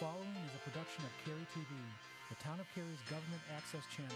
following is a production of Cary TV, the Town of Cary's government access channel.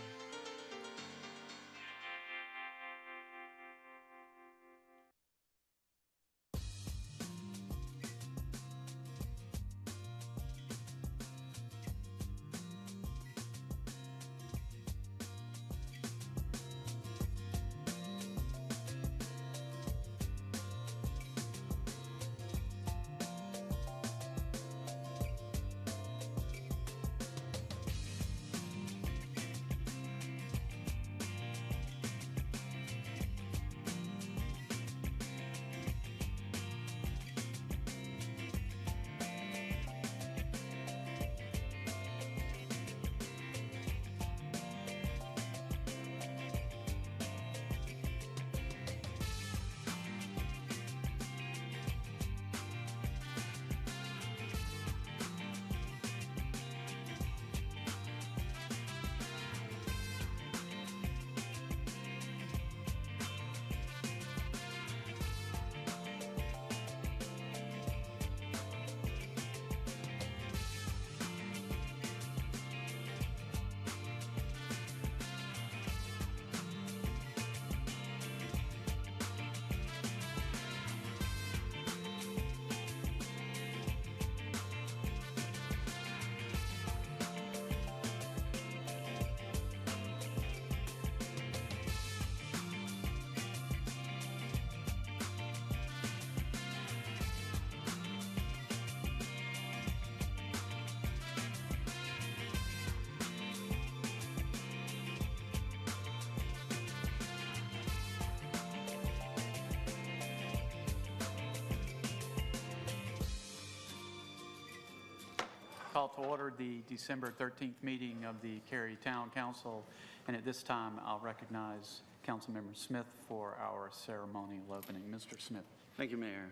Call to order the December 13th meeting of the Cary Town Council, and at this time I'll recognize Council Member Smith for our ceremonial opening. Mr. Smith. Thank you, Mayor.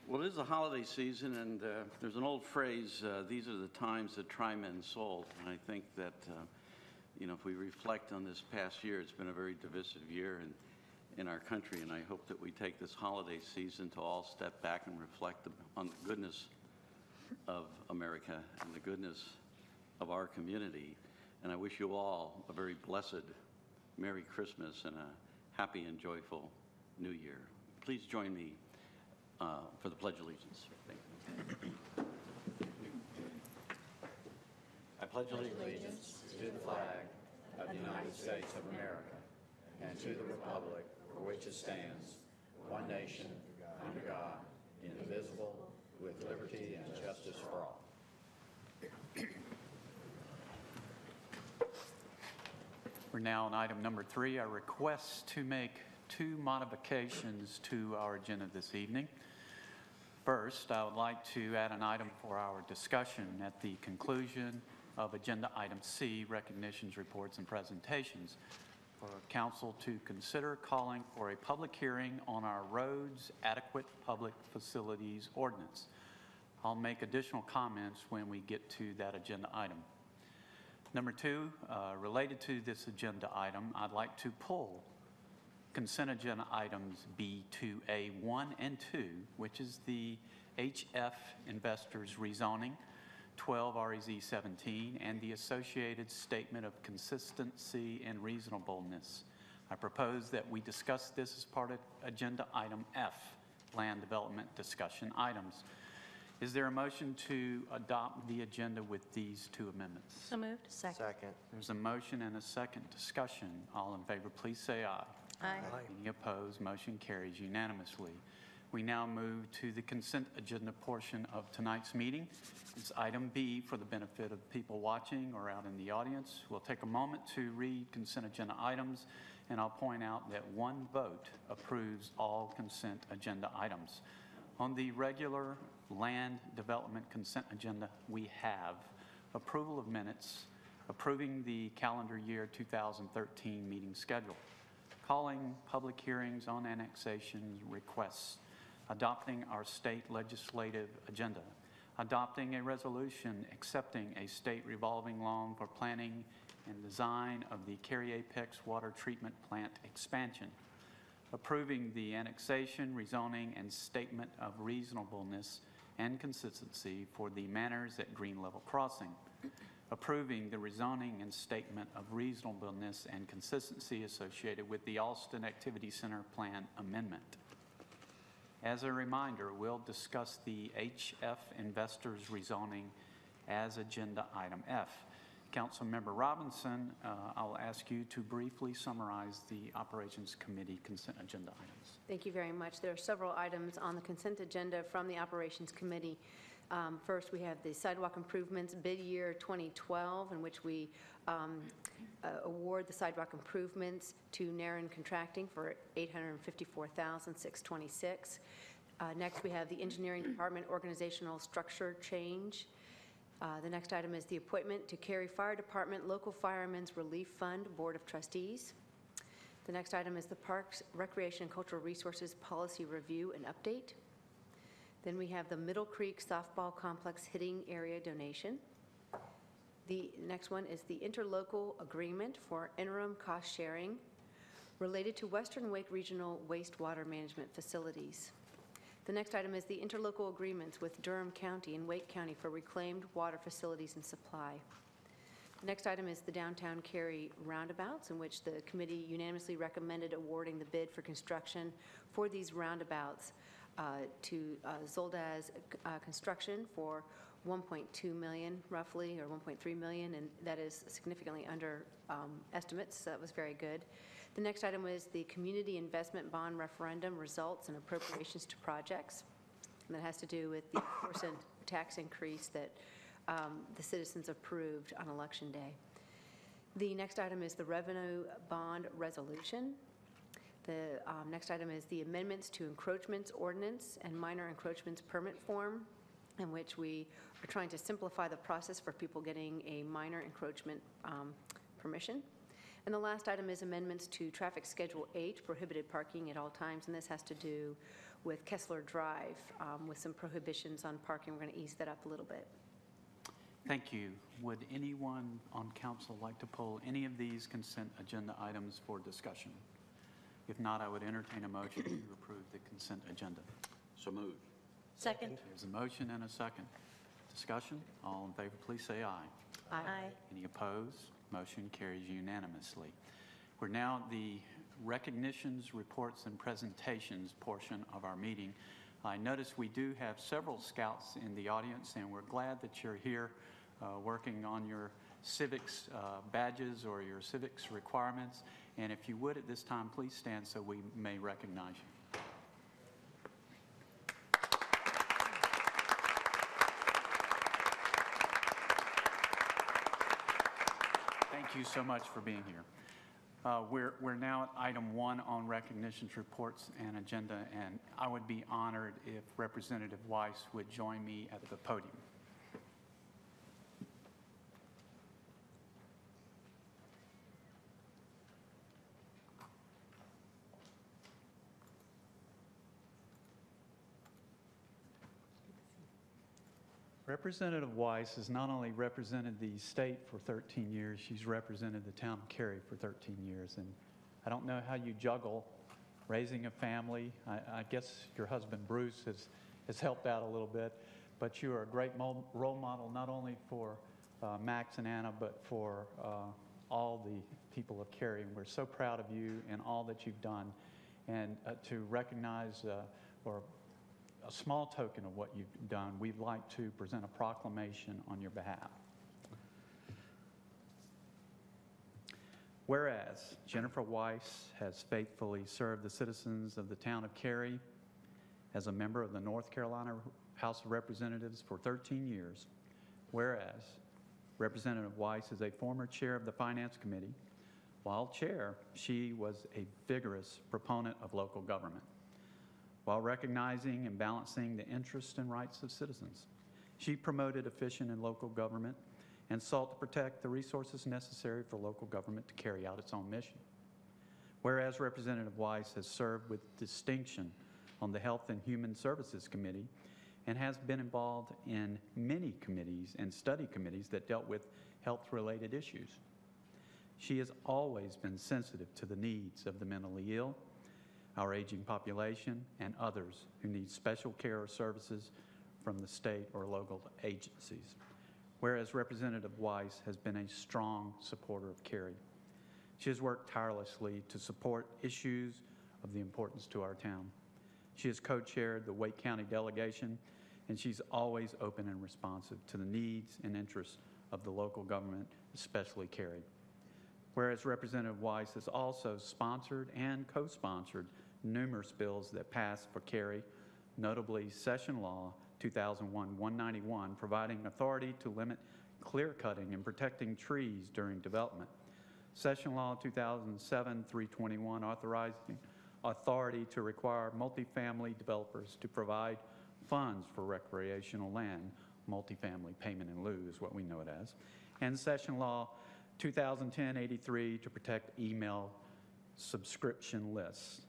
Well, it is the holiday season, and there's an old phrase, these are the times that try men's souls. And I think that, if we reflect on this past year, it's been a very divisive year in our country, and I hope that we take this holiday season to all step back and reflect on the goodness of America and the goodness of our community. And I wish you all a very blessed Merry Christmas and a happy and joyful New Year. Please join me for the Pledge of Allegiance. Thank you. I pledge allegiance to the flag of the United States of America and to the republic for which it stands, one nation, under God, indivisible, with liberty and justice for all. We're now on item number 3, a request to make 2 modifications to our agenda this evening. First, I would like to add an item for our discussion at the conclusion of agenda item C, recognitions, reports, and presentations, for Council to consider calling for a public hearing on our roads adequate public facilities ordinance. I'll make additional comments when we get to that agenda item. Number 2, related to this agenda item, I'd like to pull consent agenda items B2A 1 and 2, which is the HF Investors Rezoning, 12 REZ 17, and the associated statement of consistency and reasonableness. I propose that we discuss this as part of agenda item F, land development discussion items. Is there a motion to adopt the agenda with these 2 amendments? So moved. Second. There's a motion and a second discussion. All in favor, please say aye. Aye. Any opposed? Motion carries unanimously. We now move to the consent agenda portion of tonight's meeting. It's item B for the benefit of people watching or out in the audience. We'll take a moment to read consent agenda items, and I'll point out that 1 vote approves all consent agenda items. On the regular land development consent agenda, we have approval of minutes, approving the calendar year 2013 meeting schedule, calling public hearings on annexation requests, adopting our state legislative agenda, adopting a resolution accepting a state revolving loan for planning and design of the Cary Apex water treatment plant expansion, approving the annexation, rezoning, and statement of reasonableness and consistency for the Manors at Green Level Crossing, approving the rezoning and statement of reasonableness and consistency associated with the Alston Activity Center Plan Amendment. As a reminder, we'll discuss the HF Investors rezoning as Agenda Item F. Council Member Robinson, I'll ask you to briefly summarize the Operations Committee consent agenda items. Thank you very much. There are several items on the consent agenda from the Operations Committee. First, we have the sidewalk improvements bid year 2012, in which we award the sidewalk improvements to Narin Contracting for $854,626. Next, we have the Engineering Department organizational structure change. The next item is the appointment to Cary Fire Department Local Firemen's Relief Fund Board of Trustees. The next item is the Parks, Recreation, and Cultural Resources Policy Review and Update. Then we have the Middle Creek Softball Complex Hitting Area Donation. The next one is the Interlocal Agreement for Interim Cost Sharing related to Western Wake Regional Wastewater Management Facilities. The next item is the interlocal agreements with Durham County and Wake County for reclaimed water facilities and supply. The next item is the Downtown Cary roundabouts, in which the committee unanimously recommended awarding the bid for construction for these roundabouts to Zoldaz Construction for $1.2 million, roughly, or $1.3 million, and that is significantly under estimates, so that was very good. The next item was the Community Investment Bond Referendum results and appropriations to projects. And that has to do with the 4% tax increase that the citizens approved on Election Day. The next item is the Revenue Bond Resolution. The next item is the amendments to encroachments ordinance and minor encroachments permit form, in which we are trying to simplify the process for people getting a minor encroachment permission. And the last item is amendments to Traffic Schedule H, prohibited parking at all times, and this has to do with Kessler Drive with some prohibitions on parking. We're going to ease that up a little bit. Thank you. Would anyone on council like to pull any of these consent agenda items for discussion? If not, I would entertain a motion to approve the consent agenda. So moved. Second. There's a motion and a second. Discussion? All in favor, please say aye. Aye. Any opposed? Motion carries unanimously. We're now at the recognitions, reports, and presentations portion of our meeting. I notice we do have several scouts in the audience, and we're glad that you're here working on your civics badges or your civics requirements. And if you would at this time, please stand so we may recognize you. Thank you so much for being here. We're now at item 1 on recognitions, reports, and agenda, and I would be honored if Representative Weiss would join me at the podium. Representative Weiss has not only represented the state for 13 years, she's represented the town of Cary for 13 years. And I don't know how you juggle raising a family. I guess your husband Bruce has helped out a little bit, but you are a great role model not only for Max and Anna, but for all the people of Cary. And we're so proud of you and all that you've done. And to recognize or a small token of what you've done, we'd like to present a proclamation on your behalf. Whereas Jennifer Weiss has faithfully served the citizens of the town of Cary as a member of the North Carolina House of Representatives for 13 years, whereas Representative Weiss is a former chair of the Finance Committee. While chair, she was a vigorous proponent of local government, while recognizing and balancing the interests and rights of citizens. She promoted efficient and local government and sought to protect the resources necessary for local government to carry out its own mission. Whereas Representative Weiss has served with distinction on the Health and Human Services Committee and has been involved in many committees and study committees that dealt with health-related issues. She has always been sensitive to the needs of the mentally ill, our aging population, and others who need special care or services from the state or local agencies. Whereas Representative Weiss has been a strong supporter of Cary. She has worked tirelessly to support issues of the importance to our town. She has co-chaired the Wake County delegation, and she's always open and responsive to the needs and interests of the local government, especially Cary. Whereas Representative Weiss has also sponsored and co-sponsored numerous bills that passed for Cary, notably Session Law 2001-191, providing authority to limit clear cutting and protecting trees during development. Session Law 2007-321, authorizing authority to require multifamily developers to provide funds for recreational land. Multifamily payment in lieu is what we know it as. And Session Law 2010-83 to protect email subscription lists.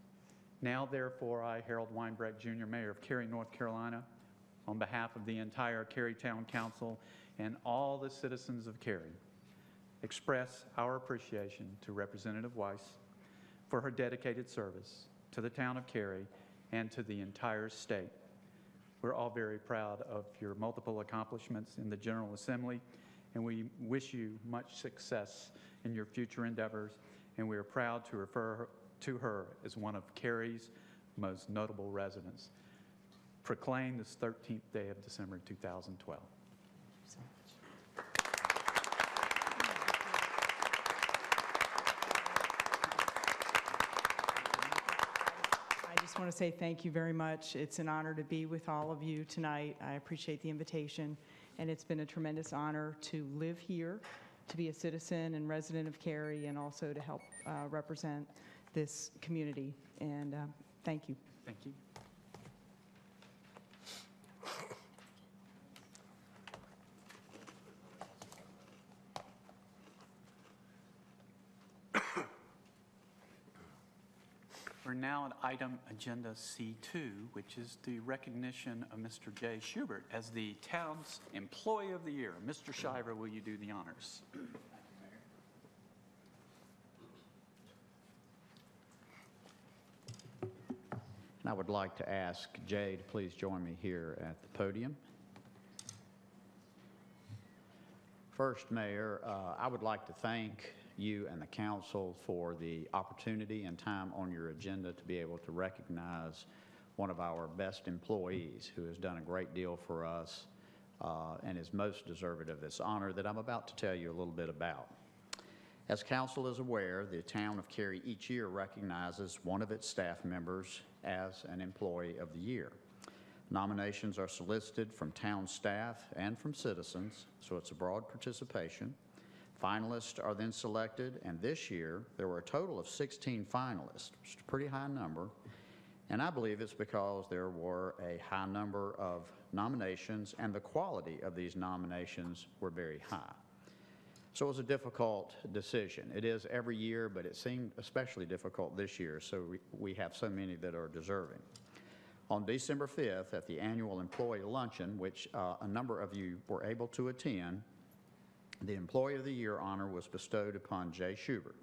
Now, therefore, I, Harold Weinbrecht, Jr., Mayor of Cary, North Carolina, on behalf of the entire Cary Town Council and all the citizens of Cary, express our appreciation to Representative Weiss for her dedicated service to the town of Cary and to the entire state. We're all very proud of your multiple accomplishments in the General Assembly, and we wish you much success in your future endeavors, and we are proud to refer to her as one of Cary's most notable residents. Proclaimed this 13th day of December 2012. I just want to say thank you very much. It's an honor to be with all of you tonight. I appreciate the invitation, and it's been a tremendous honor to live here, to be a citizen and resident of Cary, and also to help represent this community. And thank you. Thank you. We're now at item agenda C2, which is the recognition of Mr. Jay Schubert as the town's Employee of the Year. Mr. Shiver, will you do the honors? And I would like to ask Jay to please join me here at the podium. First, Mayor, I would like to thank you and the council for the opportunity and time on your agenda to be able to recognize one of our best employees who has done a great deal for us and is most deserving of this honor that I'm about to tell you a little bit about. As council is aware, the town of Cary each year recognizes one of its staff members as an Employee of the Year. Nominations are solicited from town staff and from citizens, so it's a broad participation. Finalists are then selected, and this year there were a total of 16 finalists, which is a pretty high number, and I believe it's because there were a high number of nominations and the quality of these nominations were very high. So it was a difficult decision. It is every year, but it seemed especially difficult this year, so we have so many that are deserving. On December 5th, at the annual employee luncheon, which a number of you were able to attend, the Employee of the Year honor was bestowed upon Jay Schubert.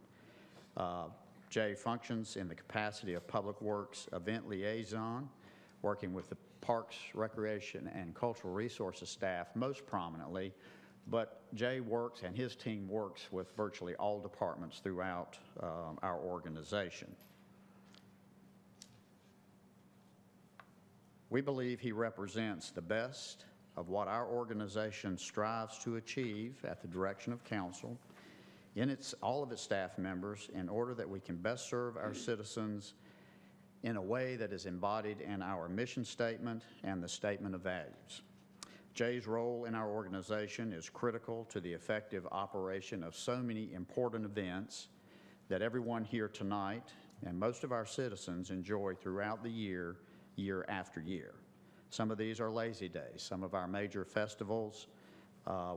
Jay functions in the capacity of Public Works Event Liaison, working with the Parks, Recreation, and Cultural Resources staff most prominently, but Jay works and his team works with virtually all departments throughout our organization. We believe he represents the best of what our organization strives to achieve at the direction of council in all of its staff members in order that we can best serve our citizens in a way that is embodied in our mission statement and the statement of values. Jay's role in our organization is critical to the effective operation of so many important events that everyone here tonight and most of our citizens enjoy throughout the year, year after year. Some of these are lazy days, some of our major festivals.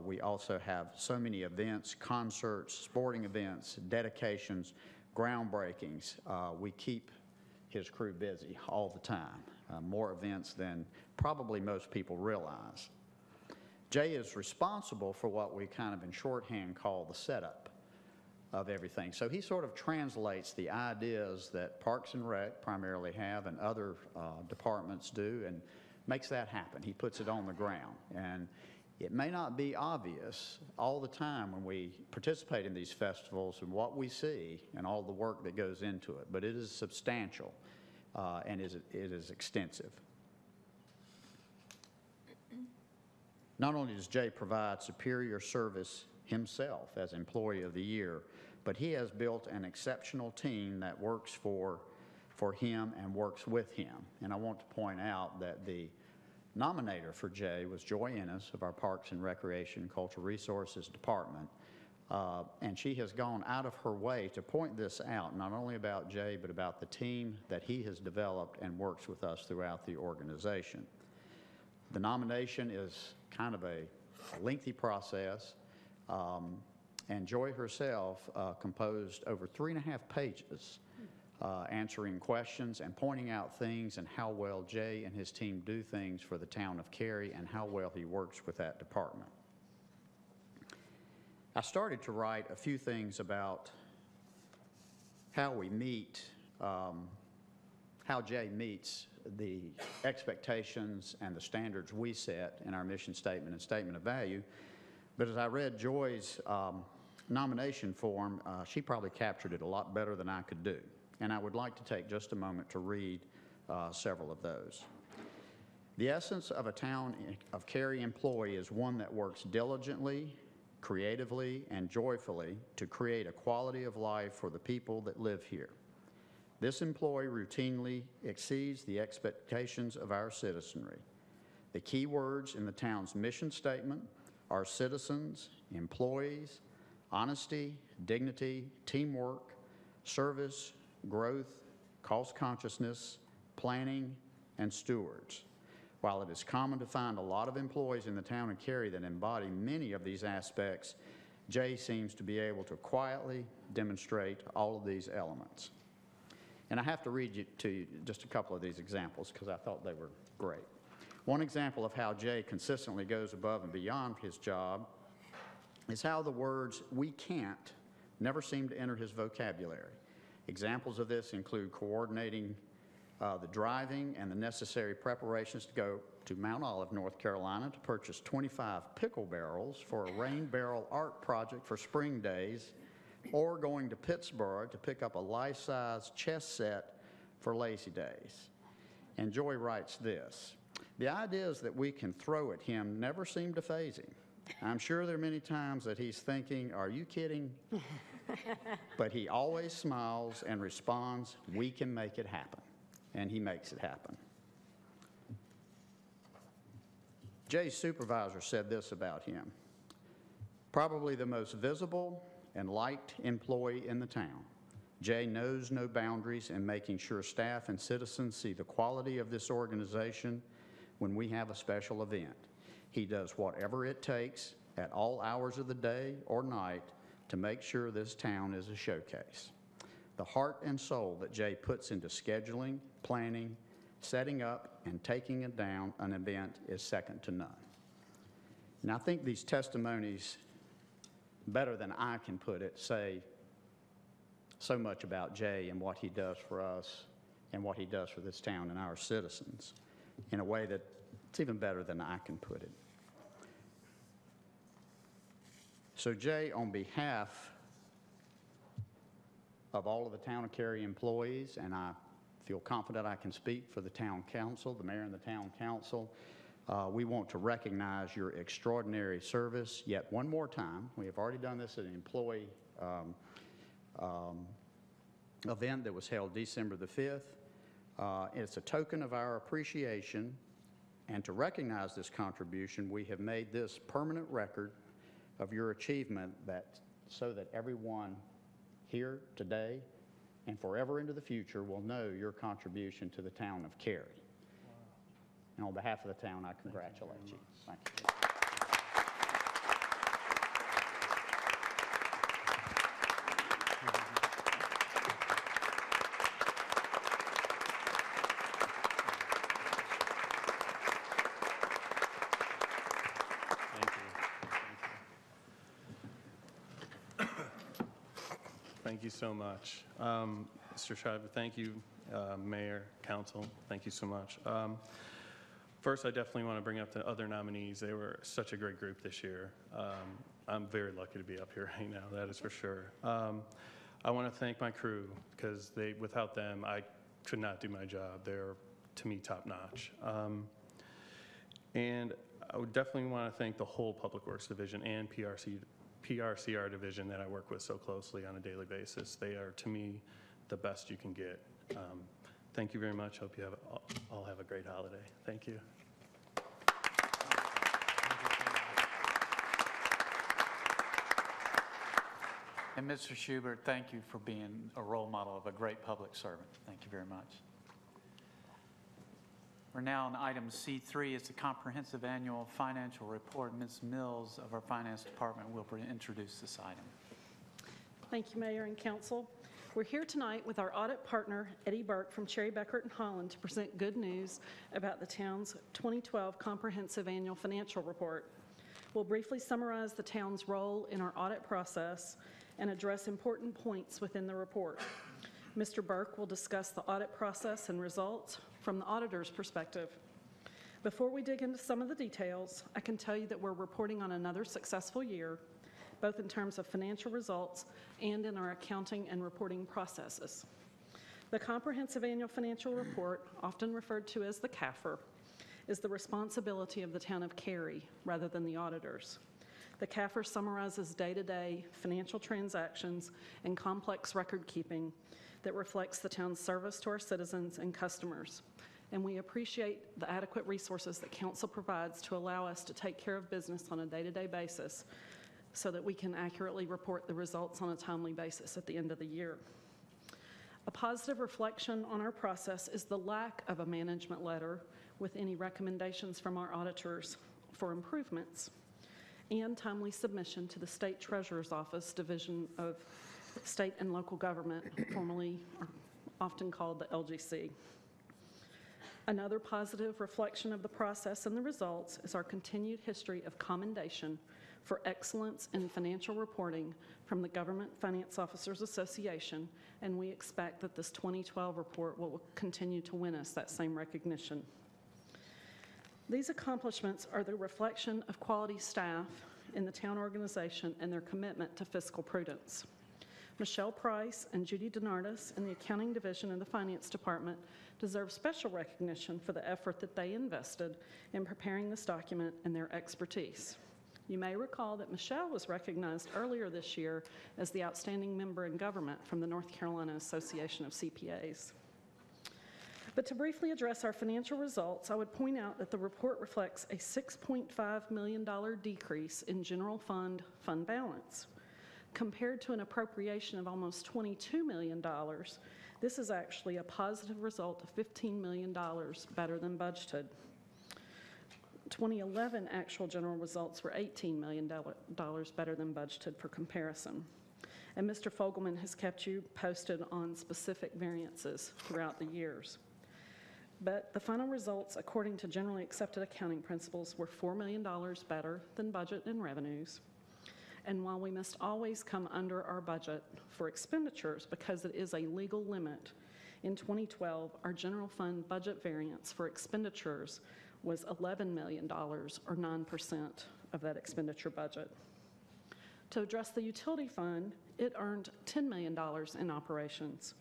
We also have so many events, concerts, sporting events, dedications, groundbreakings. We keep his crew busy all the time, more events than probably most people realize. Jay is responsible for what we kind of in shorthand call the setup of everything. So he sort of translates the ideas that Parks and Rec primarily have and other departments do, and makes that happen. He puts it on the ground. And it may not be obvious all the time when we participate in these festivals and what we see and all the work that goes into it, but it is substantial and it is extensive. Not only does Jay provide superior service himself as Employee of the Year, but he has built an exceptional team that works for him and works with him. And I want to point out that the nominator for Jay was Joy Ennis of our Parks and Recreation and Cultural Resources Department. And she has gone out of her way to point this out, not only about Jay, but about the team that he has developed and works with us throughout the organization. The nomination is kind of a lengthy process, and Joy herself composed over 3.5 pages answering questions and pointing out things and how well Jay and his team do things for the town of Cary and how well he works with that department. I started to write a few things about how we meet, how Jay meets the expectations and the standards we set in our mission statement and statement of value. But as I read Joy's nomination form, she probably captured it a lot better than I could do. And I would like to take just a moment to read several of those. The essence of a town of Cary employee is one that works diligently, creatively, and joyfully to create a quality of life for the people that live here. This employee routinely exceeds the expectations of our citizenry. The key words in the town's mission statement are citizens, employees, honesty, dignity, teamwork, service, growth, cost consciousness, planning, and stewards. While it is common to find a lot of employees in the town of Cary that embody many of these aspects, Jay seems to be able to quietly demonstrate all of these elements. And I have to read to you just a couple of these examples because I thought they were great. One example of how Jay consistently goes above and beyond his job is how the words "we can't" never seem to enter his vocabulary. Examples of this include coordinating the driving and the necessary preparations to go to Mount Olive, North Carolina to purchase 25 pickle barrels for a rain barrel art project for spring days, or going to Pittsburgh to pick up a life-size chess set for lazy days. And Joy writes this: "The ideas that we can throw at him never seem to faze him. I'm sure there are many times that he's thinking, 'Are you kidding?' But he always smiles and responds, 'We can make it happen.'" And he makes it happen. Jay's supervisor said this about him: "Probably the most visible and liked employee in the town. Jay knows no boundaries in making sure staff and citizens see the quality of this organization when we have a special event. He does whatever it takes at all hours of the day or night to make sure this town is a showcase. The heart and soul that Jay puts into scheduling, planning, setting up, and taking it down an event is second to none." And I think these testimonies, better than I can put it, say so much about Jay and what he does for us and what he does for this town and our citizens in a way that it's even better than I can put it. So Jay, on behalf of all of the town of Cary employees, and I feel confident I can speak for the town council, the mayor and the town council, we want to recognize your extraordinary service yet one more time. We have already done this at an employee event that was held December the 5th. It's a token of our appreciation, and to recognize this contribution, we have made this permanent record of your achievement so that everyone here today and forever into the future will know your contribution to the town of Cary. And on behalf of the town, I congratulate you. Thank you. Thank you so much. Mr. Schreiber, thank you. Mayor, Council, thank you so much. First, I definitely want to bring up the other nominees. They were such a great group this year. I'm very lucky to be up here right now, that is for sure. I want to thank my crew because without them, I could not do my job. They're, to me, top-notch. And I would definitely want to thank the whole Public Works Division and PRCR Division that I work with so closely on a daily basis. They are, to me, the best you can get. Thank you very much. Hope you all have a great holiday. Thank you. And Mr. Schubert, thank you for being a role model of a great public servant. Thank you very much. We're now on item C3. It's the Comprehensive Annual Financial Report. Ms. Mills of our Finance Department will introduce this item. Thank you, Mayor and Council. We're here tonight with our audit partner, Eddie Burke from Cherry Beckert and Holland, to present good news about the town's 2012 Comprehensive Annual Financial Report. We'll briefly summarize the town's role in our audit process and address important points within the report. Mr. Burke will discuss the audit process and results from the auditor's perspective. Before we dig into some of the details, I can tell you that we're reporting on another successful year, both in terms of financial results and in our accounting and reporting processes. The Comprehensive Annual Financial Report, often referred to as the CAFR, is the responsibility of the town of Cary rather than the auditors. The CAFR summarizes day-to-day financial transactions and complex record keeping that reflects the town's service to our citizens and customers. And we appreciate the adequate resources that Council provides to allow us to take care of business on a day-to-day basis so that we can accurately report the results on a timely basis at the end of the year. A positive reflection on our process is the lack of a management letter with any recommendations from our auditors for improvements and timely submission to the State Treasurer's Office, Division of State and Local Government, formerly or often called the LGC. Another positive reflection of the process and the results is our continued history of commendation for excellence in financial reporting from the Government Finance Officers Association, and we expect that this 2012 report will continue to win us that same recognition. These accomplishments are the reflection of quality staff in the town organization and their commitment to fiscal prudence. Michelle Price and Judy Donardis in the Accounting Division of the Finance Department deserve special recognition for the effort that they invested in preparing this document and their expertise. You may recall that Michelle was recognized earlier this year as the Outstanding Member in Government from the North Carolina Association of CPAs. But to briefly address our financial results, I would point out that the report reflects a $6.5 million decrease in general fund balance. Compared to an appropriation of almost $22 million, this is actually a positive result of $15 million better than budgeted. 2011 actual general results were $18 million better than budgeted for comparison. And Mr. Fogelman has kept you posted on specific variances throughout the years. But the final results, according to generally accepted accounting principles, were $4 million better than budget and revenues. And while we must always come under our budget for expenditures because it is a legal limit, in 2012, our general fund budget variance for expenditures was $11 million, or 9% of that expenditure budget. To address the utility fund, it earned $10 million in operations.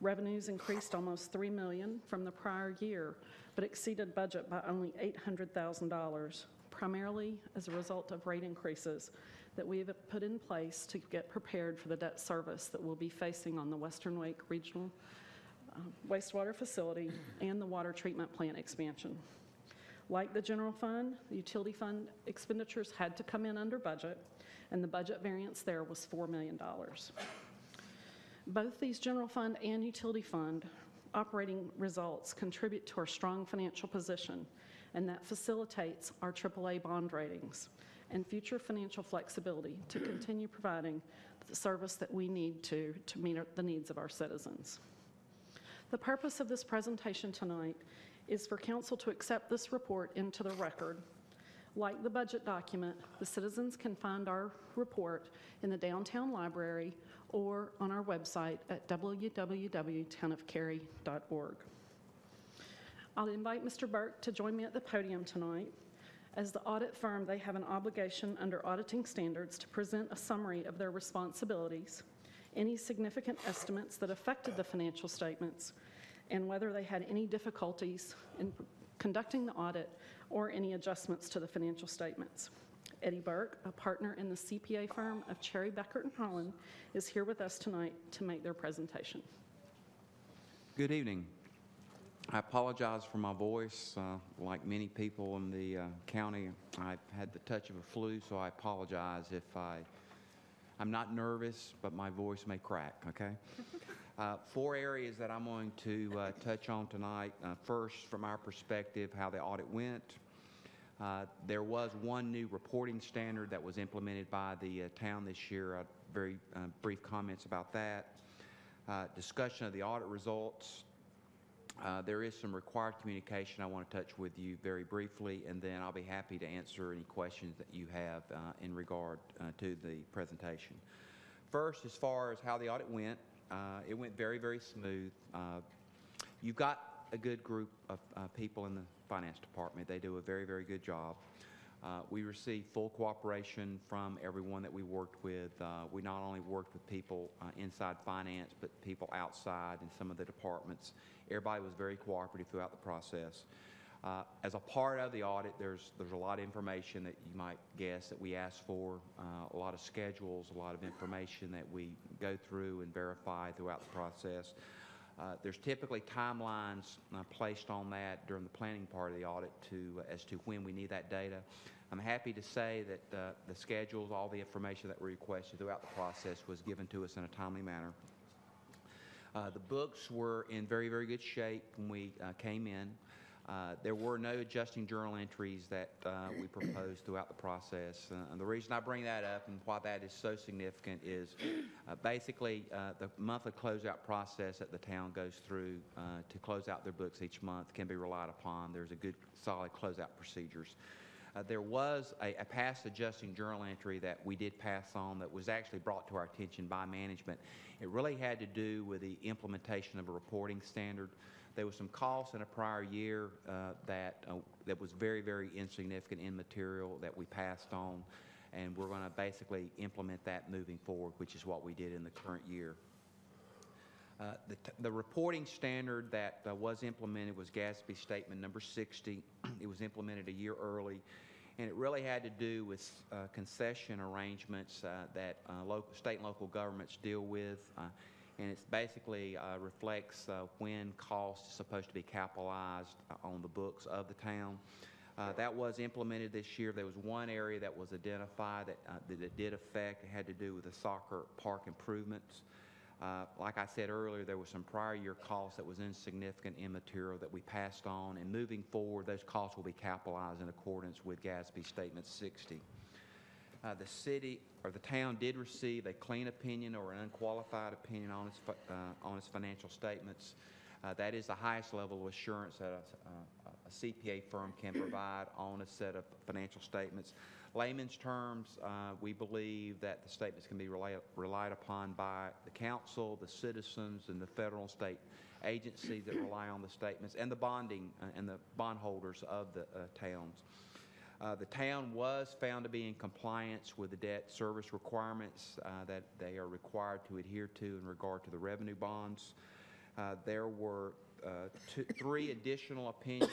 Revenues increased almost $3 million from the prior year, but exceeded budget by only $800,000, primarily as a result of rate increases that we have put in place to get prepared for the debt service that we'll be facing on the Western Wake Regional Wastewater Facility and the water treatment plant expansion. Like the general fund, the utility fund expenditures had to come in under budget, and the budget variance there was $4 million. Both these general fund and utility fund operating results contribute to our strong financial position, and that facilitates our AAA bond ratings and future financial flexibility to continue providing the service that we need to meet the needs of our citizens. The purpose of this presentation tonight is for Council to accept this report into the record. Like the budget document, the citizens can find our report in the downtown library or on our website at www.townofcary.org. I'll invite Mr. Burke to join me at the podium tonight. As the audit firm, they have an obligation under auditing standards to present a summary of their responsibilities, any significant estimates that affected the financial statements, and whether they had any difficulties in conducting the audit or any adjustments to the financial statements. Eddie Burke, a partner in the CPA firm of Cherry, Beckert & Holland, is here with us tonight to make their presentation. Good evening. I apologize for my voice. Like many people in the county, I've had the touch of a flu, so I apologize if I'm not nervous, but my voice may crack, okay? 4 areas that I'm going to touch on tonight. First, from our perspective, how the audit went. There was one new reporting standard that was implemented by the town this year. Very brief comments about that. Discussion of the audit results. There is some required communication I want to touch with you very briefly, and then I'll be happy to answer any questions that you have in regard to the presentation. First, as far as how the audit went, it went very, very smooth. You've got a good group of people in the finance department. They do a very, very good job. We received full cooperation from everyone that we worked with. We not only worked with people inside finance, but people outside in some of the departments. Everybody was very cooperative throughout the process. As a part of the audit, there's a lot of information that you might guess that we asked for, a lot of schedules, a lot of information that we go through and verify throughout the process. There's typically timelines placed on that during the planning part of the audit as to when we need that data. I'm happy to say that the schedules, all the information that we requested throughout the process was given to us in a timely manner. The books were in very, very good shape when we came in. There were no adjusting journal entries that we proposed throughout the process. And the reason I bring that up and why that is so significant is basically the monthly closeout process that the town goes through to close out their books each month can be relied upon. There's a good, solid closeout procedures. There was a past adjusting journal entry that we did pass on that was actually brought to our attention by management. It really had to do with the implementation of a reporting standard. There was some costs in a prior year that was very, very insignificant in material that we passed on, and we're going to basically implement that moving forward, which is what we did in the current year. The reporting standard that was implemented was GASB Statement Number 60. It was implemented a year early, and it really had to do with concession arrangements that state and local governments deal with. And it basically reflects when cost is supposed to be capitalized on the books of the town. That was implemented this year. There was one area that was identified that it did affect. It had to do with the soccer park improvements. Like I said earlier, there was some prior year costs that was insignificant in material that we passed on, and moving forward, those costs will be capitalized in accordance with GASB Statement 60. The city or the town did receive a clean opinion or an unqualified opinion on its financial statements. That is the highest level of assurance that a CPA firm can provide on a set of financial statements. Layman's terms, we believe that the statements can be relied upon by the council, the citizens, and the federal and state agencies that rely on the statements, and the bonding and the bondholders of the towns. The town was found to be in compliance with the debt service requirements that they are required to adhere to in regard to the revenue bonds. There were 3 additional opinions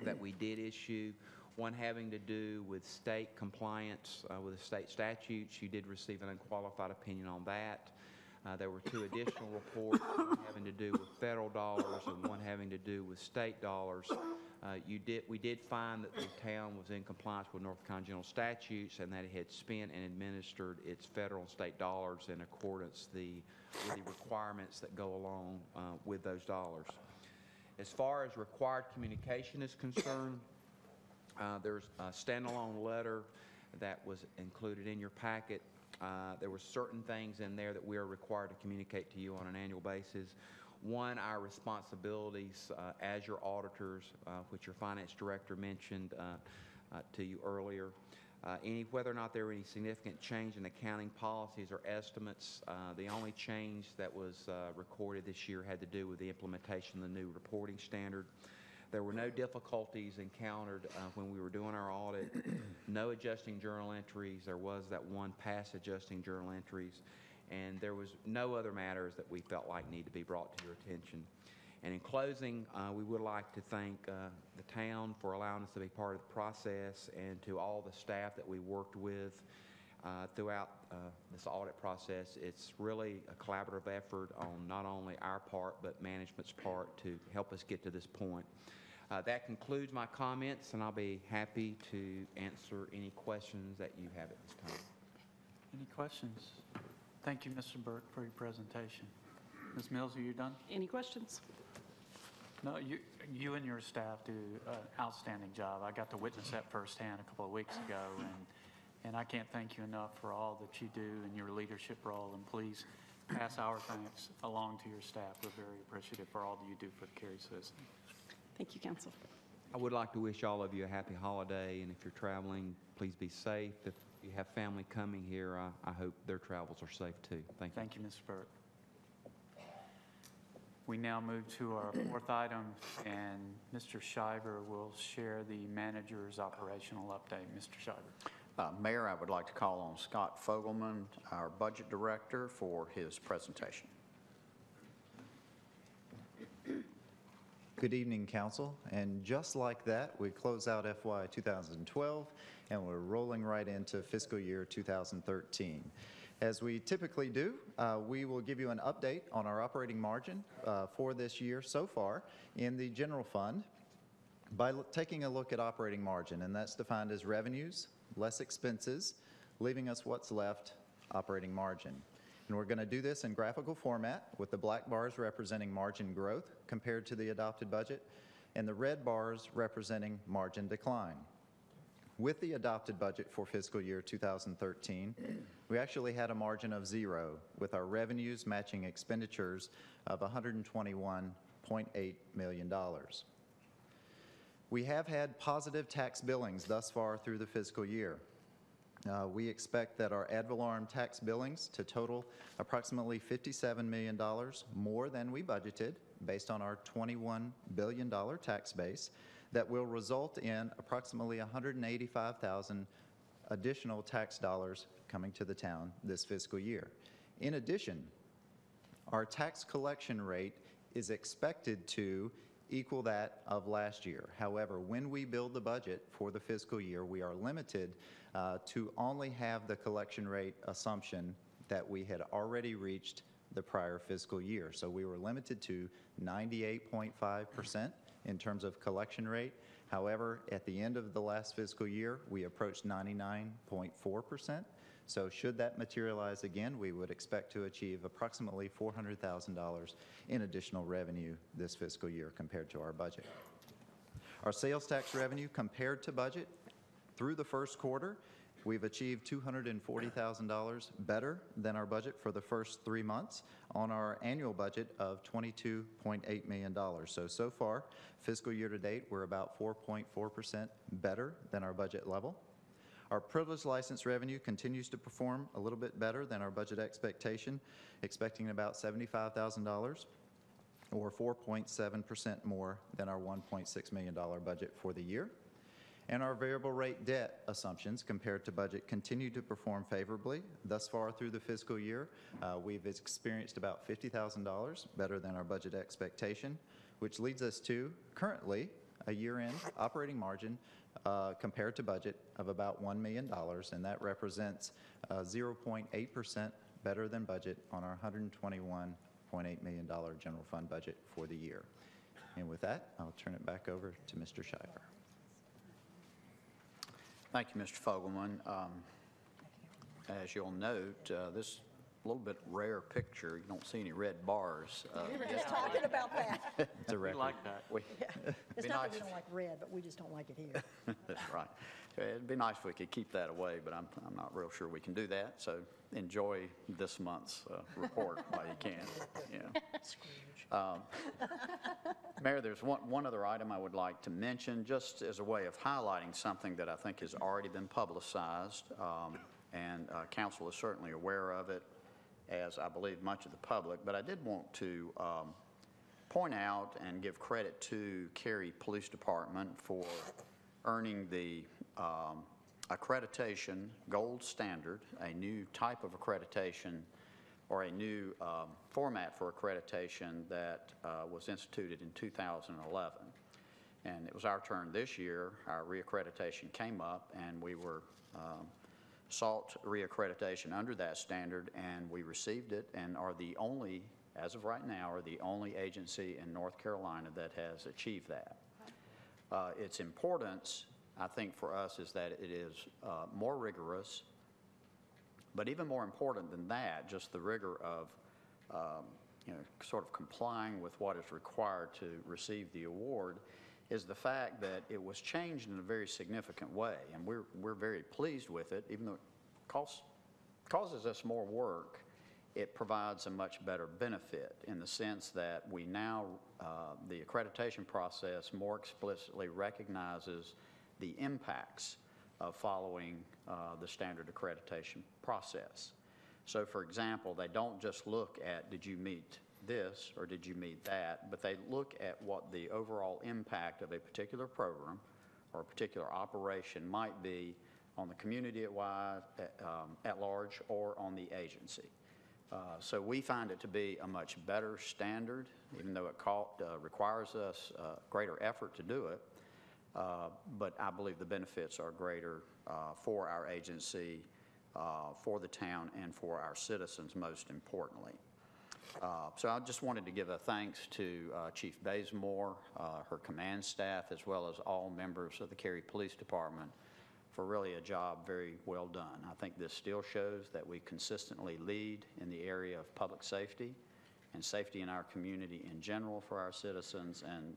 that we did issue, one having to do with state compliance with the state statutes. You did receive an unqualified opinion on that. There were 2 additional reports, one having to do with federal dollars and one having to do with state dollars. We did find that the town was in compliance with North Carolina general statutes and that it had spent and administered its federal and state dollars in accordance with the requirements that go along with those dollars. As far as required communication is concerned, there's a standalone letter that was included in your packet. There were certain things in there that we are required to communicate to you on an annual basis. One, our responsibilities as your auditors, which your finance director mentioned to you earlier. Whether or not there were any significant change in accounting policies or estimates, the only change that was recorded this year had to do with the implementation of the new reporting standard. There were no difficulties encountered when we were doing our audit, no adjusting journal entries. There was that one past adjusting journal entries, and there was no other matters that we felt like need to be brought to your attention. And in closing, we would like to thank the town for allowing us to be part of the process, and to all the staff that we worked with throughout this audit process. It's really a collaborative effort on not only our part, but management's part to help us get to this point. That concludes my comments, and I'll be happy to answer any questions that you have at this time. Any questions? Thank you, Mr. Burke, for your presentation. Ms. Mills, are you done? Any questions? No, you and your staff do an outstanding job. I got to witness that firsthand a couple of weeks ago, and I can't thank you enough for all that you do in your leadership role, and please pass our thanks along to your staff. We're very appreciative for all that you do for the Cary citizens. Thank you, Council. I would like to wish all of you a happy holiday, and if you're traveling, please be safe. If you have family coming here, I hope their travels are safe too. Thank you. Thank you, Mr. Burke. We now move to our fourth item, and Mr. Shiver will share the manager's operational update. Mr. Shiver. Mayor, I would like to call on Scott Fogelman, our budget director, for his presentation. Good evening, Council. And just like that, we close out FY 2012, and we're rolling right into fiscal year 2013. As we typically do, we will give you an update on our operating margin for this year so far in the general fund by taking a look at operating margin, and that's defined as revenues less expenses, leaving us what's left, operating margin. And we're going to do this in graphical format, with the black bars representing margin growth compared to the adopted budget, and the red bars representing margin decline. With the adopted budget for fiscal year 2013, we actually had a margin of 0, with our revenues matching expenditures of $121.8 million. We have had positive tax billings thus far through the fiscal year. We expect that our ad valorem tax billings to total approximately $57 million more than we budgeted, based on our $21 billion tax base, that will result in approximately $185,000 additional tax dollars coming to the town this fiscal year. In addition, our tax collection rate is expected to equal that of last year. However, when we build the budget for the fiscal year, we are limited to only have the collection rate assumption that we had already reached the prior fiscal year. So we were limited to 98.5% in terms of collection rate. However, at the end of the last fiscal year, we approached 99.4%. So should that materialize again, we would expect to achieve approximately $400,000 in additional revenue this fiscal year compared to our budget. Our sales tax revenue compared to budget through the first quarter, we've achieved $240,000 better than our budget for the first 3 months on our annual budget of $22.8 million. So far, fiscal year to date, we're about 4.4% better than our budget level. Our privilege license revenue continues to perform a little bit better than our budget expectation, expecting about $75,000, or 4.7% more than our $1.6 million budget for the year. And our variable rate debt assumptions compared to budget continue to perform favorably. Thus far through the fiscal year, we've experienced about $50,000 better than our budget expectation, which leads us to currently a year-end operating margin compared to budget of about $1 million, and that represents 0.8% better than budget on our $121.8 million general fund budget for the year. And with that, I'll turn it back over to Mr. Shiver. Thank you, Mr. Fogelman. As you'll note, this little bit rare picture. You don't see any red bars. We were just talking about that. It's a We record. like that. It's Be not nice. that we don't like red, but we just don't like it here. That's right. It'd be nice if we could keep that away, but I'm not real sure we can do that. So enjoy this month's report while you can. Yeah. Mayor, there's one other item I would like to mention, just as a way of highlighting something that I think has already been publicized, and council is certainly aware of it, as I believe much of the public. But I did want to point out and give credit to Cary Police Department for earning the accreditation gold standard, a new type of accreditation or a new format for accreditation that was instituted in 2011. And it was our turn this year. Our reaccreditation came up, and we were sought reaccreditation under that standard, and we received it, and are the only, as of right now, are the only agency in North Carolina that has achieved that. Its importance, I think, for us is that it is more rigorous, but even more important than that, just the rigor of sort of complying with what is required to receive the award, is the fact that it was changed in a very significant way, and we're very pleased with it. Even though it causes us more work, it provides a much better benefit in the sense that we now, the accreditation process more explicitly recognizes the impacts of following the standard accreditation process. So for example, they don't just look at, did you meet this or did you meet that, but they look at what the overall impact of a particular program or a particular operation might be on the community at large or on the agency. So we find it to be a much better standard, even though it requires us greater effort to do it. But I believe the benefits are greater for our agency, for the town, and for our citizens, most importantly. So I just wanted to give a thanks to Chief Bazemore, her command staff, as well as all members of the Cary Police Department for really a job very well done. I think this still shows that we consistently lead in the area of public safety and safety in our community in general for our citizens, and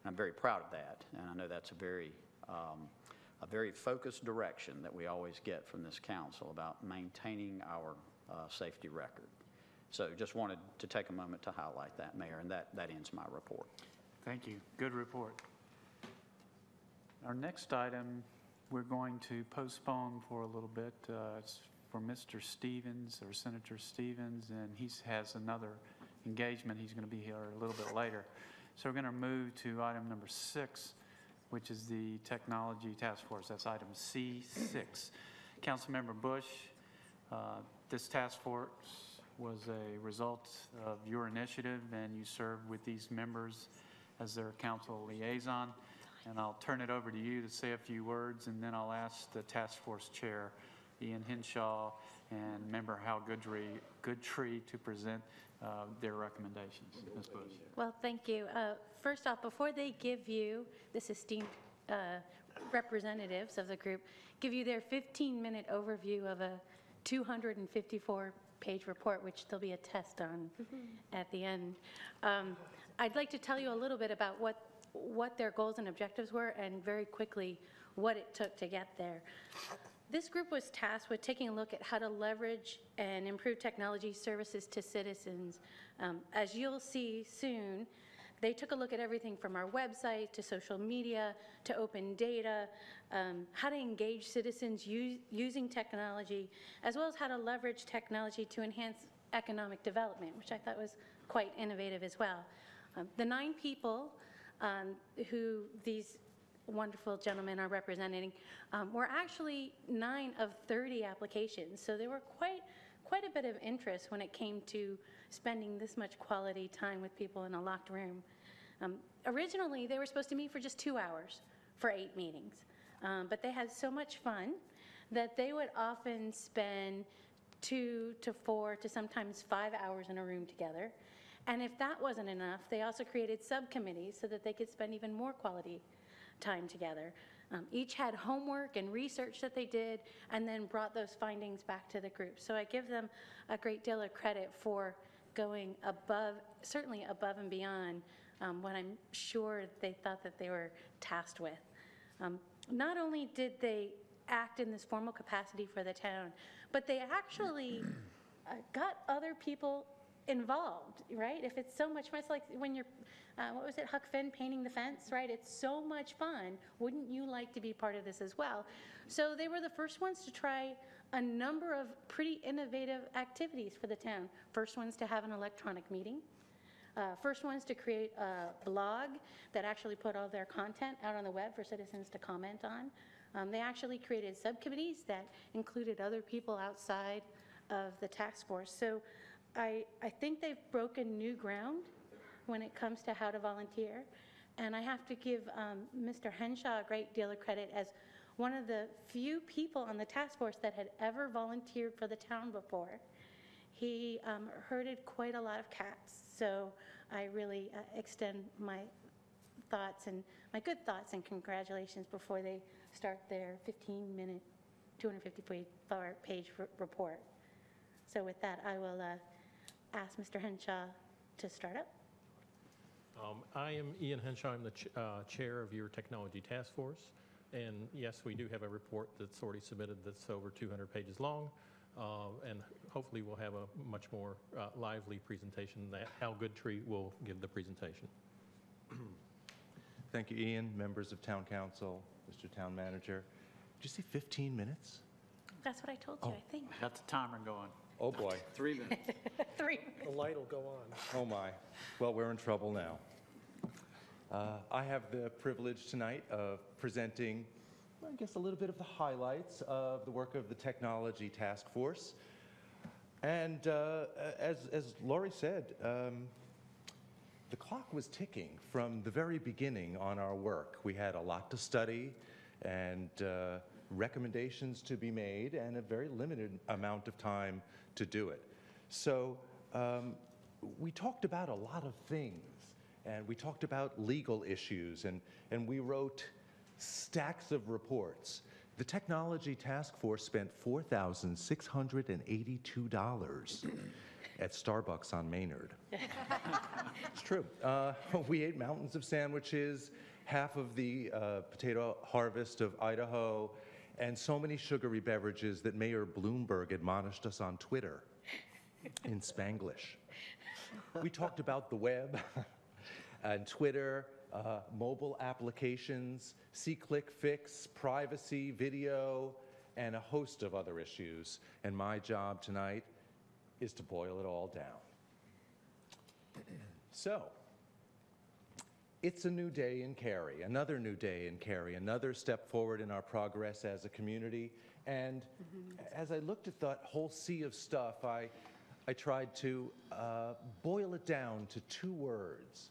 I'm very proud of that. And I know that's a very focused direction that we always get from this council about maintaining our safety record. So just wanted to take a moment to highlight that, Mayor, and that ends my report. Thank you. Good report. Our next item, we're going to postpone for a little bit. It's for Mr. Stevens, or Senator Stevens, and he has another engagement. He's going to be here a little bit later. So we're going to move to item number 6, which is the Technology Task Force. That's item C6. Councilmember Bush, this task force was a result of your initiative, and you served with these members as their council liaison. And I'll turn it over to you to say a few words, and then I'll ask the task force chair, Ian Henshaw, and member Hal Goodtree to present their recommendations. Ms. Bush. Well, thank you. First off, before they give you, this esteemed representatives of the group, give you their 15-minute overview of a 254-page report, which there'll be a test on at the end. I'd like to tell you a little bit about what their goals and objectives were, and very quickly what it took to get there. This group was tasked with taking a look at how to leverage and improve technology services to citizens. As you'll see soon, they took a look at everything from our website to social media to open data, how to engage citizens using technology, as well as how to leverage technology to enhance economic development, which I thought was quite innovative as well. The 9 people who these wonderful gentlemen are representing were actually 9 of 30 applications, so there were quite a bit of interest when it came to spending this much quality time with people in a locked room. Originally, they were supposed to meet for just 2 hours for 8 meetings, but they had so much fun that they would often spend 2 to 4 to sometimes 5 hours in a room together. And if that wasn't enough, they also created subcommittees so that they could spend even more quality time together. Each had homework and research that they did, and then brought those findings back to the group. So I give them a great deal of credit for going above, certainly above and beyond what I'm sure they thought that they were tasked with. Not only did they act in this formal capacity for the town, but they actually got other people involved, right? If it's so much like when you're, what was it, Huck Finn painting the fence, right? It's so much fun. Wouldn't you like to be part of this as well? So they were the first ones to try a number of pretty innovative activities for the town. First ones to have an electronic meeting. First ones to create a blog that actually put all their content out on the web for citizens to comment on. They actually created subcommittees that included other people outside of the task force. So I think they've broken new ground when it comes to how to volunteer. And I have to give Mr. Henshaw a great deal of credit as one of the few people on the task force that had ever volunteered for the town before. He herded quite a lot of cats. So I really extend my thoughts and my good thoughts and congratulations before they start their 15-minute, 250-page report. So with that, I will ask Mr. Henshaw to start up. I am Ian Henshaw. I'm the chair of your technology task force. And yes, we do have a report that's already submitted that's over 200 pages long. And hopefully we'll have a much more lively presentation that Hal Goodtree will give the presentation. Thank you, Ian, members of Town Council, Mr. Town Manager. Did you say 15 minutes? That's what I told you, I think. Got the timer going. Oh, boy. 3 minutes. 3. The light will go on. Oh, my. Well, we're in trouble now. I have the privilege tonight of presenting, I guess, a little bit of the highlights of the work of the Technology Task Force. And as Laurie said, the clock was ticking from the very beginning on our work. We had a lot to study and recommendations to be made and a very limited amount of time to do it. So we talked about a lot of things, and we talked about legal issues, and we wrote stacks of reports. The Technology Task Force spent $4,682 at Starbucks on Maynard. It's true. We ate mountains of sandwiches, half of the potato harvest of Idaho, and so many sugary beverages that Mayor Bloomberg admonished us on Twitter in Spanglish. We talked about the web and Twitter, mobile applications, see, click, fix, privacy, video, and a host of other issues. And my job tonight is to boil it all down. So, it's a new day in Cary, another new day in Cary, another step forward in our progress as a community. And as I looked at that whole sea of stuff, I tried to boil it down to two words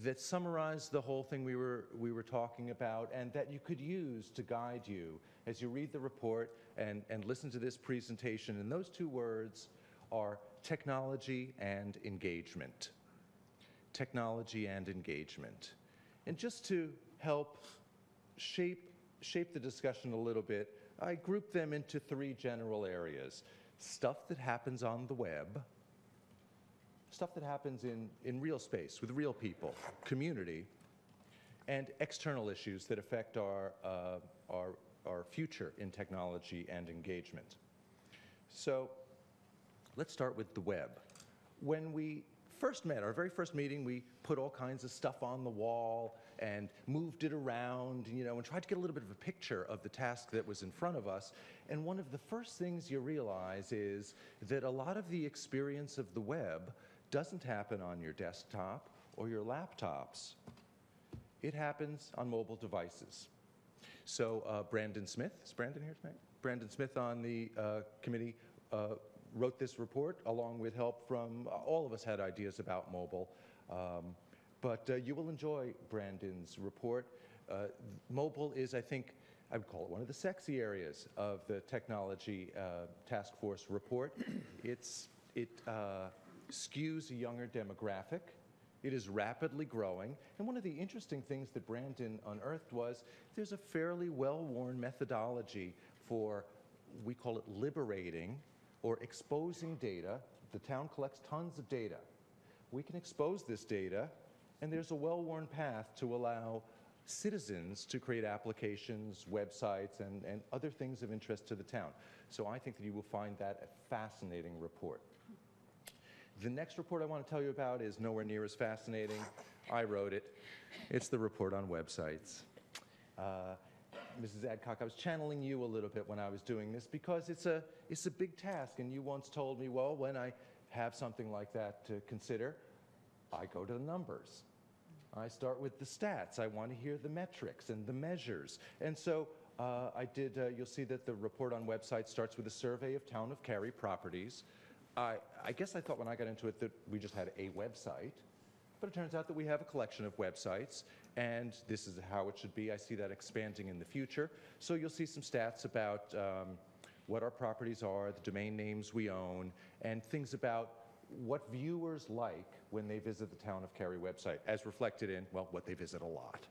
that summarize the whole thing we were talking about, and that you could use to guide you as you read the report and listen to this presentation. And those two words are technology and engagement. Technology and engagement. And just to help shape the discussion a little bit, I grouped them into three general areas. Stuff that happens on the web, stuff that happens in real space with real people, community, and external issues that affect our future in technology and engagement. So let's start with the web. When we first met, our very first meeting, we put all kinds of stuff on the wall and moved it around, and tried to get a little bit of a picture of the task that was in front of us. And one of the first things you realize is that a lot of the experience of the web doesn't happen on your desktop or your laptops. It happens on mobile devices. So Brandon Smith, is Brandon here tonight? Brandon Smith on the committee wrote this report along with help from, all of us had ideas about mobile. But you will enjoy Brandon's report. Mobile is, I think, I would call it one of the sexy areas of the Technology Task Force report. It skews a younger demographic. It is rapidly growing. And one of the interesting things that Brandon unearthed was there's a fairly well-worn methodology for, we call it liberating or exposing data. The town collects tons of data. We can expose this data, and there's a well-worn path to allow citizens to create applications, websites, and other things of interest to the town. So I think that you will find that a fascinating report. The next report I want to tell you about is nowhere near as fascinating. I wrote it. It's the report on websites. Mrs. Adcock, I was channeling you a little bit when I was doing this because it's a big task, and you once told me, well, when I have something like that to consider, I go to the numbers. I start with the stats. I want to hear the metrics and the measures. And so you'll see that the report on websites starts with a survey of town of Cary properties. I guess I thought when I got into it that we just had a website, but it turns out that we have a collection of websites, and this is how it should be. I see that expanding in the future. So you'll see some stats about what our properties are, the domain names we own, and things about what viewers like when they visit the Town of Cary website, as reflected in, well, what they visit a lot.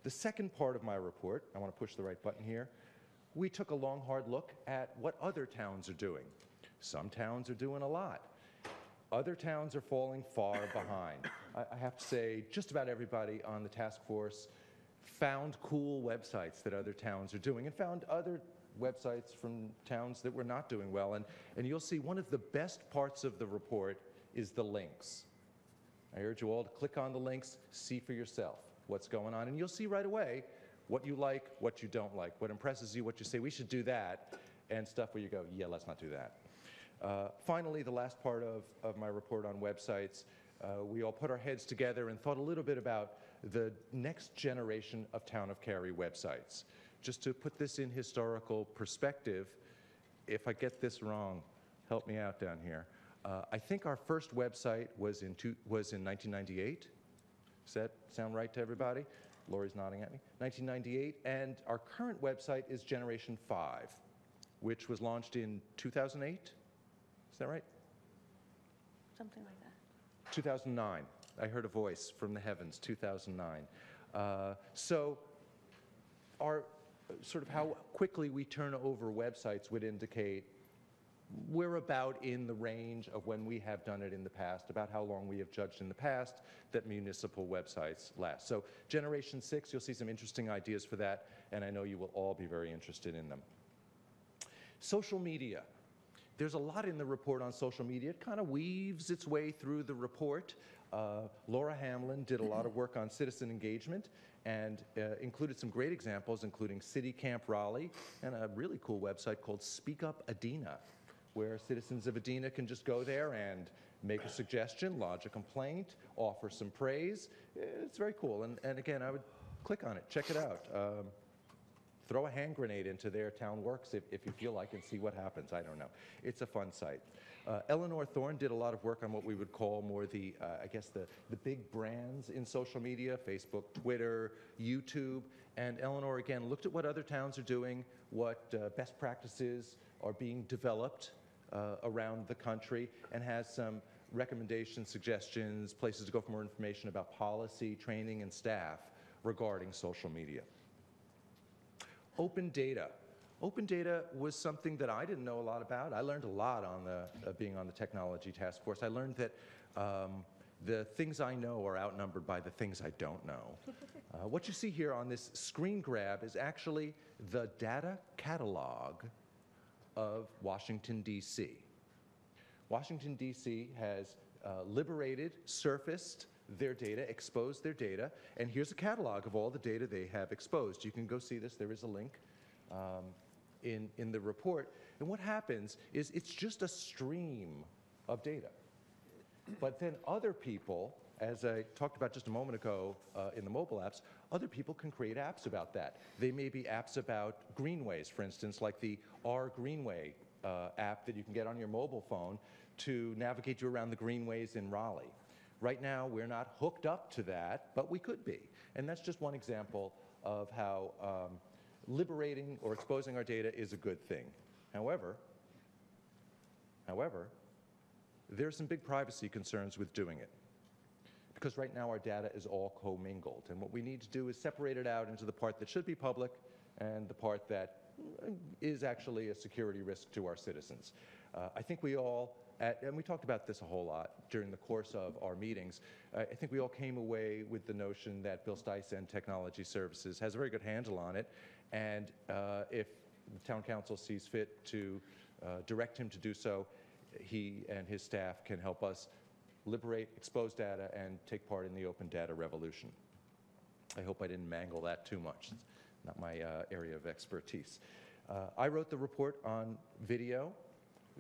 The second part of my report, I want to push the right button here, we took a long, hard look at what other towns are doing. Some towns are doing a lot. Other towns are falling far behind. I have to say, just about everybody on the task force found cool websites that other towns are doing and found other websites from towns that were not doing well. And you'll see one of the best parts of the report is the links. I urge you all to click on the links, see for yourself what's going on, and you'll see right away what you like, what you don't like, what impresses you, what you say, we should do that, and stuff where you go, yeah, let's not do that. Finally, the last part of my report on websites, we all put our heads together and thought a little bit about the next generation of Town of Cary websites. Just to put this in historical perspective, if I get this wrong, help me out down here. I think our first website was in 1998. Does that sound right to everybody? Lori's nodding at me. 1998, and our current website is Generation 5, which was launched in 2008. Is that right? Something like that. 2009. I heard a voice from the heavens, 2009. So our sort of how quickly we turn over websites would indicate we're about in the range of when we have done it in the past, about how long we have judged in the past that municipal websites last. So Generation 6, you'll see some interesting ideas for that, and I know you will all be very interested in them. Social media. There's a lot in the report on social media. It kind of weaves its way through the report. Laura Hamlin did a lot of work on citizen engagement and included some great examples, including City Camp Raleigh and a really cool website called Speak Up Adena, where citizens of Adena can just go there and make a suggestion, lodge a complaint, offer some praise. It's very cool. And again, I would click on it, check it out. Throw a hand grenade into their town works if you feel like and see what happens. I don't know. It's a fun site. Eleanor Thorne did a lot of work on what we would call more the, I guess, the big brands in social media, Facebook, Twitter, YouTube. And Eleanor, again, looked at what other towns are doing, what best practices are being developed around the country, and has some recommendations, suggestions, places to go for more information about policy, training, and staff regarding social media. Open data. Open data was something that I didn't know a lot about. I learned a lot on being on the technology task force. I learned that the things I know are outnumbered by the things I don't know. What you see here on this screen grab is actually the data catalog of Washington, D.C. Washington, D.C. has liberated, surfaced their data, exposed their data, and here's a catalog of all the data they have exposed. You can go see this. There is a link in the report. And what happens is it's just a stream of data. But then other people, as I talked about just a moment ago in the mobile apps, other people can create apps about that. They may be apps about greenways, for instance, like the R Greenway app that you can get on your mobile phone to navigate you around the greenways in Raleigh. Right now, we're not hooked up to that, but we could be. And that's just one example of how liberating or exposing our data is a good thing. However, there are some big privacy concerns with doing it. because right now our data is all commingled. And what we need to do is separate it out into the part that should be public and the part that is actually a security risk to our citizens. I think we all, and we talked about this a whole lot during the course of our meetings, I think we all came away with the notion that Bill Stuyvesant Technology Services has a very good handle on it, and if the Town Council sees fit to direct him to do so, he and his staff can help us liberate, expose data, and take part in the open data revolution. I hope I didn't mangle that too much. It's not my area of expertise. I wrote the report on video.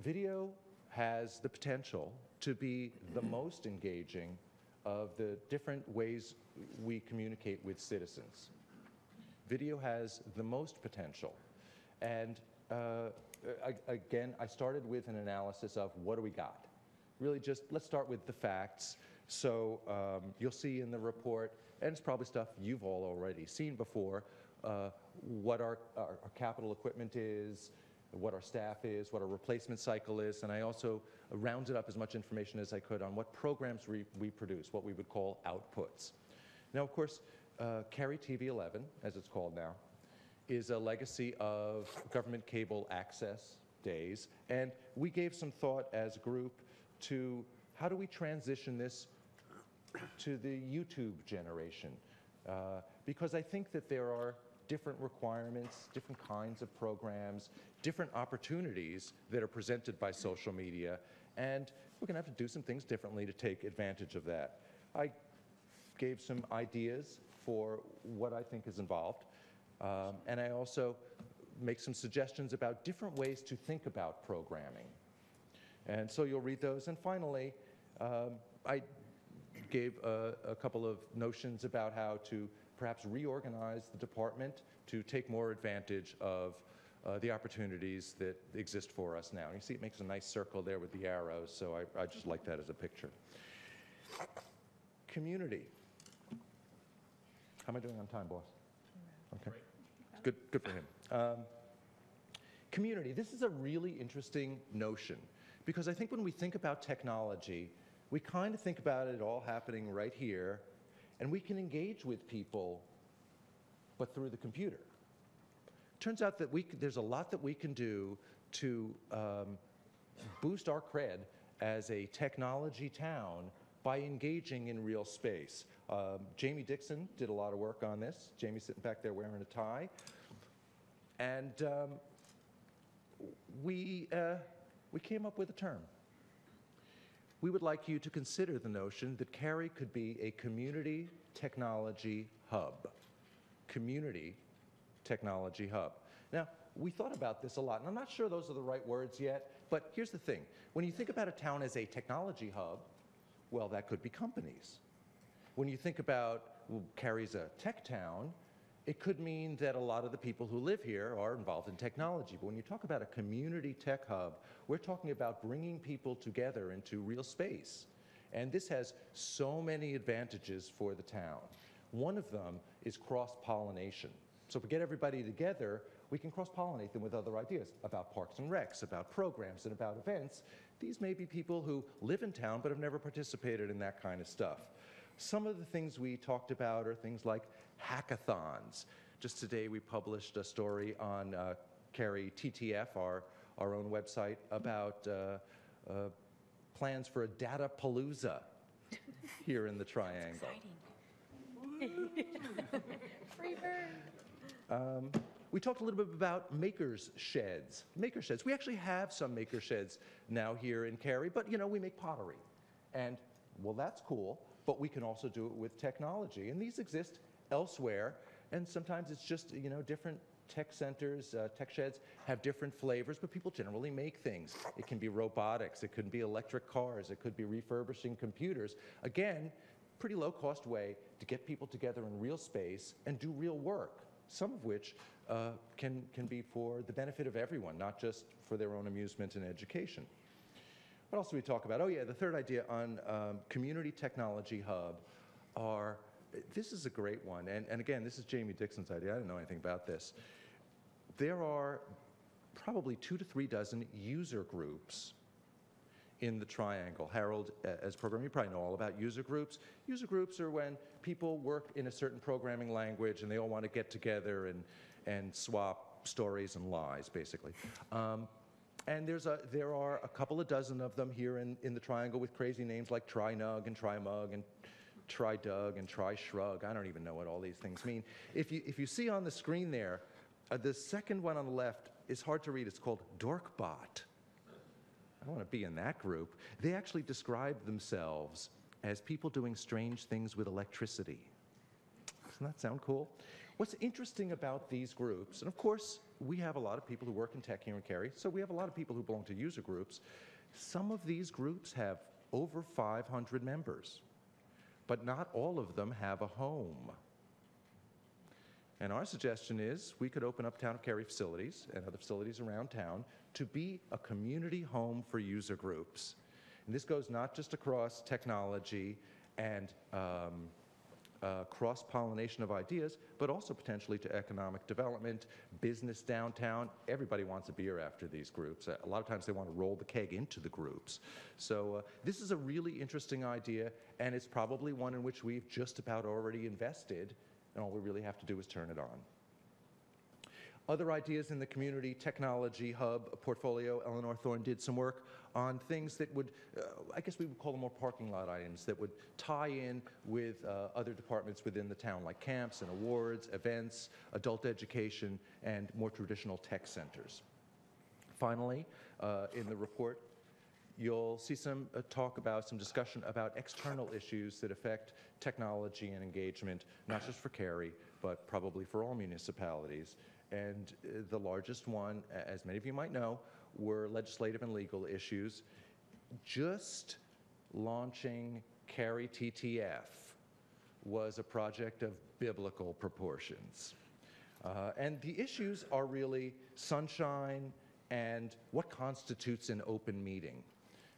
Video has the potential to be the most engaging of the different ways we communicate with citizens. Video has the most potential. And again, I started with an analysis of what do we got? Really just, let's start with the facts. So you'll see in the report, and it's probably stuff you've all already seen before, what our capital equipment is, what our staff is, what our replacement cycle is, and I also rounded up as much information as I could on what programs we produce, what we would call outputs. Now, of course, Cary TV 11, as it's called now, is a legacy of government cable access days, and we gave some thought as a group to how do we transition this to the YouTube generation, because I think that there are different requirements, different kinds of programs, different opportunities that are presented by social media, and we're going to have to do some things differently to take advantage of that. I gave some ideas for what I think is involved, and I also make some suggestions about different ways to think about programming. And so you'll read those. And finally, I gave a couple of notions about how to perhaps reorganize the department to take more advantage of the opportunities that exist for us now. And you see it makes a nice circle there with the arrows, so I just like that as a picture. Community. How am I doing on time, boss? Okay. Good for him. Community. This is a really interesting notion, because I think when we think about technology, we kind of think about it all happening right here, and we can engage with people, but through the computer. Turns out that there's a lot that we can do to boost our cred as a technology town by engaging in real space. Jamie Dixon did a lot of work on this. Jamie's sitting back there wearing a tie. And we came up with a term. We would like you to consider the notion that Cary could be a community technology hub. Community technology hub. Now, we thought about this a lot, and I'm not sure those are the right words yet, but here's the thing. When you think about a town as a technology hub, well, that could be companies. When you think about, well, Cary's a tech town, it could mean that a lot of the people who live here are involved in technology. But when you talk about a community tech hub, we're talking about bringing people together into real space. And this has so many advantages for the town. One of them is cross-pollination. So if we get everybody together, we can cross-pollinate them with other ideas about parks and recs, about programs, and about events. These may be people who live in town but have never participated in that kind of stuff. Some of the things we talked about are things like hackathons. Just today we published a story on Cary TTF, our own website, about plans for a data palooza here in the Triangle. Free bird. We talked a little bit about makers' sheds. Maker sheds. We actually have some maker sheds now here in Cary, but you know, we make pottery. And well, that's cool, but we can also do it with technology. And these exist elsewhere, and sometimes it's just, you know, different tech centers, tech sheds have different flavors, but people generally make things. It can be robotics, it could be electric cars, it could be refurbishing computers. Again, pretty low-cost way to get people together in real space and do real work, some of which can be for the benefit of everyone, not just for their own amusement and education. What else do we talk about? Oh yeah, the third idea on community technology hub are, this is a great one, and again, this is Jamie Dixon's idea. I didn't know anything about this. There are probably 2 to 3 dozen user groups in the triangle. Harold, as programmer, you probably know all about user groups. User groups are when people work in a certain programming language and they all want to get together and swap stories and lies, basically. And there are a couple of dozen of them here in the triangle with crazy names like Try-Nug and Try-Mug and Try-Dug and Try-Shrug. I don't even know what all these things mean. If you see on the screen there, the second one on the left is hard to read. It's called Dorkbot. I want to be in that group. They actually describe themselves as people doing strange things with electricity. Doesn't that sound cool? What's interesting about these groups, and of course, we have a lot of people who work in tech here in Cary, so we have a lot of people who belong to user groups. Some of these groups have over 500 members, but not all of them have a home. And our suggestion is we could open up Town of Cary facilities and other facilities around town to be a community home for user groups. And this goes not just across technology and cross-pollination of ideas, but also potentially to economic development, business downtown. Everybody wants a beer after these groups. A lot of times they want to roll the keg into the groups. So this is a really interesting idea, and it's probably one in which we've just about already invested, and all we really have to do is turn it on. Other ideas in the community technology hub portfolio, Eleanor Thorne did some work on things that would, I guess we would call them more parking lot items, that would tie in with other departments within the town, like camps and awards, events, adult education, and more traditional tech centers. Finally, in the report, you'll see some some discussion about external issues that affect technology and engagement, not just for Cary, but probably for all municipalities. And the largest one, as many of you might know, were legislative and legal issues. Just launching Cary TTF was a project of biblical proportions. And the issues are really sunshine and what constitutes an open meeting.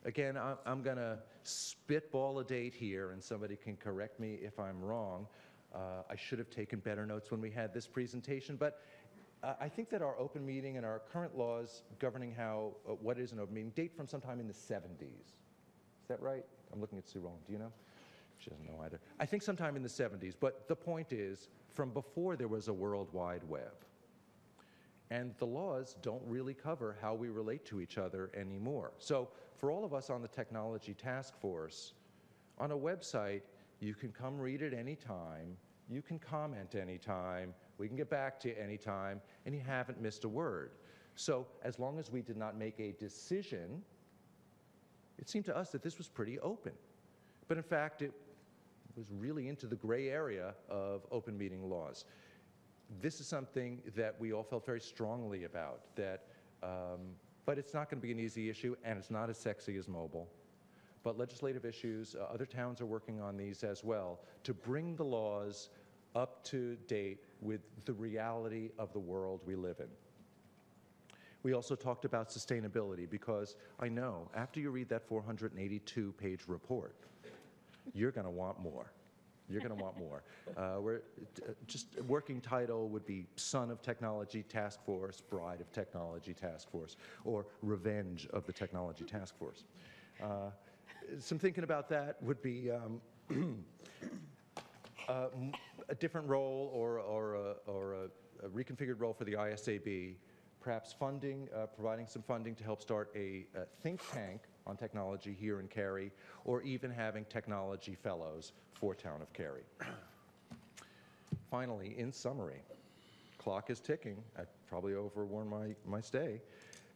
Again, I'm going to spitball a date here, and somebody can correct me if I'm wrong. I should have taken better notes when we had this presentation, but I think that our open meeting and our current laws governing what is an open meeting date from sometime in the 70s. Is that right? I'm looking at Sue Rowland. Do you know? She doesn't know either. I think sometime in the 70s, but the point is, from before there was a World Wide Web. And the laws don't really cover how we relate to each other anymore. So for all of us on the Technology Task Force, on a website, you can come read it anytime, you can comment anytime, we can get back to you anytime, and you haven't missed a word. So as long as we did not make a decision, it seemed to us that this was pretty open. But in fact, it was really into the gray area of open meeting laws. This is something that we all felt very strongly about, but it's not going to be an easy issue, and it's not as sexy as mobile. But legislative issues, other towns are working on these as well, to bring the laws up to date with the reality of the world we live in. We also talked about sustainability, because I know after you read that 482-page report, you're going to want more. You're going to want more. Just working title would be Son of Technology Task Force, Bride of Technology Task Force, or Revenge of the Technology Task Force. Some thinking about that would be a different role or a reconfigured role for the ISAB, perhaps funding, providing some funding to help start a think tank on technology here in Cary, or even having technology fellows for Town of Cary. Finally, in summary, clock is ticking. I probably overworn my stay.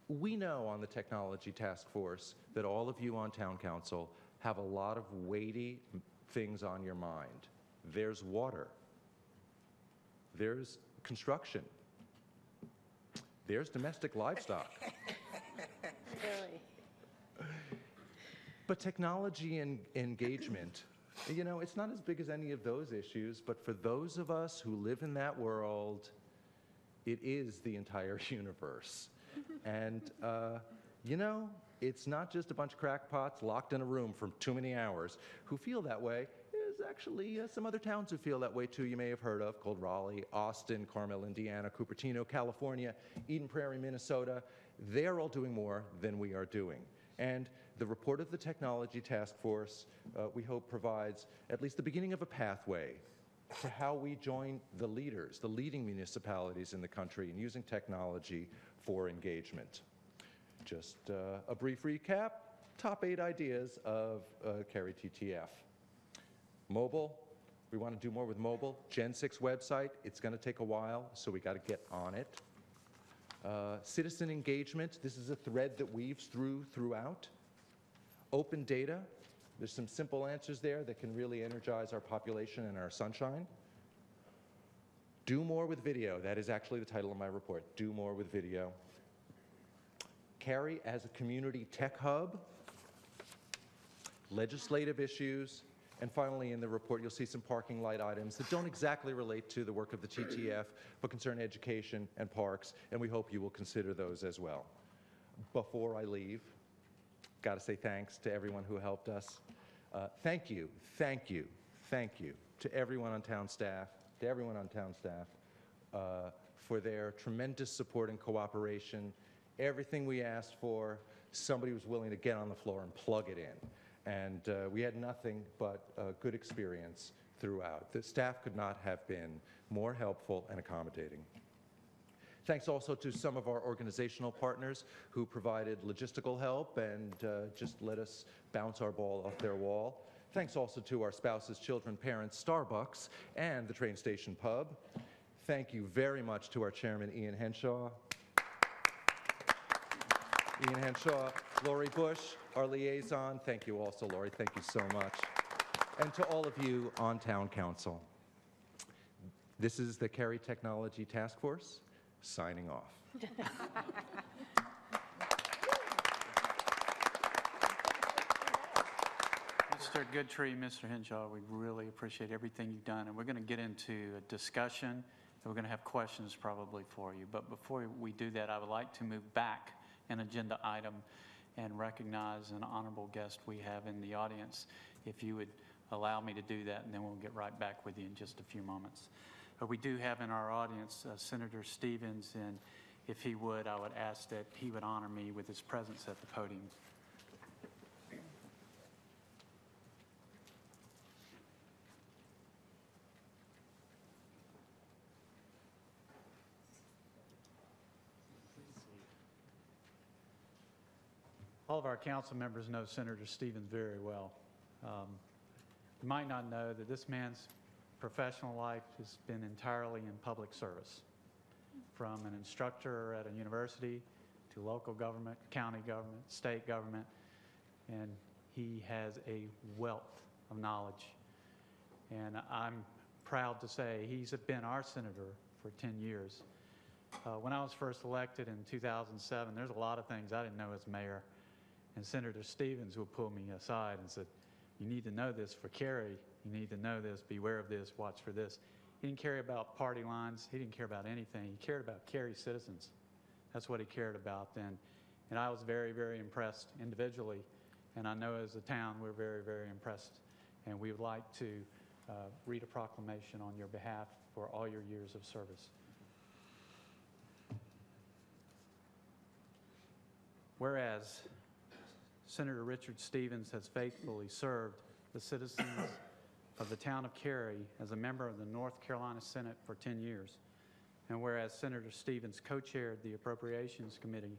We know on the Technology Task Force that all of you on Town Council have a lot of weighty things on your mind. There's water. There's construction. There's domestic livestock. Really? But technology and engagement, you know, it's not as big as any of those issues, but for those of us who live in that world, it is the entire universe. And, you know, it's not just a bunch of crackpots locked in a room for too many hours who feel that way. There's actually some other towns who feel that way too, you may have heard of, called Raleigh, Austin, Carmel, Indiana, Cupertino, California, Eden Prairie, Minnesota. They're all doing more than we are doing. And The report of the Technology Task Force, we hope, provides at least the beginning of a pathway to how we join the leaders, the leading municipalities in the country in using technology for engagement. Just a brief recap, top 8 ideas of Cary TTF. Mobile, we want to do more with mobile. Gen 6 website, it's going to take a while, so we got to get on it. Citizen engagement, this is a thread that weaves throughout. Open data, there's some simple answers there that can really energize our population and our sunshine. Do more with video, that is actually the title of my report, Do More with Video. Cary as a community tech hub, legislative issues, and finally in the report you'll see some parking light items that don't exactly relate to the work of the TTF, but concern education and parks, and we hope you will consider those as well. Before I leave, got to say thanks to everyone who helped us. Thank you to everyone on town staff, for their tremendous support and cooperation. Everything we asked for, somebody was willing to get on the floor and plug it in. And we had nothing but a good experience throughout. The staff could not have been more helpful and accommodating. Thanks also to some of our organizational partners who provided logistical help and just let us bounce our ball off their wall. Thanks also to our spouses, children, parents, Starbucks, and the train station pub. Thank you very much to our chairman, Ian Henshaw. Lori Bush, our liaison. Thank you also, Lori. Thank you so much. And to all of you on Town Council. This is the Cary Technology Task Force, signing off. Mr. Goodtree, Mr. Henshaw, we really appreciate everything you've done, and we're going to get into a discussion, and we're going to have questions probably for you. But before we do that, I would like to move back an agenda item and recognize an honorable guest we have in the audience. If you would allow me to do that, and then we'll get right back with you in just a few moments. We do have in our audience Senator Stevens, and if he would, I would ask that he would honor me with his presence at the podium. All of our council members know Senator Stevens very well. You might not know that this man's professional life has been entirely in public service, from an instructor at a university to local government, county government, state government, and he has a wealth of knowledge. And I'm proud to say he's been our senator for 10 years. When I was first elected in 2007, there's a lot of things I didn't know as mayor. And Senator Stevens would pull me aside and said, you need to know this for Cary. You need to know this, beware of this, watch for this. He didn't care about party lines. He didn't care about anything. He cared about Cary citizens. That's what he cared about then. And I was very, very impressed individually. And I know as a town, we're very, very impressed. And we would like to read a proclamation on your behalf for all your years of service. Whereas Senator Richard Stevens has faithfully served the citizens of the town of Cary as a member of the North Carolina Senate for 10 years. And whereas Senator Stevens co-chaired the Appropriations Committee,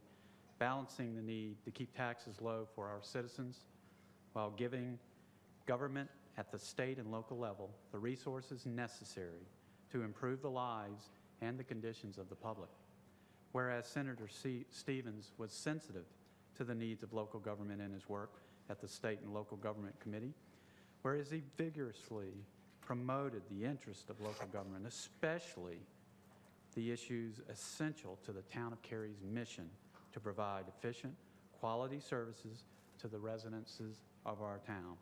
balancing the need to keep taxes low for our citizens while giving government at the state and local level the resources necessary to improve the lives and the conditions of the public. Whereas Senator Stevens was sensitive to the needs of local government in his work at the State and Local Government Committee, whereas he vigorously promoted the interest of local government, especially the issues essential to the town of Cary's mission to provide efficient, quality services to the residences of our town.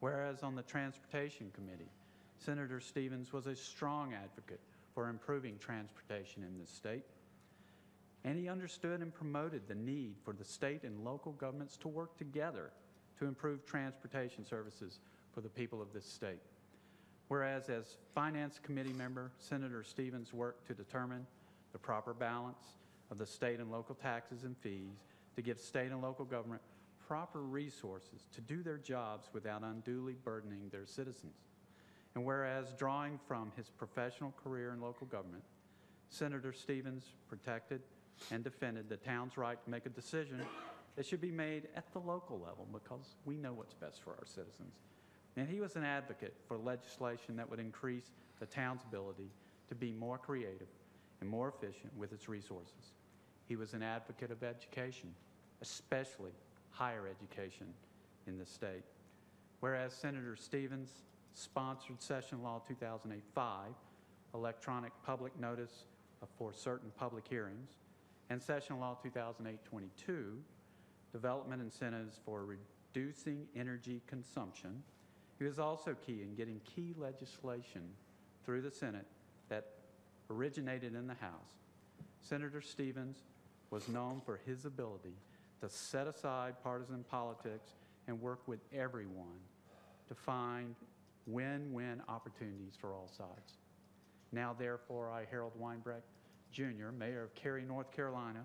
Whereas on the Transportation Committee, Senator Stevens was a strong advocate for improving transportation in this state. And he understood and promoted the need for the state and local governments to work together to improve transportation services for the people of this state. Whereas as Finance Committee member, Senator Stevens worked to determine the proper balance of the state and local taxes and fees to give state and local government proper resources to do their jobs without unduly burdening their citizens. And whereas drawing from his professional career in local government, Senator Stevens protected and defended the town's right to make a decision that should be made at the local level because we know what's best for our citizens. And he was an advocate for legislation that would increase the town's ability to be more creative and more efficient with its resources. He was an advocate of education, especially higher education in the state. Whereas Senator Stevens sponsored Session Law 2008-5, electronic public notice for certain public hearings, and Session Law 2008-22, development incentives for reducing energy consumption. He was also key in getting key legislation through the Senate that originated in the House. Senator Stevens was known for his ability to set aside partisan politics and work with everyone to find win-win opportunities for all sides. Now, therefore, I, Harold Weinbrecht, Jr., Mayor of Cary, North Carolina,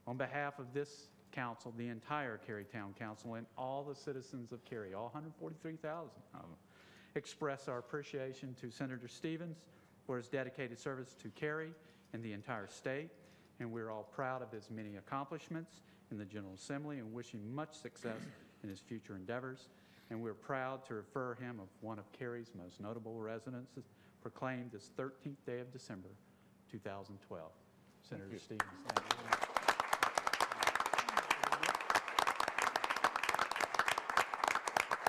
on behalf of this council, the entire Cary Town Council, and all the citizens of Cary, all 143,000 of them, express our appreciation to Senator Stevens for his dedicated service to Cary and the entire state, and we're all proud of his many accomplishments in the General Assembly and wish him much success in his future endeavors. And we're proud to refer him of one of Cary's most notable residences, proclaimed this 13th day of December, 2012. Senator Stevens. Thank you.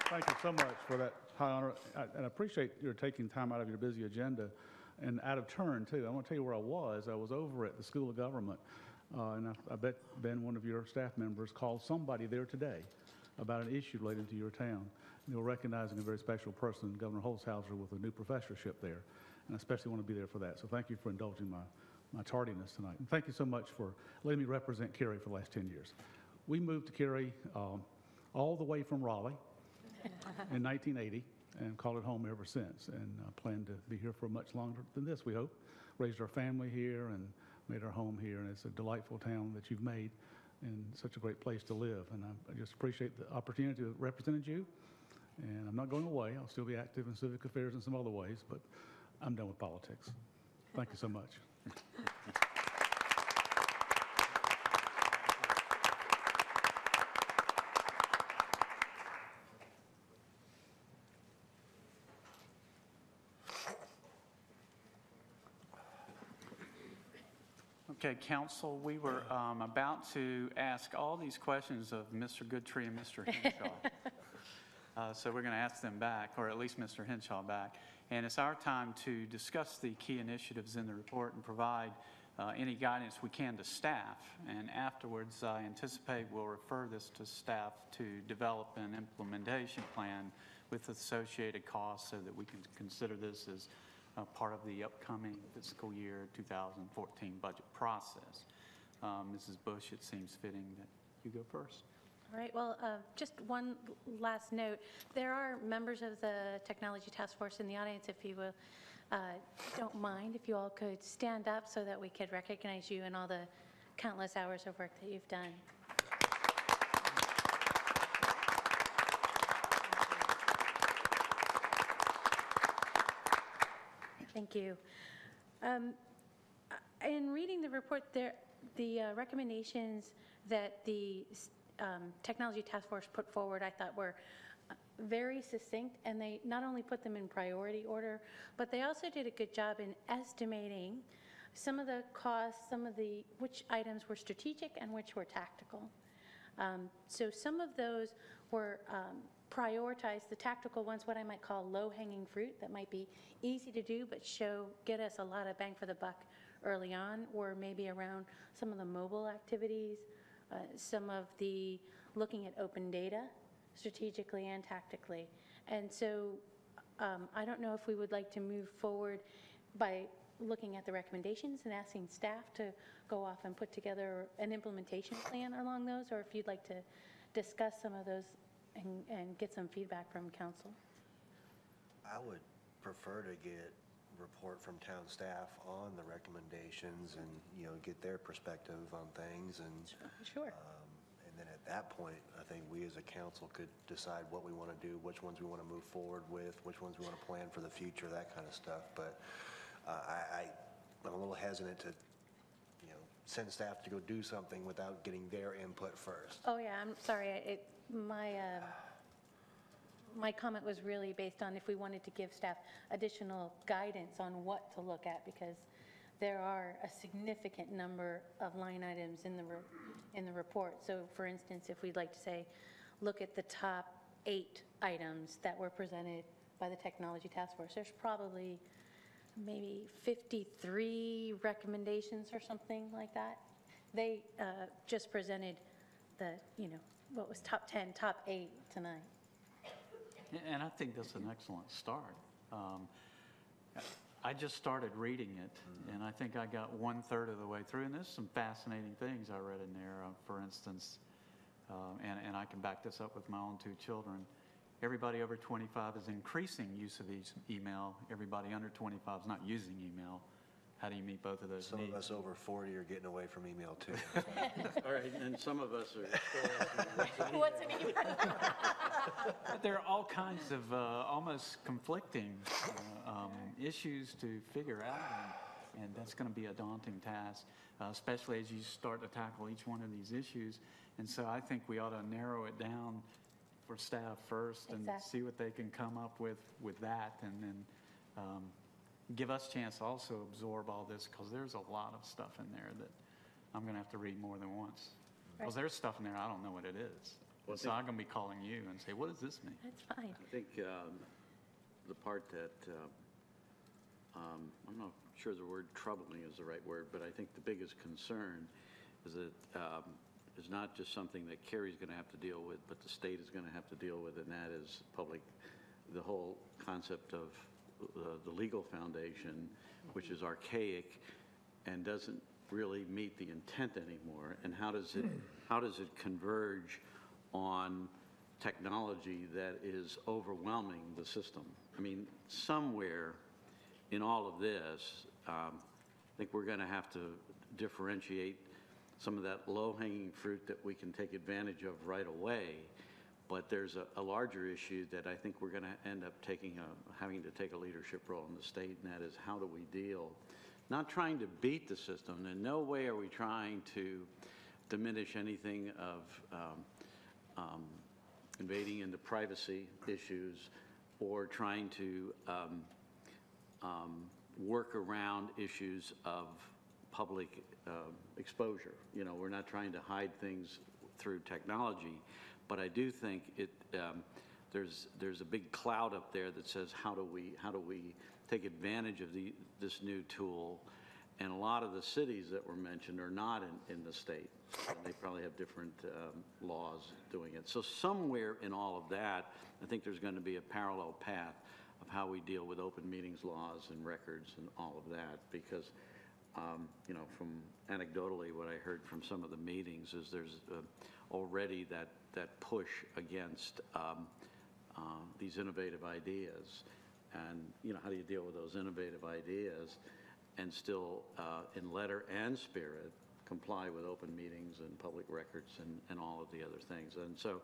Thank you so much for that high honor, and I appreciate your taking time out of your busy agenda and out of turn, too. I want to tell you where I was. I was over at the School of Government, and I bet, Ben, one of your staff members called somebody there today about an issue related to your town. And they were recognizing a very special person, Governor Holzhauser, with a new professorship there, and I especially want to be there for that. So thank you for indulging my tardiness tonight. And thank you so much for letting me represent Cary for the last 10 years. We moved to Cary all the way from Raleigh in 1980 and called it home ever since, and plan to be here for much longer than this, we hope. Raised our family here and made our home here, and it's a delightful town that you've made and such a great place to live. And I just appreciate the opportunity to represent you, and I'm not going away. I'll still be active in civic affairs in some other ways, but I'm done with politics. Thank you so much. Okay, Council, we were about to ask all these questions of Mr. Goodtree and Mr. Henshaw. So we're going to ask them back, or at least Mr. Henshaw back. And it's our time to discuss the key initiatives in the report and provide any guidance we can to staff. And afterwards, I anticipate we'll refer this to staff to develop an implementation plan with associated costs so that we can consider this as part of the upcoming fiscal year 2014 budget process. Mrs. Bush, it seems fitting that you go first. All right, well, just one last note. There are members of the Technology Task Force in the audience, if you will, don't mind, if you all could stand up so that we could recognize you and all the countless hours of work that you've done. Thank you. In reading the report, the recommendations that the Technology Task Force put forward, I thought were very succinct, and they not only put them in priority order, but they also did a good job in estimating some of the costs, which items were strategic and which were tactical. So some of those were prioritized, the tactical ones, what I might call low-hanging fruit, that might be easy to do but get us a lot of bang for the buck early on, or maybe around some of the mobile activities, some of the looking at open data strategically and tactically. And so I don't know if we would like to move forward by looking at the recommendations and asking staff to go off and put together an implementation plan along those, or if you'd like to discuss some of those and get some feedback from council. I would prefer to get a report from town staff on the recommendations and, get their perspective on things, and Sure. And then at that point, I think we as a council could decide what we want to do, which ones we want to move forward with, which ones we want to plan for the future, that kind of stuff. But I'm a little hesitant to, send staff to go do something without getting their input first. Oh, yeah, I'm sorry. My comment was really based on if we wanted to give staff additional guidance on what to look at, because there are a significant number of line items in the report. So, for instance, if we'd like to say, look at the top 8 items that were presented by the Technology Task Force, there's probably maybe 53 recommendations or something like that. They just presented the, what was top 10, top 8 tonight. And I think that's an excellent start. I just started reading it, and I think I got 1/3 of the way through, and there's some fascinating things I read in there. For instance, and I can back this up with my own 2 children, everybody over 25 is increasing use of email. Everybody under 25 is not using email. How do you meet both of those Some needs? of us over 40 are getting away from email too. All right, and some of us are What's an email? But there are all kinds of almost conflicting issues to figure out, and that's going to be a daunting task, especially as you start to tackle each one of these issues. And so I think we ought to narrow it down for staff first and see what they can come up with that, and then give us a chance to also absorb all this, because there's a lot of stuff in there that I'm going to have to read more than once. Because there's stuff in there I don't know what it is. Well, so I'm going to be calling you and say, what does this mean? That's fine. I think the part that, I'm not sure the word troubling is the right word, but I think the biggest concern is that it's not just something that Cary's going to have to deal with, but the state is going to have to deal with, and that is the whole concept of the legal foundation, which is archaic and doesn't really meet the intent anymore. And how does it converge on technology that is overwhelming the system? I mean, somewhere in all of this, I think we're going to have to differentiate some of that low-hanging fruit that we can take advantage of right away. But there's a larger issue that I think we're going to end up having to take a leadership role in the state, and that is, how do we deal? Not trying to beat the system. In no way are we trying to diminish anything of invading into privacy issues or trying to work around issues of public exposure. We're not trying to hide things through technology. But I do think there's a big cloud up there that says, how do we take advantage of this new tool? And a lot of the cities that were mentioned are not in the state. And they probably have different laws doing it. So somewhere in all of that, I think there's going to be a parallel path of how we deal with open meetings laws and records and all of that. Because, from anecdotally, what I heard from some of the meetings is there's already that push against these innovative ideas. And, how do you deal with those innovative ideas and still, in letter and spirit, comply with open meetings and public records and all of the other things? And so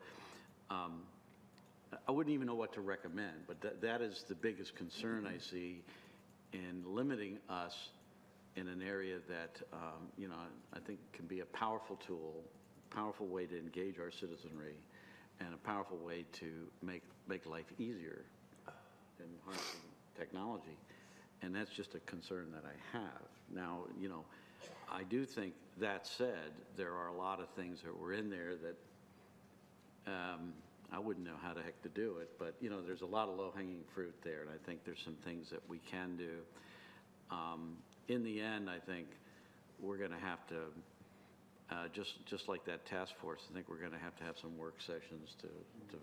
I wouldn't even know what to recommend, but that is the biggest concern I see in limiting us in an area that, I think can be a powerful tool, powerful way to engage our citizenry, and a powerful way to make life easier in harnessing technology. And that's just a concern that I have. Now, I do think, that said, there are a lot of things that were in there that I wouldn't know how the heck to do it, but there's a lot of low-hanging fruit there, and I think there's some things that we can do. In the end, I think we're going to have to, just like that task force, I think we're going to have some work sessions to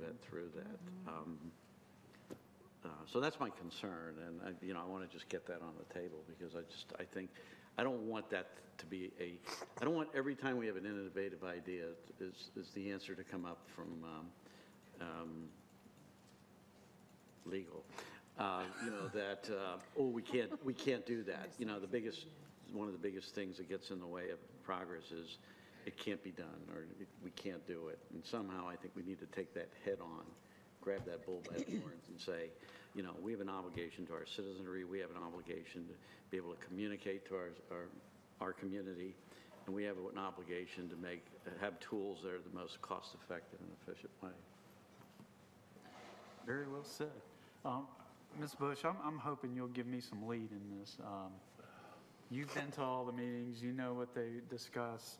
vet through that. So that's my concern, and I want to just get that on the table, because I think I don't want that to be I don't want every time we have an innovative idea is the answer to come up from legal. We can't do that. One of the biggest things that gets in the way of progress is it can't be done, or we can't do it. And somehow I think we need to take that head on, grab that bull by the horns and say, you know, we have an obligation to our citizenry, we have an obligation to be able to communicate to our community, and we have an obligation to have tools that are the most cost-effective and efficient way. Very well said. Ms. Bush, I'm hoping you'll give me some lead in this. You've been to all the meetings, you know what they discuss,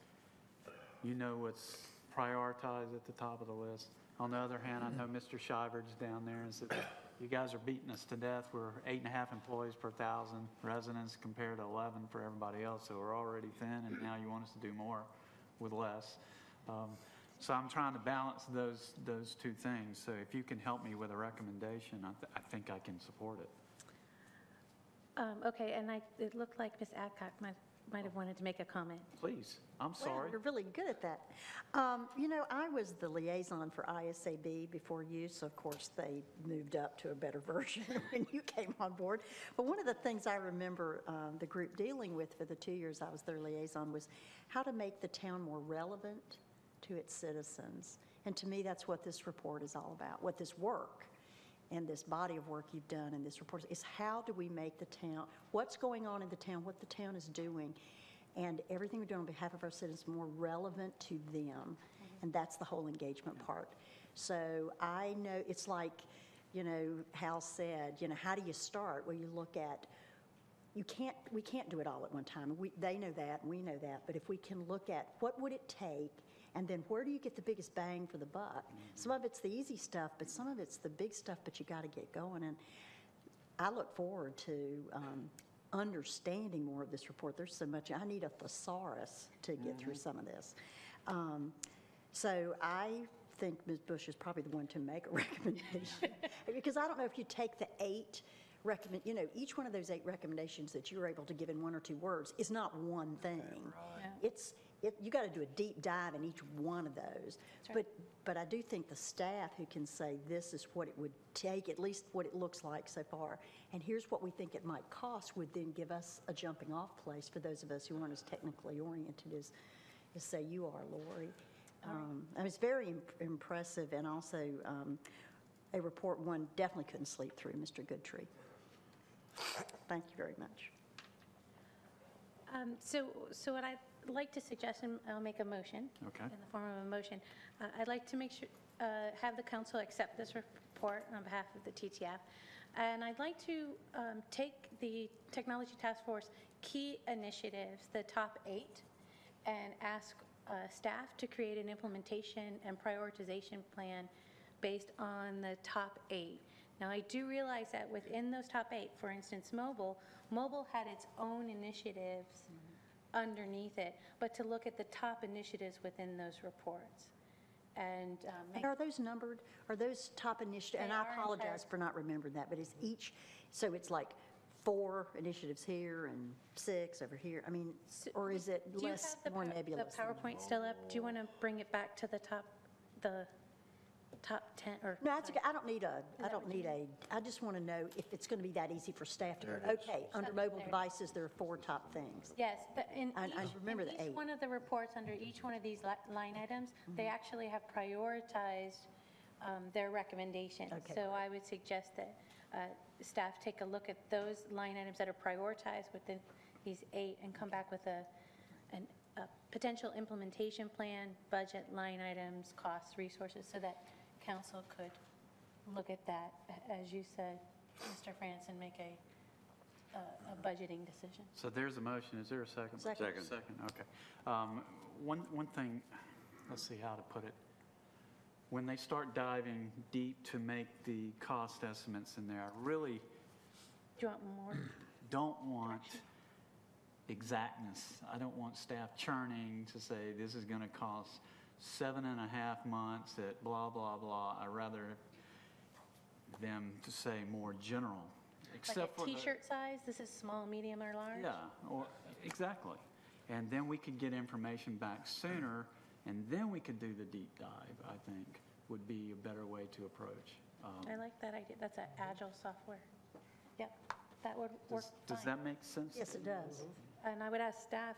you know what's prioritized at the top of the list. On the other hand, I know Mr. Shiver's down there and said, you guys are beating us to death. We're 8.5 employees per 1,000 residents compared to 11 for everybody else, so we're already thin, and now you want us to do more with less. So I'm trying to balance those two things. So if you can help me with a recommendation, I think I can support it. Okay, and it looked like Ms. Adcock might have wanted to make a comment. Please, I'm sorry. Well, you're really good at that. You know, I was the liaison for ISAB before you, so of course they moved up to a better version when you came on board. But one of the things I remember the group dealing with for the 2 years I was their liaison was how to make the town more relevant to its citizens. And to me, that's what this report is all about, what this work and this body of work you've done in this report is how do we make the town, what's going on in the town, what the town is doing, and everything we're doing on behalf of our citizens more relevant to them. And that's the whole engagement part. So I know it's like, you know, Hal said, you know, how do you start? Well, you look at, we can't do it all at one time. They know that, and we know that, but if we can look at what would it take, and then where do you get the biggest bang for the buck? Some of it's the easy stuff, but some of it's the big stuff, but you got to get going. And I look forward to understanding more of this report. There's so much. I need a thesaurus to get through some of this. So I think Ms. Bush is probably the one to make a recommendation. Because I don't know if you take the 8 you know, each one of those 8 recommendations that you were able to give in 1 or 2 words is not one thing. Yeah. You got to do a deep dive in each one of those. Right. But I do think the staff who can say this is what it would take, at least what it looks like so far, and here's what we think it might cost, would then give us a jumping off place for those of us who aren't as technically oriented as say you are, Lori. And it's very impressive, and also a report one definitely couldn't sleep through, Mr. Goodtree. Thank you very much. So what I'd like to suggest, and I'll make a motion in the form of a motion. I'd like to make sure, have the council accept this report on behalf of the TTF. And I'd like to take the Technology Task Force key initiatives, the top 8, and ask staff to create an implementation and prioritization plan based on the top 8. Now, I do realize that within those top 8, for instance, mobile had its own initiatives underneath it, but to look at the top initiatives within those reports. And are those numbered? Are those top initiatives? And I apologize for not remembering that, but it's each, so it's like 4 initiatives here and 6 over here. I mean, or is it less, more nebulous? The PowerPoint still up? Do you want to bring it back to the top 10 or? No, that's okay. I don't need I just want to know if it's going to be that easy for staff to go, okay, under mobile devices, there are 4 top things. Yes, but I remember the 8. Each one of the reports under each one of these line items, they actually have prioritized their recommendations. Okay. So I would suggest that staff take a look at those line items that are prioritized within these 8 and come back with a potential implementation plan, budget, line items, costs, resources, so that council could look at that, as you said, Mr. Frantz, and make a budgeting decision. So there's a motion. Is there a second? Second. Okay. One thing, let's see how to put it. When they start diving deep to make the cost estimates in there, I really do you want more? Don't want exactness. I don't want staff churning to say this is going to cost 7.5 months at blah, blah, blah. I'd rather them to say more general. Except like a T-shirt size? This is small, medium, or large? Yeah, exactly. And then we could get information back sooner, and then we could do the deep dive, I think, would be a better way to approach. I like that idea. That's an agile software. Yep, that would work fine. Does that make sense? Yes, it does. And I would ask staff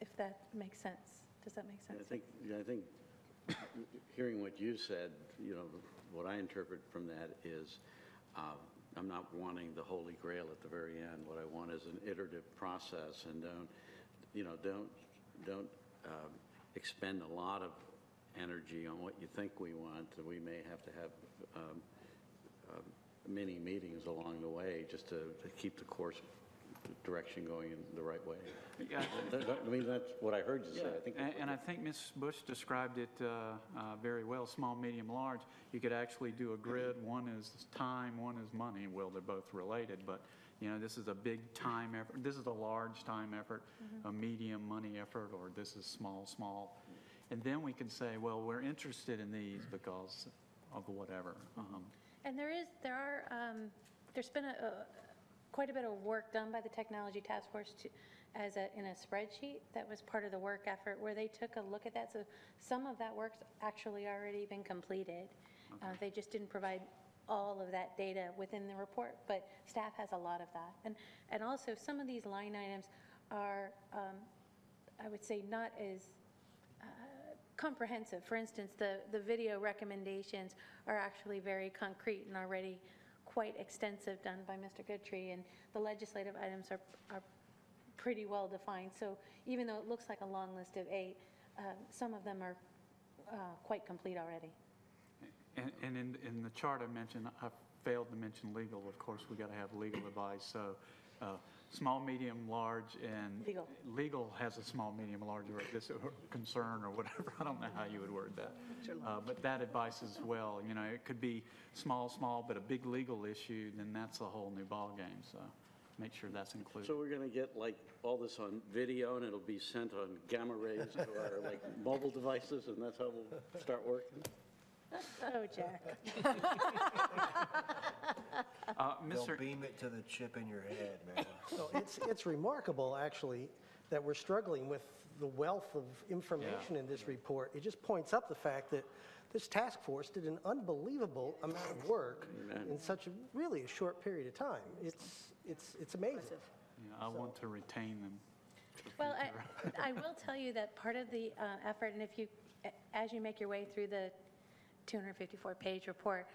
if that makes sense. Does that make sense? I think hearing what you said, what I interpret from that is I'm not wanting the holy grail at the very end. What I want is an iterative process, and don't expend a lot of energy on what you think we want. We may have to have many meetings along the way just to keep the course direction going in the right way. Yeah. I mean, that's what I heard you say. I think and I think Ms. Bush described it very well, small, medium, large. You could actually do a grid. One is time, one is money. Well, they're both related, but this is a big time effort. This is a large time effort, a medium money effort, or this is small, small. And then we can say, well, we're interested in these because of whatever. And there's been quite a bit of work done by the Technology Task Force in a spreadsheet that was part of the work effort where they took a look at that. So some of that work's actually already been completed. Okay. They just didn't provide all of that data within the report, but staff has a lot of that. And also some of these line items are, I would say, not as comprehensive. For instance, the video recommendations are actually very concrete and already quite extensive, done by Mr. Goodtree, and the legislative items are pretty well defined. So even though it looks like a long list of 8, some of them are quite complete already. And in the chart I mentioned, I failed to mention legal. Of course, we got to have legal advice. So small, medium, large, and legal has a small, medium, large, or this concern or whatever. I don't know how you would word that. But that advice as well. It could be small, but a big legal issue, then that's a whole new ballgame. So make sure that's included. So we're going to get all this on video, and it'll be sent on gamma rays to our mobile devices, and that's how we'll start working. Oh, Jack. They'll beam it to the chip in your head, man. So it's remarkable, actually, that we're struggling with the wealth of information in this report. It just points up the fact that this task force did an unbelievable amount of work in such a really short period of time. It's amazing. I want to retain them. Well, I will tell you that part of the effort, and as you make your way through the 254-page report,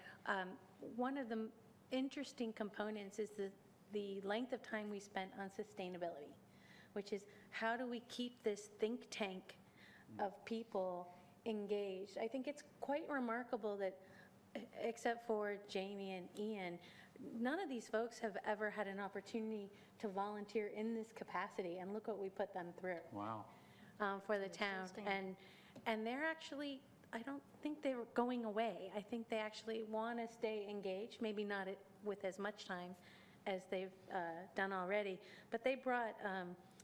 one of the interesting components is the length of time we spent on sustainability, which is how do we keep this think tank of people engaged. I think it's quite remarkable that, except for Jamie and Ian, none of these folks have ever had an opportunity to volunteer in this capacity, and look what we put them through. Wow. For the town. And they're actually, I don't think they were going away. I think they actually want to stay engaged, maybe not with as much time as they've done already, but they brought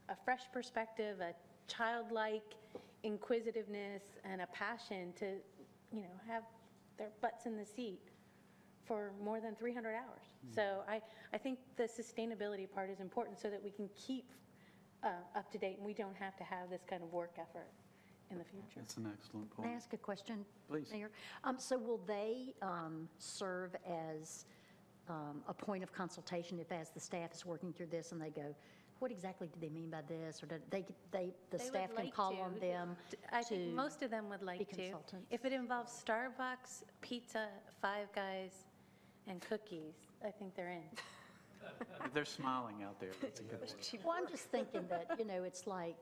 a fresh perspective, a childlike inquisitiveness, and a passion to, have their butts in the seat for more than 300 hours. So I think the sustainability part is important so that we can keep up to date and we don't have to have this kind of work effort in the future. That's an excellent point. May I ask a question, Please. Mayor? So will they serve as a point of consultation if, as the staff is working through this, and they go, what exactly do they mean by this? Or do the staff can call on them I think most of them would like be to. consultants? If it involves Starbucks, pizza, Five Guys, and cookies, I think they're in. They're smiling out there. That's a good one. Well, I'm just thinking that, it's like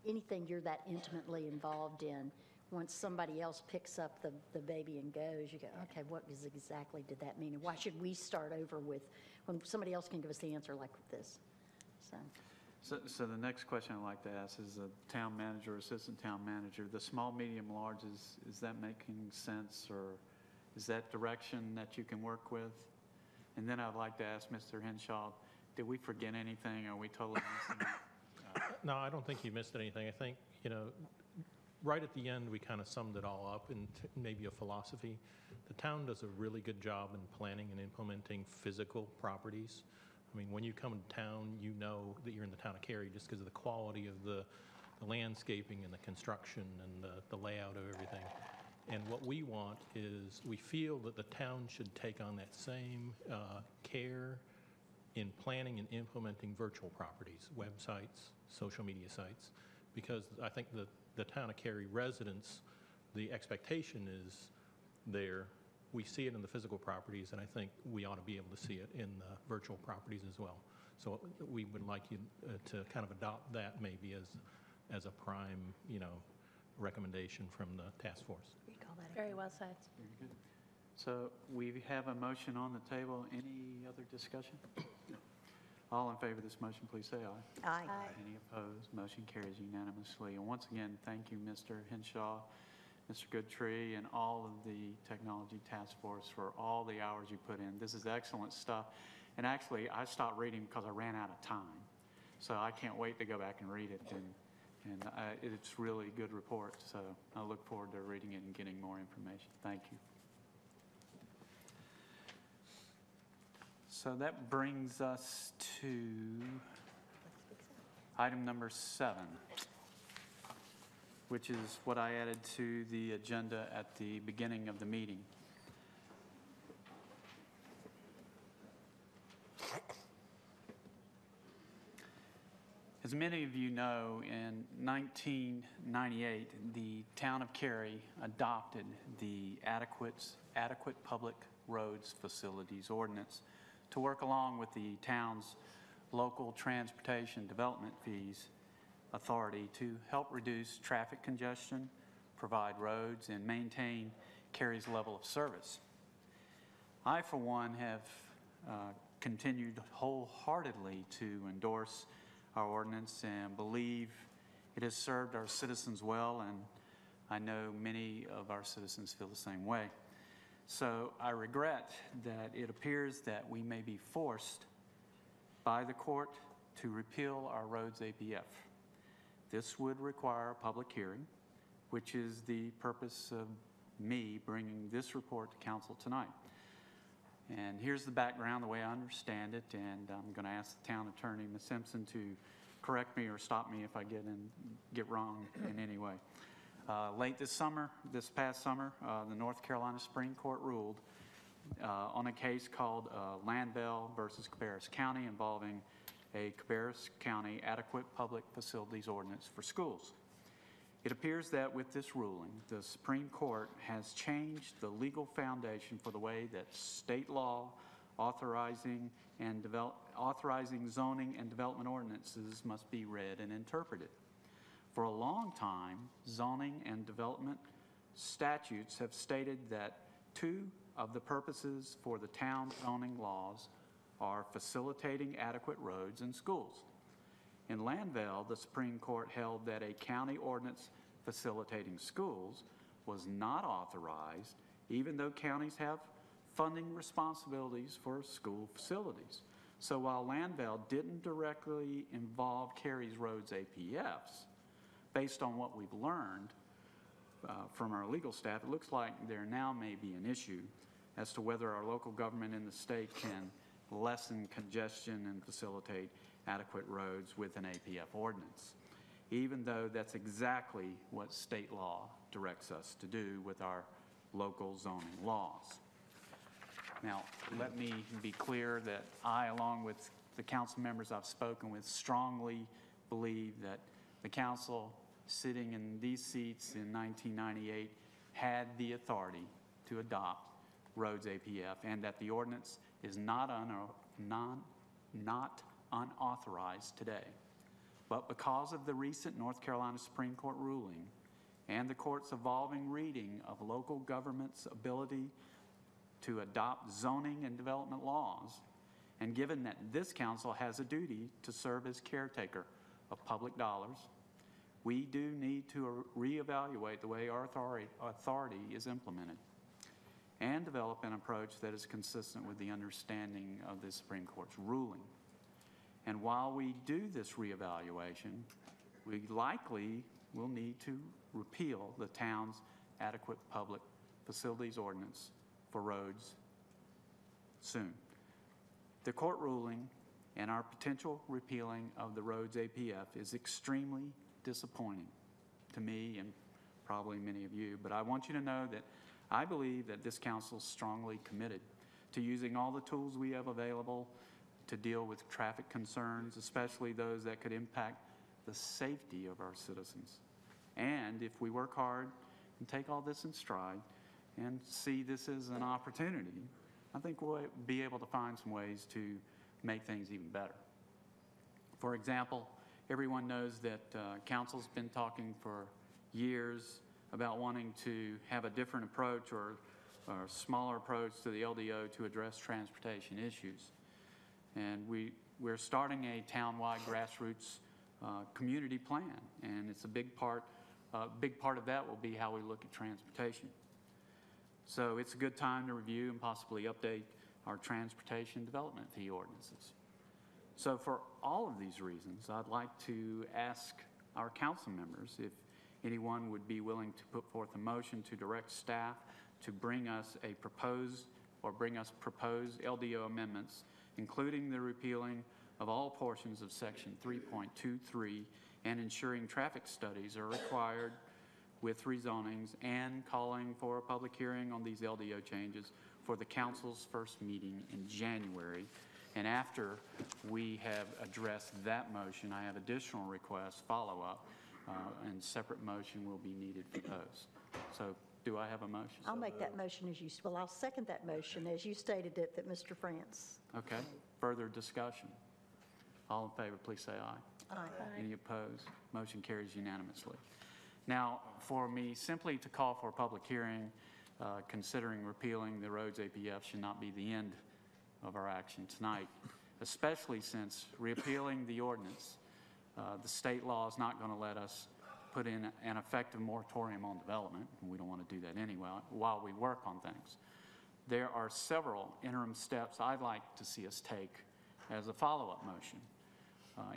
anything you're that intimately involved in, once somebody else picks up the baby and goes, you go, okay, what exactly did that mean? And why should we start over with, when somebody else can give us the answer like this? So the next question I'd like to ask is the town manager, assistant town manager, the small, medium, large, is that making sense, or is that direction that you can work with? And then I'd like to ask Mr. Henshaw, did we forget anything? Are we totally missing? No, I don't think you missed anything. I think, right at the end, we kind of summed it all up in maybe a philosophy. The town does a really good job in planning and implementing physical properties. I mean, when you come to town, you know that you're in the town of Cary just because of the quality of the landscaping and the construction and the layout of everything. And what we want is, we feel that the town should take on that same care in planning and implementing virtual properties, websites, social media sites, because I think that the town of Cary residents, the expectation is there. We see it in the physical properties, and I think we ought to be able to see it in the virtual properties as well. So we would like you to kind of adopt that maybe as a prime, recommendation from the task force. Very well said. Very good. So we have a motion on the table. Any other discussion? All in favor of this motion, please say aye. Aye. Any opposed? Motion carries unanimously. And once again, thank you, Mr. Henshaw, Mr. Goodtree, and all of the Technology Task Force for all the hours you put in. This is excellent stuff. And actually, I stopped reading because I ran out of time. So I can't wait to go back and read it. And it's really a good report. So I look forward to reading it and getting more information. Thank you. So that brings us to item number 7, which is what I added to the agenda at the beginning of the meeting. As many of you know, in 1998, the town of Cary adopted the Adequate Public Roads Facilities Ordinance to work along with the town's local transportation development fees authority to help reduce traffic congestion, provide roads, and maintain Cary's level of service. I, for one, have continued wholeheartedly to endorse our ordinance and believe it has served our citizens well, and I know many of our citizens feel the same way. So I regret that it appears that we may be forced by the court to repeal our roads APF. This would require a public hearing, which is the purpose of me bringing this report to council tonight. And here's the background, the way I understand it, and I'm going to ask the town attorney, Ms. Simpson, to correct me or stop me if I get wrong in any way. Late this past summer, the North Carolina Supreme Court ruled on a case called Landville versus Cabarrus County involving a Cabarrus County Adequate Public Facilities Ordinance for schools. It appears that with this ruling, the Supreme Court has changed the legal foundation for the way that state law authorizing zoning and development ordinances must be read and interpreted. For a long time, zoning and development statutes have stated that 2 of the purposes for the town zoning laws are facilitating adequate roads and schools. In Landville, the Supreme Court held that a county ordinance facilitating schools was not authorized, even though counties have funding responsibilities for school facilities. So while Landville didn't directly involve Cary's roads APFs, based on what we've learned from our legal staff, it looks like there now may be an issue as to whether our local government in the state can lessen congestion and facilitate adequate roads with an APF ordinance, even though that's exactly what state law directs us to do with our local zoning laws. Now, let me be clear that I, along with the council members I've spoken with, strongly believe that the council sitting in these seats in 1998 had the authority to adopt roads APF, and that the ordinance is not unauthorized today. But because of the recent North Carolina Supreme Court ruling and the court's evolving reading of local government's ability to adopt zoning and development laws, and given that this council has a duty to serve as caretaker of public dollars, we do need to reevaluate the way our authority is implemented and develop an approach that is consistent with the understanding of the Supreme Court's ruling. And while we do this reevaluation, we likely will need to repeal the town's Adequate Public Facilities Ordinance for roads soon. The court ruling and our potential repealing of the roads APF is extremely disappointing to me and probably many of you, but I want you to know that I believe that this council is strongly committed to using all the tools we have available to deal with traffic concerns, especially those that could impact the safety of our citizens. And if we work hard and take all this in stride and see this as an opportunity, I think we'll be able to find some ways to make things even better. For example, everyone knows that Council's been talking for years about wanting to have a different approach or smaller approach to the LDO to address transportation issues. And we're starting a town-wide grassroots community plan, and it's a big part of that will be how we look at transportation. So it's a good time to review and possibly update our transportation development fee ordinances. So for all of these reasons, I'd like to ask our council members if anyone would be willing to put forth a motion to direct staff to bring us proposed LDO amendments, including the repealing of all portions of Section 3.23 and ensuring traffic studies are required with rezonings, and calling for a public hearing on these LDO changes for the council's first meeting in January. And after we have addressed that motion, I have additional requests, follow-up, and separate motion will be needed for those. So do I have a motion? I'll make that motion well, I'll second that motion as you stated it, that Mr. Frantz. Okay. Further discussion? All in favor, please say aye. Aye. Any opposed? Motion carries unanimously. Now, for me simply to call for a public hearing considering repealing the roads APF should not be the end of our action tonight, especially since repealing the ordinance, the state law is not going to let us put in an effective moratorium on development, and we don't want to do that anyway while we work on things. There are several interim steps I'd like to see us take as a follow-up motion.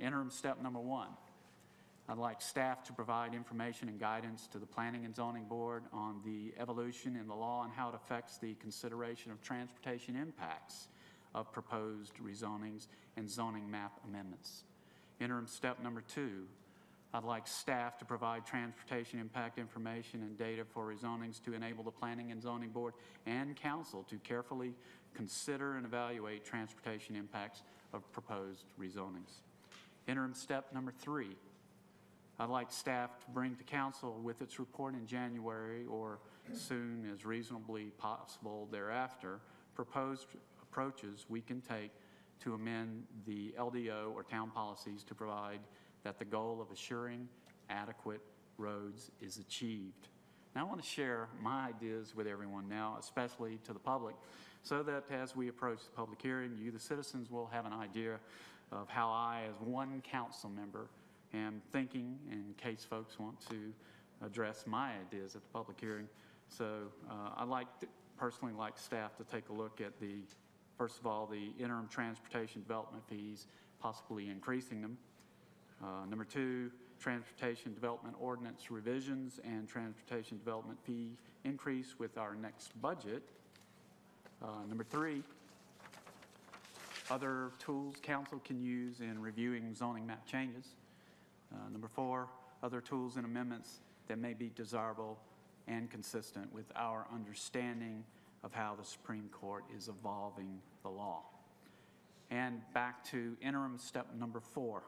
Interim step number 1, I'd like staff to provide information and guidance to the Planning and Zoning Board on the evolution in the law and how it affects the consideration of transportation impacts of proposed rezonings and zoning map amendments. Interim step number 2, I'd like staff to provide transportation impact information and data for rezonings to enable the Planning and Zoning Board and Council to carefully consider and evaluate transportation impacts of proposed rezonings. Interim step number 3, I'd like staff to bring to Council with its report in January or soon as reasonably possible thereafter, proposed approaches we can take to amend the LDO or town policies to provide that the goal of assuring adequate roads is achieved. Now I want to share my ideas with everyone now, especially to the public, so that as we approach the public hearing, you, the citizens, will have an idea of how I, as one council member, am thinking in case folks want to address my ideas at the public hearing. So I'd personally like staff to take a look at first of all, the interim transportation development fees, possibly increasing them. Number 2, transportation development ordinance revisions and transportation development fee increase with our next budget. Number 3, other tools council can use in reviewing zoning map changes. Number 4, other tools and amendments that may be desirable and consistent with our understanding of how the Supreme Court is evolving the law. And back to interim step number 4,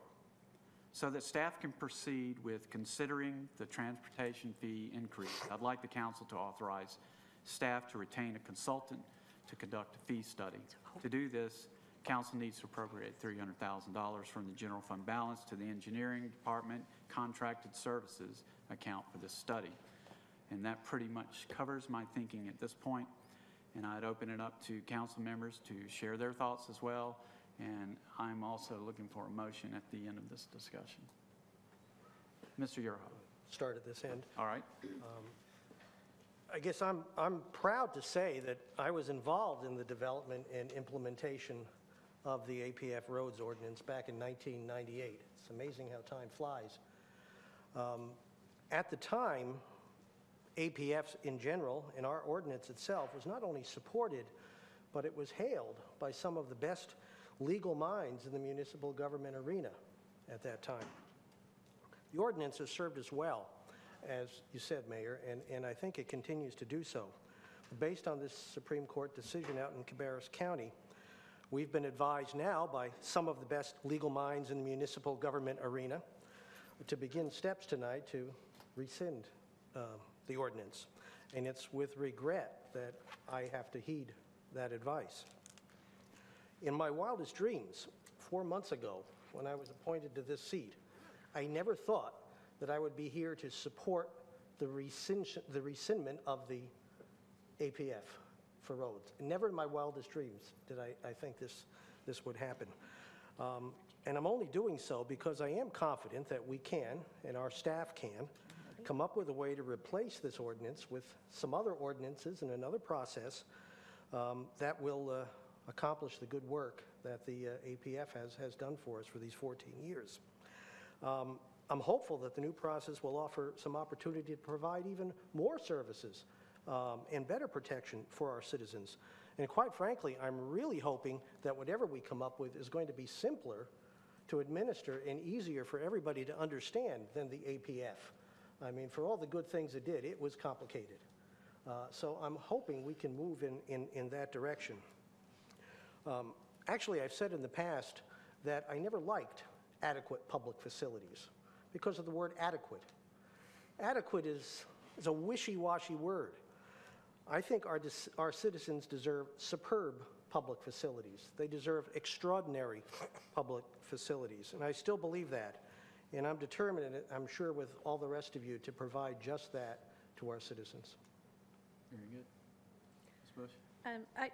so that staff can proceed with considering the transportation fee increase. I'd like the council to authorize staff to retain a consultant to conduct a fee study. To do this, council needs to appropriate $300,000 from the general fund balance to the engineering department contracted services account for this study. And that pretty much covers my thinking at this point. And I'd open it up to council members to share their thoughts as well. And I'm also looking for a motion at the end of this discussion. Mr. Yerha. Start at this end. All right. I guess I'm proud to say that I was involved in the development and implementation of the APF roads ordinance back in 1998. It's amazing how time flies. At the time, APFs in general and our ordinance itself was not only supported, but it was hailed by some of the best legal minds in the municipal government arena at that time. The ordinance has served us well, as you said, Mayor, and I think it continues to do so. Based on this Supreme Court decision out in Cabarrus County, we've been advised now by some of the best legal minds in the municipal government arena to begin steps tonight to rescind the ordinance. And it's with regret that I have to heed that advice. In my wildest dreams, 4 months ago, when I was appointed to this seat, I never thought that I would be here to support the rescindment of the APF for roads. Never in my wildest dreams did I think this would happen. And I'm only doing so because I am confident that we can, and our staff can, come up with a way to replace this ordinance with some other ordinances and another process that will accomplish the good work that the APF has done for us for these 14 years. I'm hopeful that the new process will offer some opportunity to provide even more services and better protection for our citizens. And quite frankly, I'm really hoping that whatever we come up with is going to be simpler to administer and easier for everybody to understand than the APF. I mean, for all the good things it did, it was complicated. So I'm hoping we can move in that direction. Actually, I've said in the past that I never liked adequate public facilities because of the word adequate. Adequate is a wishy-washy word. I think our citizens deserve superb public facilities. They deserve extraordinary public facilities, and I still believe that. And I'm determined, and I'm sure with all the rest of you, to provide just that to our citizens. Very good. Ms. Bush?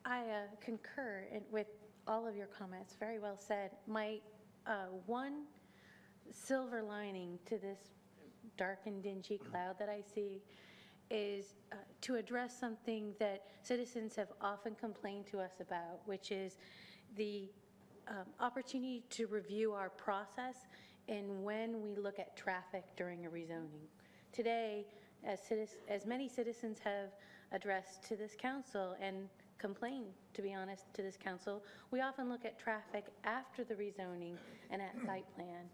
I concur with all of your comments. Very well said. My one silver lining to this dark and dingy cloud that I see is to address something that citizens have often complained to us about, which is the opportunity to review our process and when we look at traffic during a rezoning. Today, as many citizens have addressed to this council and complained, to be honest, to this council, we often look at traffic after the rezoning and at site plan.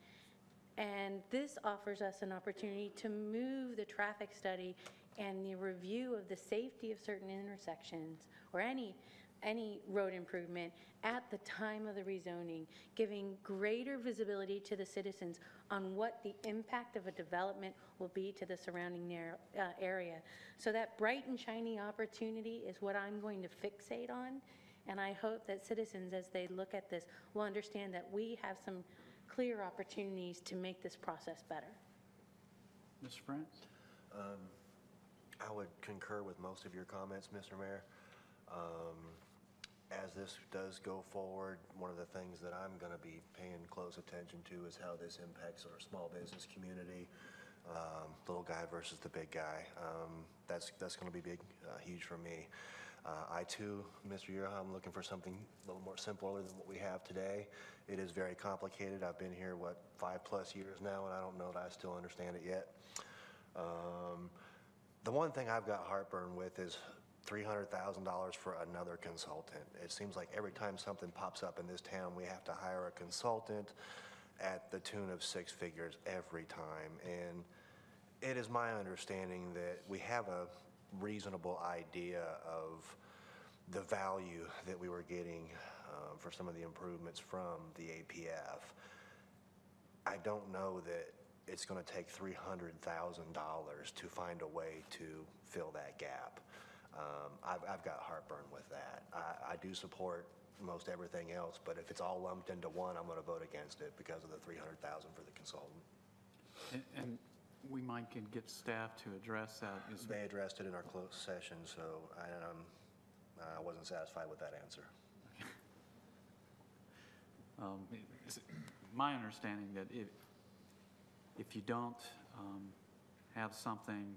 And this offers us an opportunity to move the traffic study and the review of the safety of certain intersections or any road improvement at the time of the rezoning, giving greater visibility to the citizens on what the impact of a development will be to the surrounding area. So that bright and shiny opportunity is what I'm going to fixate on, and I hope that citizens, as they look at this, will understand that we have some clear opportunities to make this process better. Mr. Frantz? I would concur with most of your comments, Mr. Mayor. As this does go forward, one of the things that I'm going to be paying close attention to is how this impacts our small business community, little guy versus the big guy. That's going to be big, huge for me. I too, Mr. Yerha, I'm looking for something a little more simpler than what we have today. It is very complicated. I've been here, 5+ years now, and I don't know that I still understand it yet. The one thing I've got heartburn with is $300,000 for another consultant. It seems like every time something pops up in this town, we have to hire a consultant at the tune of 6 figures every time. And it is my understanding that we have a reasonable idea of the value that we were getting for some of the improvements from the APF. I don't know that it's going to take $300,000 to find a way to fill that gap. I've got heartburn with that. I do support most everything else, but if it's all lumped into one, I'm going to vote against it because of the $300,000 for the consultant. And we might can get staff to address that. They addressed it in our closed session, so I wasn't satisfied with that answer. It's my understanding that if you don't have something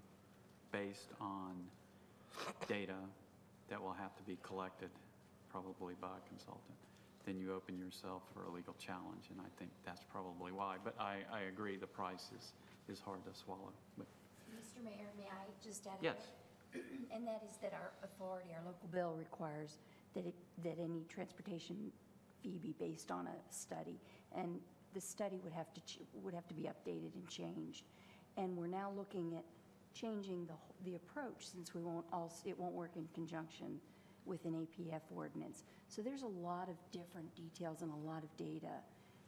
based on data that will have to be collected, probably by a consultant, then you open yourself for a legal challenge, and I think that's probably why. But I agree the price is hard to swallow. But Mr. Mayor, may I just add? yes. And that is that our authority, our local bill requires that any transportation fee be based on a study, and the study would have to be updated and changed. And we're now looking at changing the approach, since it won't work in conjunction with an APF ordinance. So there's a lot of different details and a lot of data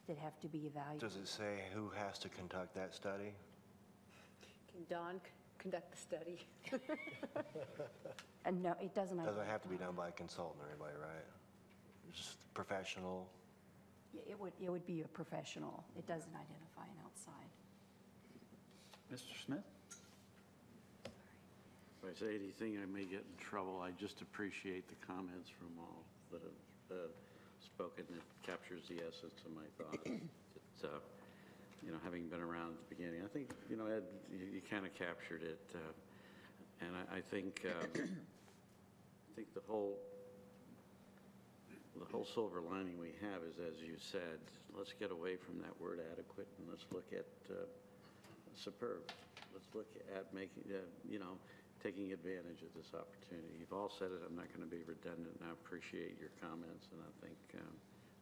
that have to be evaluated. Does it say who has to conduct that study? Don conduct the study. And no, it doesn't. Doesn't have to be done by a consultant or anybody, right? Just professional. It would be a professional. It doesn't identify an outside. Mr. Smith? If I say anything, I may get in trouble. I just appreciate the comments from all that have spoken. It captures the essence of my thoughts. It's, having been around at the beginning, I think, Ed, you kind of captured it. And I think the whole silver lining we have is, as you said, let's get away from that word adequate and let's look at superb. Let's look at making, taking advantage of this opportunity. You've all said it. I'm not going to be redundant, and I appreciate your comments, and I think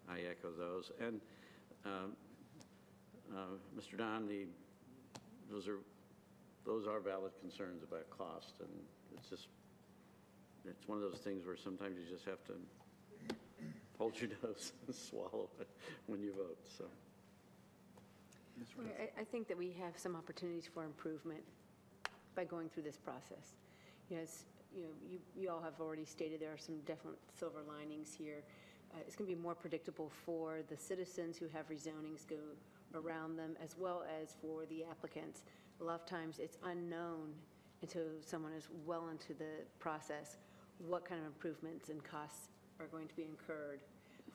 I echo those. And Mr. Don, those are valid concerns about cost, and it's one of those things where sometimes you just have to hold your nose and swallow it when you vote. So, I think that we have some opportunities for improvement by going through this process. You all have already stated there are some definite silver linings here. It's going to be more predictable for the citizens who have rezonings go around them, as well as for the applicants. A lot of times it's unknown until someone is well into the process what kind of improvements and costs are going to be incurred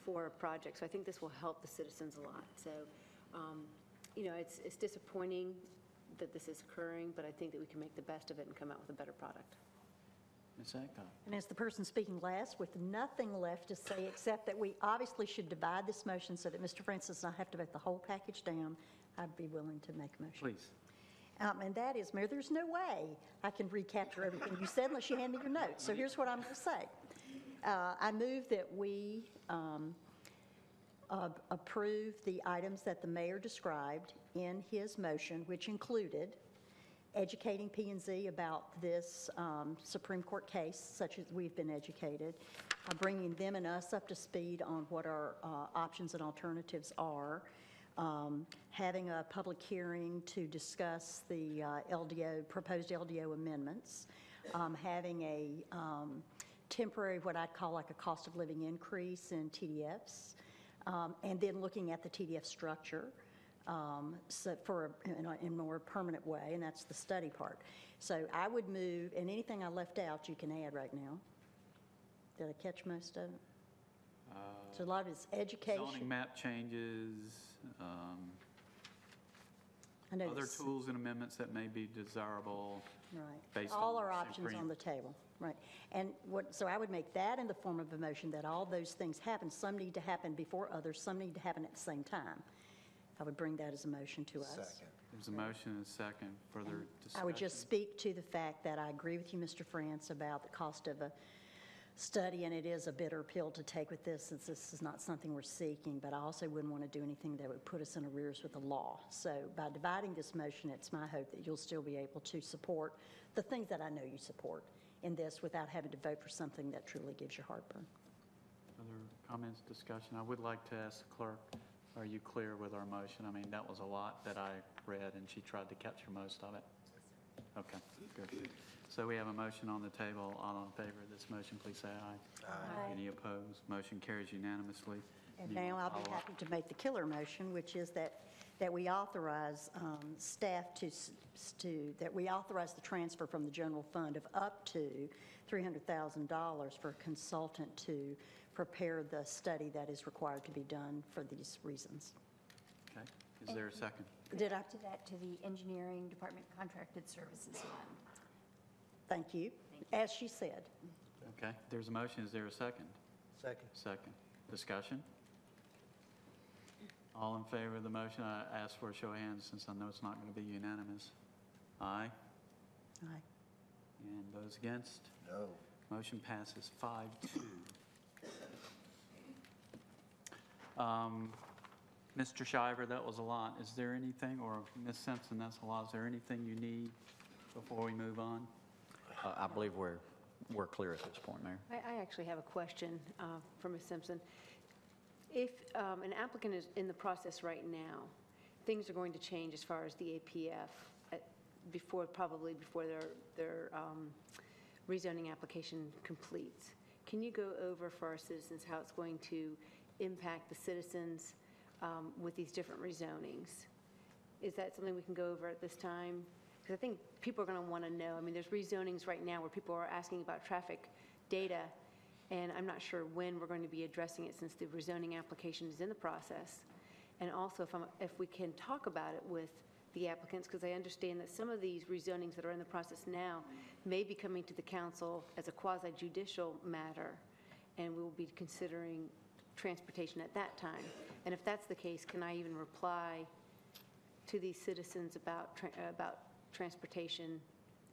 for a project. So I think this will help the citizens a lot. So, it's disappointing that this is occurring, but I think that we can make the best of it and come out with a better product. Ms. Adcock? And as the person speaking last, with nothing left to say except that we obviously should divide this motion so that Mr. Frantz does not have to vote the whole package down, I'd be willing to make a motion. Please. And that is, Mayor, there's no way I can recapture everything you said unless you hand me your notes. So here's what I'm going to say. I move that we approve the items that the mayor described in his motion, which included educating P&Z about this Supreme Court case, such as we've been educated, bringing them and us up to speed on what our options and alternatives are, having a public hearing to discuss the proposed LDO amendments, having a temporary, what I'd call like a cost of living increase in TDFs, and then looking at the TDF structure so in a more permanent way, and that's the study part. So I would move, and anything I left out you can add right now. Did I catch most of it? So a lot of it's education. Zoning map changes, other tools and amendments that may be desirable. Right. Based all on our the options Supreme. on the table. Right. And so I would make that in the form of a motion that all those things happen. Some need to happen before others. Some need to happen at the same time. I would bring that as a motion to us. Second. There's a motion and a second. Further discussion? I would just speak to the fact that I agree with you, Mr. Frantz, about the cost of a study, and it is a bitter pill to take with this, since this is not something we're seeking, but I also wouldn't want to do anything that would put us in arrears with the law. So by dividing this motion, it's my hope that you'll still be able to support the things that I know you support in this without having to vote for something that truly gives you heartburn. Other comments, discussion? I would like to ask the clerk, are you clear with our motion? I mean, that was a lot that I read, and she tried to capture most of it. Okay, good. So we have a motion on the table. All in favor of this motion, please say aye. Aye. Any opposed? Motion carries unanimously. And Do you now want I'll to be follow up? happy to make the killer motion, which is that we authorize staff that we authorize the transfer from the general fund of up to $300,000 for a consultant to prepare the study that is required to be done for these reasons. Okay. Is there a second? Did I? To that, to the Engineering Department Contracted Services Fund. Thank you. As she said. Okay. There's a motion. Is there a second? Second. Second. Discussion? All in favor of the motion? I ask for a show of hands since I know it's not going to be unanimous. Aye. Aye. And those against? No. Motion passes 5-2. Mr. Shiver, that was a lot. Is there anything, or Ms. Simpson, that's a lot. Is there anything you need before we move on? I believe we're clear at this point, Mayor. I actually have a question for Ms. Simpson. If an applicant is in the process right now, things are going to change as far as the APF probably before their rezoning application completes. Can you go over for our citizens how it's going to impact the citizens with these different rezonings? Is that something we can go over at this time? Because I think people are going to want to know. I mean, there's rezonings right now where people are asking about traffic data, and I'm not sure when we're going to be addressing it since the rezoning application is in the process. And also if we can talk about it with the applicants, because I understand that some of these rezonings that are in the process now may be coming to the council as a quasi-judicial matter, and we will be considering transportation at that time. And if that's the case, can I even reply to these citizens about transportation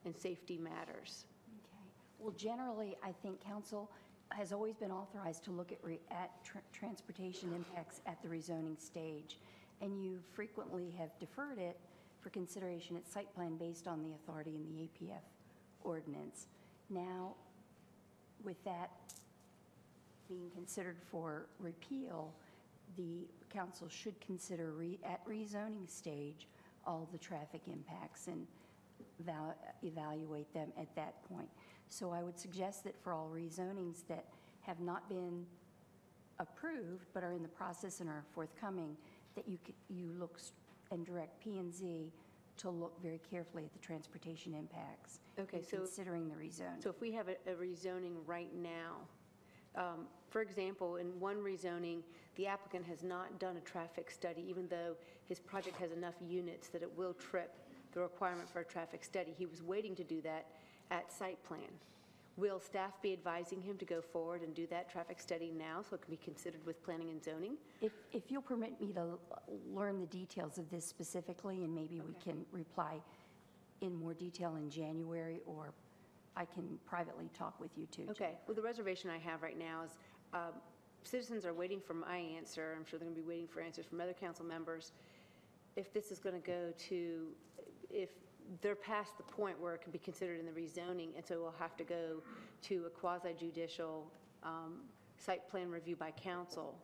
and safety matters? Okay. Well, generally, I think council has always been authorized to look at transportation impacts at the rezoning stage, and you frequently have deferred it for consideration at site plan based on the authority in the APF ordinance. Now, with that being considered for repeal, the council should consider at rezoning stage all the traffic impacts and evaluate them at that point. So I would suggest that for all rezonings that have not been approved but are in the process and are forthcoming, that you look and direct P&Z to look very carefully at the transportation impacts. Okay, so considering the rezoning. So if we have a rezoning right now, for example, in one rezoning, the applicant has not done a traffic study, even though his project has enough units that it will trip the requirement for a traffic study. He was waiting to do that at site plan. Will staff be advising him to go forward and do that traffic study now so it can be considered with planning and zoning? If you'll permit me to learn the details of this specifically, and maybe we can reply in more detail in January, or I can privately talk with you too. Okay. Well, the reservation I have right now is citizens are waiting for my answer. I'm sure they're going to be waiting for answers from other council members. If this is going to go to, if they're past the point where it can be considered in the rezoning, and so we'll have to go to a quasi-judicial site plan review by council.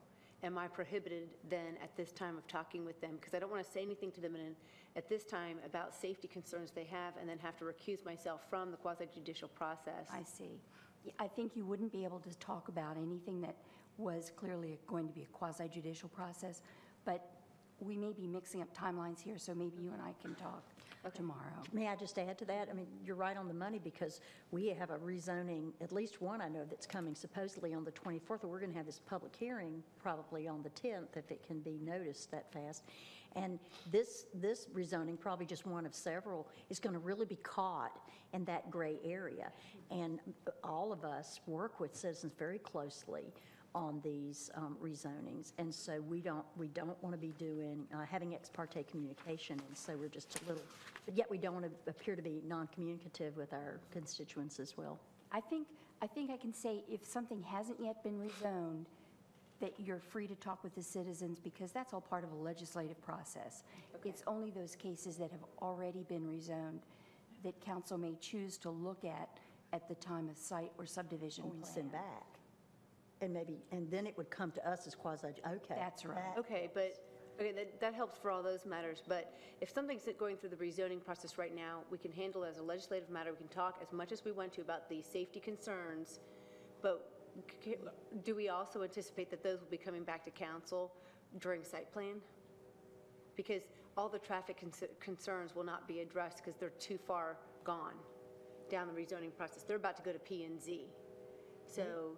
Am I prohibited then at this time of talking with them? Because I don't want to say anything to them at this time about safety concerns they have and then have to recuse myself from the quasi-judicial process. I see. I think you wouldn't be able to talk about anything that was clearly going to be a quasi-judicial process, but we may be mixing up timelines here, so maybe you and I can talk tomorrow. May I just add to that? I mean, you're right on the money, because we have a rezoning, at least one I know, that's coming supposedly on the 24th, and we're going to have this public hearing probably on the 10th if it can be noticed that fast. And this rezoning, probably just one of several, is going to really be caught in that gray area. And all of us work with citizens very closely on these rezonings, and so we don't want to be doing having ex parte communication, and so we're just a little, but yet we don't want to appear to be non-communicative with our constituents as well. I think I can say if something hasn't yet been rezoned, that you're free to talk with the citizens, because that's all part of a legislative process. Okay. It's only those cases that have already been rezoned that council may choose to look at the time of site or subdivision plan. Send back. And then it would come to us as quasi, okay. That's right. Okay, but that helps for all those matters. But if something's going through the rezoning process right now, we can handle it as a legislative matter. We can talk as much as we want to about the safety concerns, but do we also anticipate that those will be coming back to council during site plan? Because all the traffic concerns will not be addressed because they're too far gone down the rezoning process. They're about to go to P&Z. So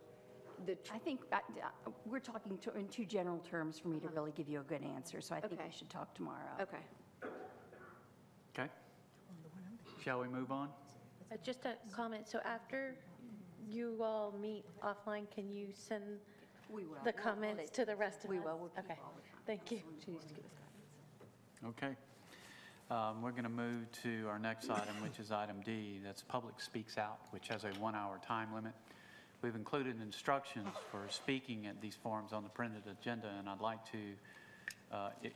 I think we're talking in too general terms for me to really give you a good answer, so I think we should talk tomorrow. Okay. Okay. Shall we move on? Just a comment. So after you all meet offline, can you send the comments to the rest of us? We will. Okay. Thank you. Okay. We're going to move to our next item, which is item D. That's Public Speaks Out, which has a 1-hour time limit. We've included instructions for speaking at these forums on the printed agenda, and I'd like to,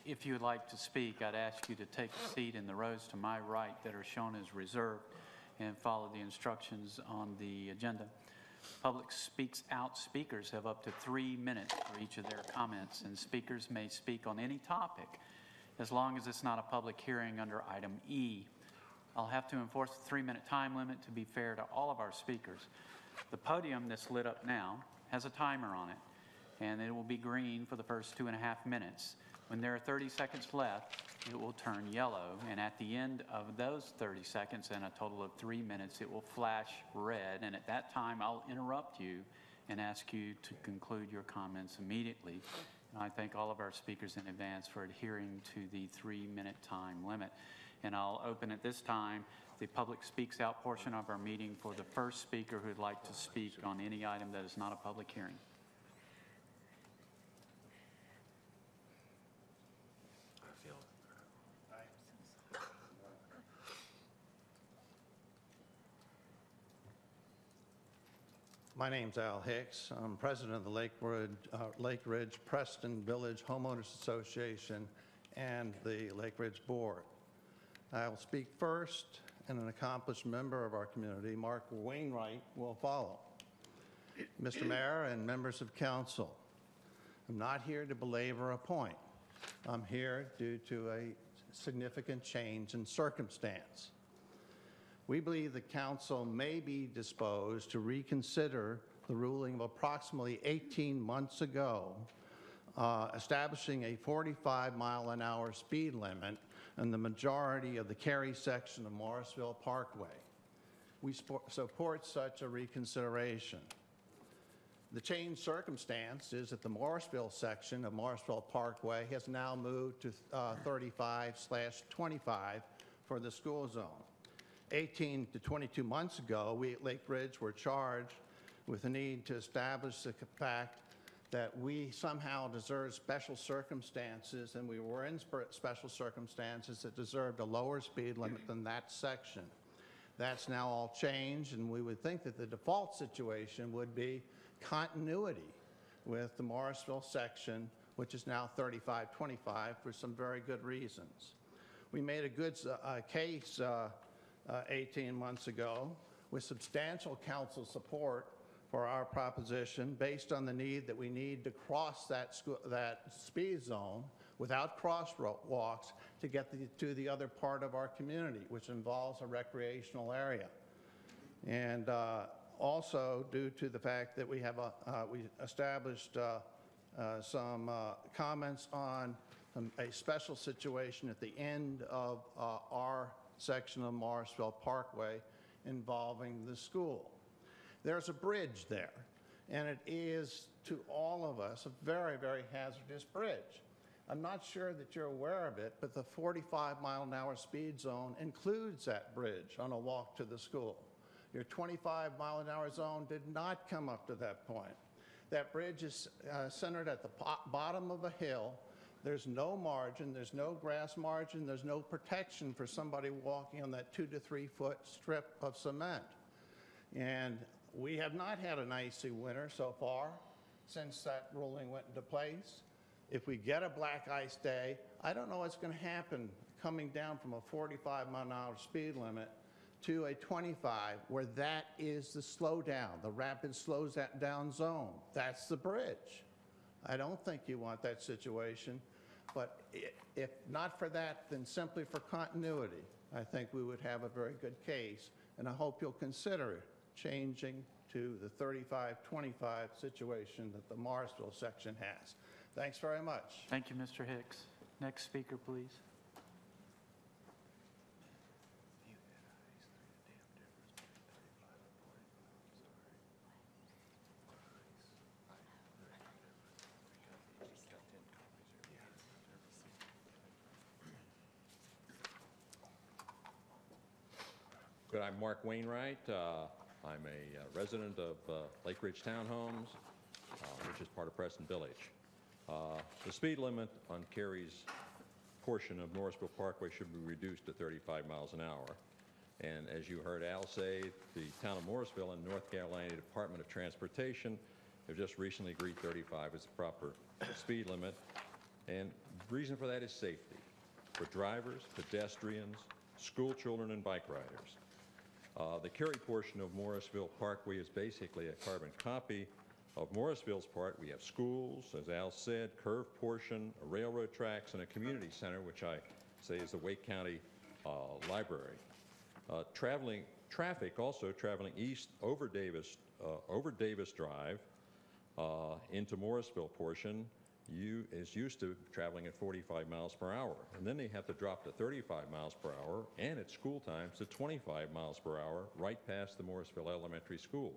if you would like to speak, I'd ask you to take a seat in the rows to my right that are shown as reserved and follow the instructions on the agenda. Public Speaks Out speakers have up to 3 minutes for each of their comments, and speakers may speak on any topic as long as it's not a public hearing under item E. I'll have to enforce the 3-minute time limit to be fair to all of our speakers. The podium that's lit up now has a timer on it, and it will be green for the first 2.5 minutes. When there are 30 seconds left, it will turn yellow, and at the end of those 30 seconds and a total of 3 minutes, it will flash red, and at that time, I'll interrupt you and ask you to conclude your comments immediately. And I thank all of our speakers in advance for adhering to the 3-minute time limit. And I'll open at this time the public speaks out portion of our meeting for the first speaker who'd like to speak on any item that is not a public hearing. My name's Al Hicks. I'm president of the Lake Ridge Preston Village Homeowners Association and the Lake Ridge Board. I'll speak first, and an accomplished member of our community, Mark Wainwright, will follow. Mr. Mayor and members of council, I'm not here to belabor a point. I'm here due to a significant change in circumstance. We believe the council may be disposed to reconsider the ruling of approximately 18 months ago, establishing a 45-mile-an-hour speed limit in the majority of the Cary section of Morrisville Parkway. We support such a reconsideration. The changed circumstance is that the Morrisville section of Morrisville Parkway has now moved to 35/25 for the school zone. 18 to 22 months ago, we at Lake Ridge were charged with the need to establish the fact that we somehow deserved special circumstances, and we were in special circumstances that deserved a lower speed limit than that section. That's now all changed, and we would think that the default situation would be continuity with the Morrisville section, which is now 35/25 for some very good reasons. We made a good case 18 months ago with substantial council support for our proposition based on the need that we need to cross that speed zone without crosswalks to get to the other part of our community, which involves a recreational area. And also due to the fact that we established some comments on a special situation at the end of our section of Morrisville Parkway involving the school. There's a bridge there, and it is, to all of us, a very, very hazardous bridge. I'm not sure that you're aware of it, but the 45-mile-an-hour speed zone includes that bridge on a walk to the school. Your 25-mile-an-hour zone did not come up to that point. That bridge is centered at the bottom of a hill. There's no margin, there's no grass margin, there's no protection for somebody walking on that 2 to 3 foot strip of cement. And we have not had an icy winter so far since that ruling went into place. If we get a black ice day, I don't know what's going to happen coming down from a 45-mile-an-hour speed limit to a 25, where that is the slowdown, the rapid slows down zone. That's the bridge. I don't think you want that situation. But if not for that, then simply for continuity, I think we would have a very good case. And I hope you'll consider changing to the 35/25 situation that the Morrisville section has. Thanks very much. Thank you, Mr. Hicks. Next speaker, please. Good, I'm Mark Wainwright. I'm a resident of Lake Ridge Townhomes, which is part of Preston Village. The speed limit on Cary's portion of Morrisville Parkway should be reduced to 35 miles an hour. And as you heard Al say, the town of Morrisville and North Carolina Department of Transportation have just recently agreed 35 is the proper speed limit. And the reason for that is safety for drivers, pedestrians, school children, and bike riders. The Cary portion of Morrisville Parkway is basically a carbon copy of Morrisville's part. We have schools, as Al said, curved portion, a railroad tracks, and a community center, which I say is the Wake County Library. Traffic also traveling east over Davis Drive into Morrisville portion is used to traveling at 45 miles per hour. And then they have to drop to 35 miles per hour and at school times to 25 miles per hour right past the Morrisville Elementary School.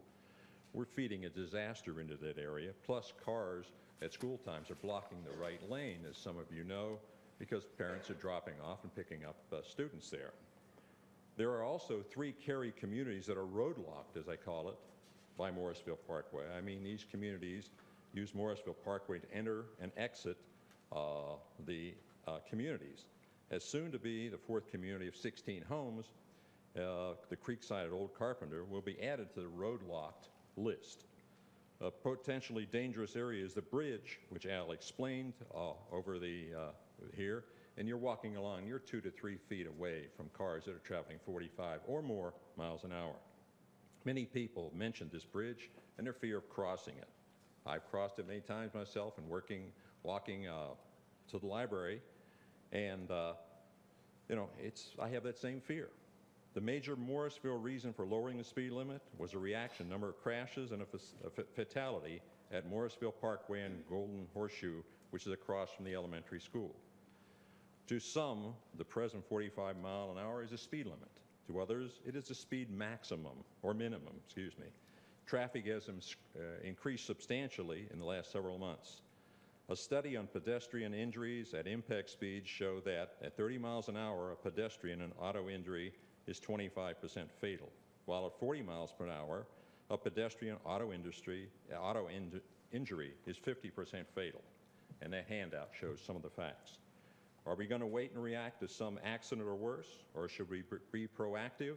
We're feeding a disaster into that area, plus cars at school times are blocking the right lane, as some of you know, because parents are dropping off and picking up students there. There are also 3 Cary communities that are road locked, as I call it, by Morrisville Parkway. I mean, these communities use Morrisville Parkway to enter and exit the communities. As soon to be the 4th community of 16 homes, the Creekside at Old Carpenter will be added to the road locked list. A potentially dangerous area is the bridge, which Al explained over here, and you're walking along, you're 2 to 3 feet away from cars that are traveling 45 or more miles an hour. Many people mentioned this bridge and their fear of crossing it. I've crossed it many times myself and walking to the library, and I have that same fear. The major Morrisville reason for lowering the speed limit was a reaction number of crashes and a fatality at Morrisville Parkway and Golden Horseshoe, which is across from the elementary school. To some, the present 45 mile an hour is a speed limit. To others, it is a speed maximum, or minimum, excuse me. Traffic has increased substantially in the last several months. A study on pedestrian injuries at impact speeds show that at 30 miles an hour, a pedestrian and auto injury is 25% fatal, while at 40 miles per hour, a pedestrian auto injury is 50% fatal. And that handout shows some of the facts. Are we going to wait and react to some accident or worse, or should we be proactive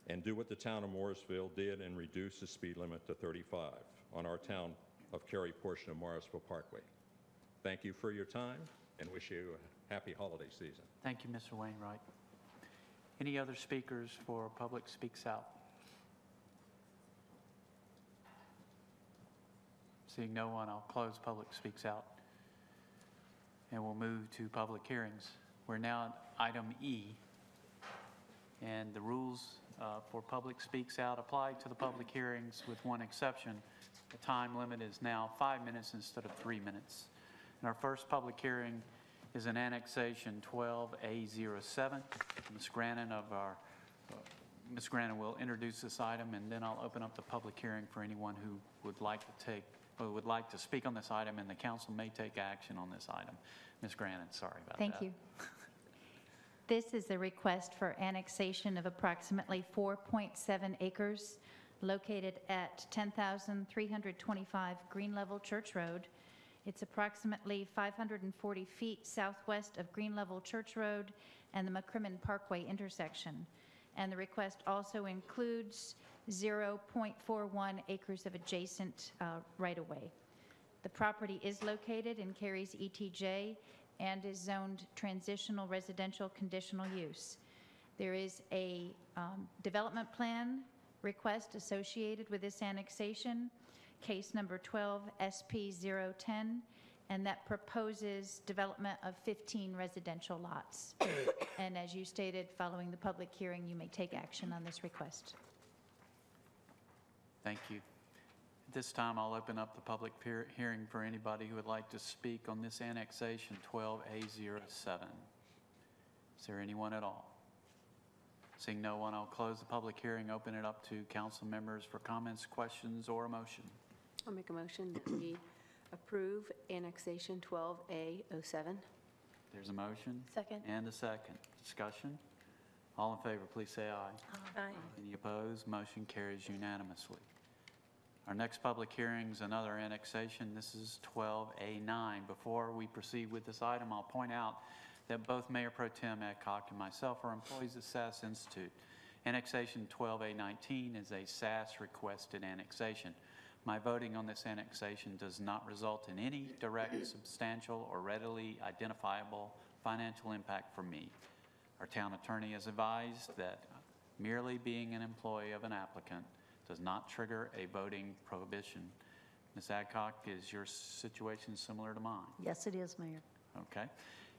and do what the town of Morrisville did and reduce the speed limit to 35 on our town of Cary portion of Morrisville Parkway? Thank you for your time and wish you a happy holiday season. Thank you, Mr. Wainwright. Any other speakers for Public Speaks Out? Seeing no one, I'll close Public Speaks Out. And we'll move to public hearings. We're now at item E. And the rules for Public Speaks Out apply to the public hearings with one exception. The time limit is now 5 minutes instead of 3 minutes. And our first public hearing is an annexation 12A07. Ms. Grannon will introduce this item, and then I'll open up the public hearing for anyone who would like to speak on this item, and the council may take action on this item. Ms. Grannon, sorry about that. Thank you. This is a request for annexation of approximately 4.7 acres located at 10,325 Green Level Church Road. It's approximately 540 feet southwest of Green Level Church Road and the McCrimmon Parkway intersection. And the request also includes 0.41 acres of adjacent right-of-way. The property is located in Cary's ETJ and is zoned transitional residential conditional use. There is a development plan request associated with this annexation, case number 12 SP 010, and that proposes development of 15 residential lots. And as you stated, following the public hearing, you may take action on this request. Thank you. At this time, I'll open up the public hearing for anybody who would like to speak on this annexation 12A07. Is there anyone at all? Seeing no one, I'll close the public hearing, open it up to council members for comments, questions, or a motion. I'll make a motion that we approve annexation 12A07. There's a motion. Second. And a second. Discussion. All in favor, please say aye. Aye. Any opposed? Motion carries unanimously. Our next public hearing is another annexation. This is 12A9. Before we proceed with this item, I'll point out that both Mayor Pro Tem Adcock and myself are employees of SAS Institute. Annexation 12A19 is a SAS requested annexation. My voting on this annexation does not result in any direct, substantial, or readily identifiable financial impact for me. Our town attorney has advised that merely being an employee of an applicant does not trigger a voting prohibition. Ms. Adcock, is your situation similar to mine? Yes, it is, Mayor. Okay.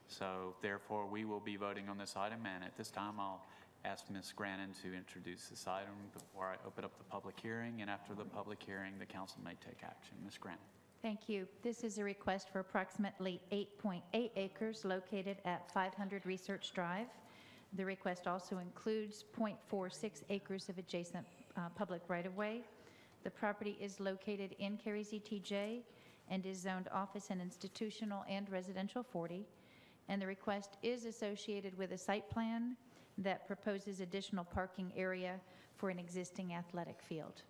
So therefore, we will be voting on this item, and at this time, I'll ask Ms. Grannon to introduce this item before I open up the public hearing, and after the public hearing, the council may take action. Ms. Grannon. Thank you. This is a request for approximately 8.8 acres located at 500 Research Drive. The request also includes 0.46 acres of adjacent public right-of-way. The property is located in Cary's ETJ and is zoned office and institutional and residential 40. And the request is associated with a site plan that proposes additional parking area for an existing athletic field.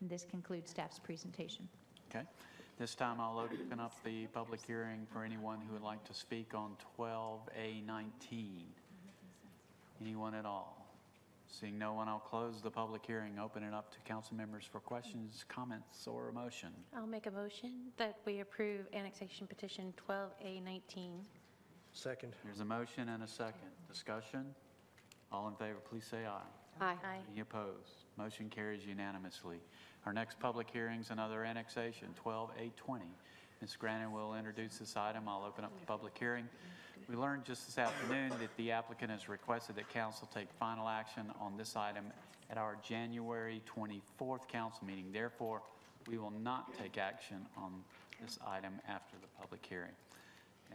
And this concludes staff's presentation. Okay. This time I'll open up the public hearing for anyone who would like to speak on 12A19. Anyone at all? Seeing no one, I'll close the public hearing, open it up to council members for questions, comments, or a motion. I'll make a motion that we approve annexation petition 12A19. Second. There's a motion and a second. Discussion? All in favor, please say aye. Aye. Any opposed? Motion carries unanimously. Our next public hearing is another annexation, 12A20. Ms. Grannon will introduce this item. I'll open up the public hearing. We learned just this afternoon that the applicant has requested that council take final action on this item at our January 24th council meeting. Therefore, we will not take action on this item after the public hearing.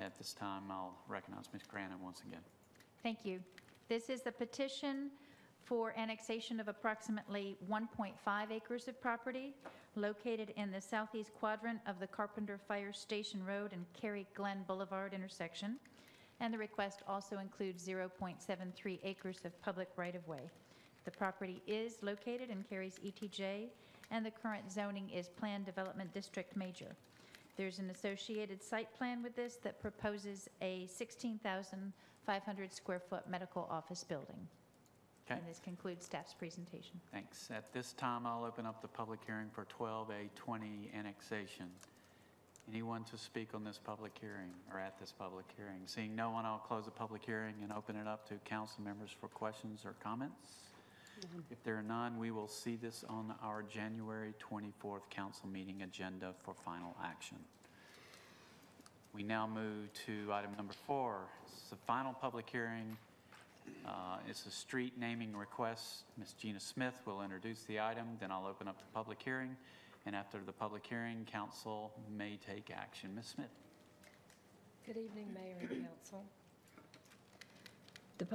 At this time, I'll recognize Ms. Grannon once again. Thank you. This is the petition for annexation of approximately 1.5 acres of property located in the southeast quadrant of the Carpenter Fire Station Road and Cary Glen Boulevard intersection. And the request also includes 0.73 acres of public right-of-way. The property is located in Cary's ETJ, and the current zoning is Planned Development District Major. There's an associated site plan with this that proposes a 16,500 square foot medical office building. Okay. And this concludes staff's presentation. Thanks. At this time, I'll open up the public hearing for 12A20 annexation. Anyone to speak on this public hearing or at this public hearing? Seeing no one, I'll close the public hearing and open it up to council members for questions or comments. If there are none, we will see this on our January 24th council meeting agenda for final action. We now move to item number 4. It's the final public hearing. It's a street naming request. Ms. Gina Smith will introduce the item, then I'll open up the public hearing. And after the public hearing, council may take action. Ms. Smith. Good evening, Mayor and Council. This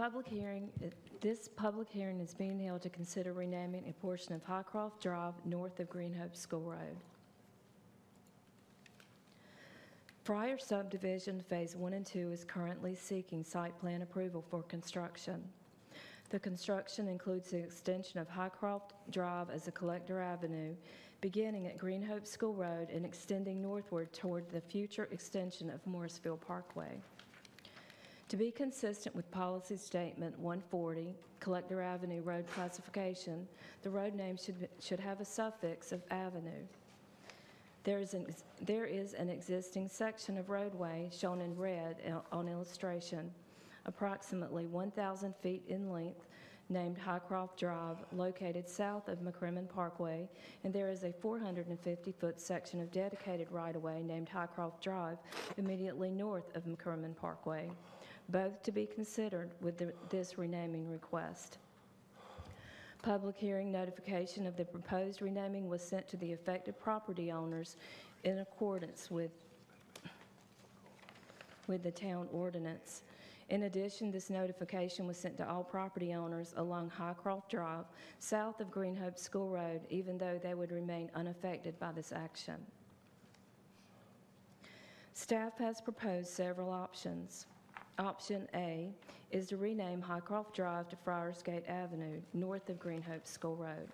public hearing is being held to consider renaming a portion of Highcroft Drive north of Green Hope School Road. Fryer Subdivision Phase 1 and 2 is currently seeking site plan approval for construction. The construction includes the extension of Highcroft Drive as a collector avenue, beginning at Green Hope School Road and extending northward toward the future extension of Morrisville Parkway. To be consistent with Policy Statement 140, Collector Avenue Road Classification, the road name should have a suffix of avenue. There is an existing section of roadway shown in red on illustration, approximately 1,000 feet in length, named Highcroft Drive, located south of McCrimmon Parkway, and there is a 450-foot section of dedicated right-of-way named Highcroft Drive immediately north of McCrimmon Parkway, both to be considered with this renaming request. Public hearing notification of the proposed renaming was sent to the affected property owners in accordance with the town ordinance. In addition, this notification was sent to all property owners along Highcroft Drive, south of Green Hope School Road, even though they would remain unaffected by this action. Staff has proposed several options. Option A is to rename Highcroft Drive to Friars Gate Avenue, north of Green Hope School Road.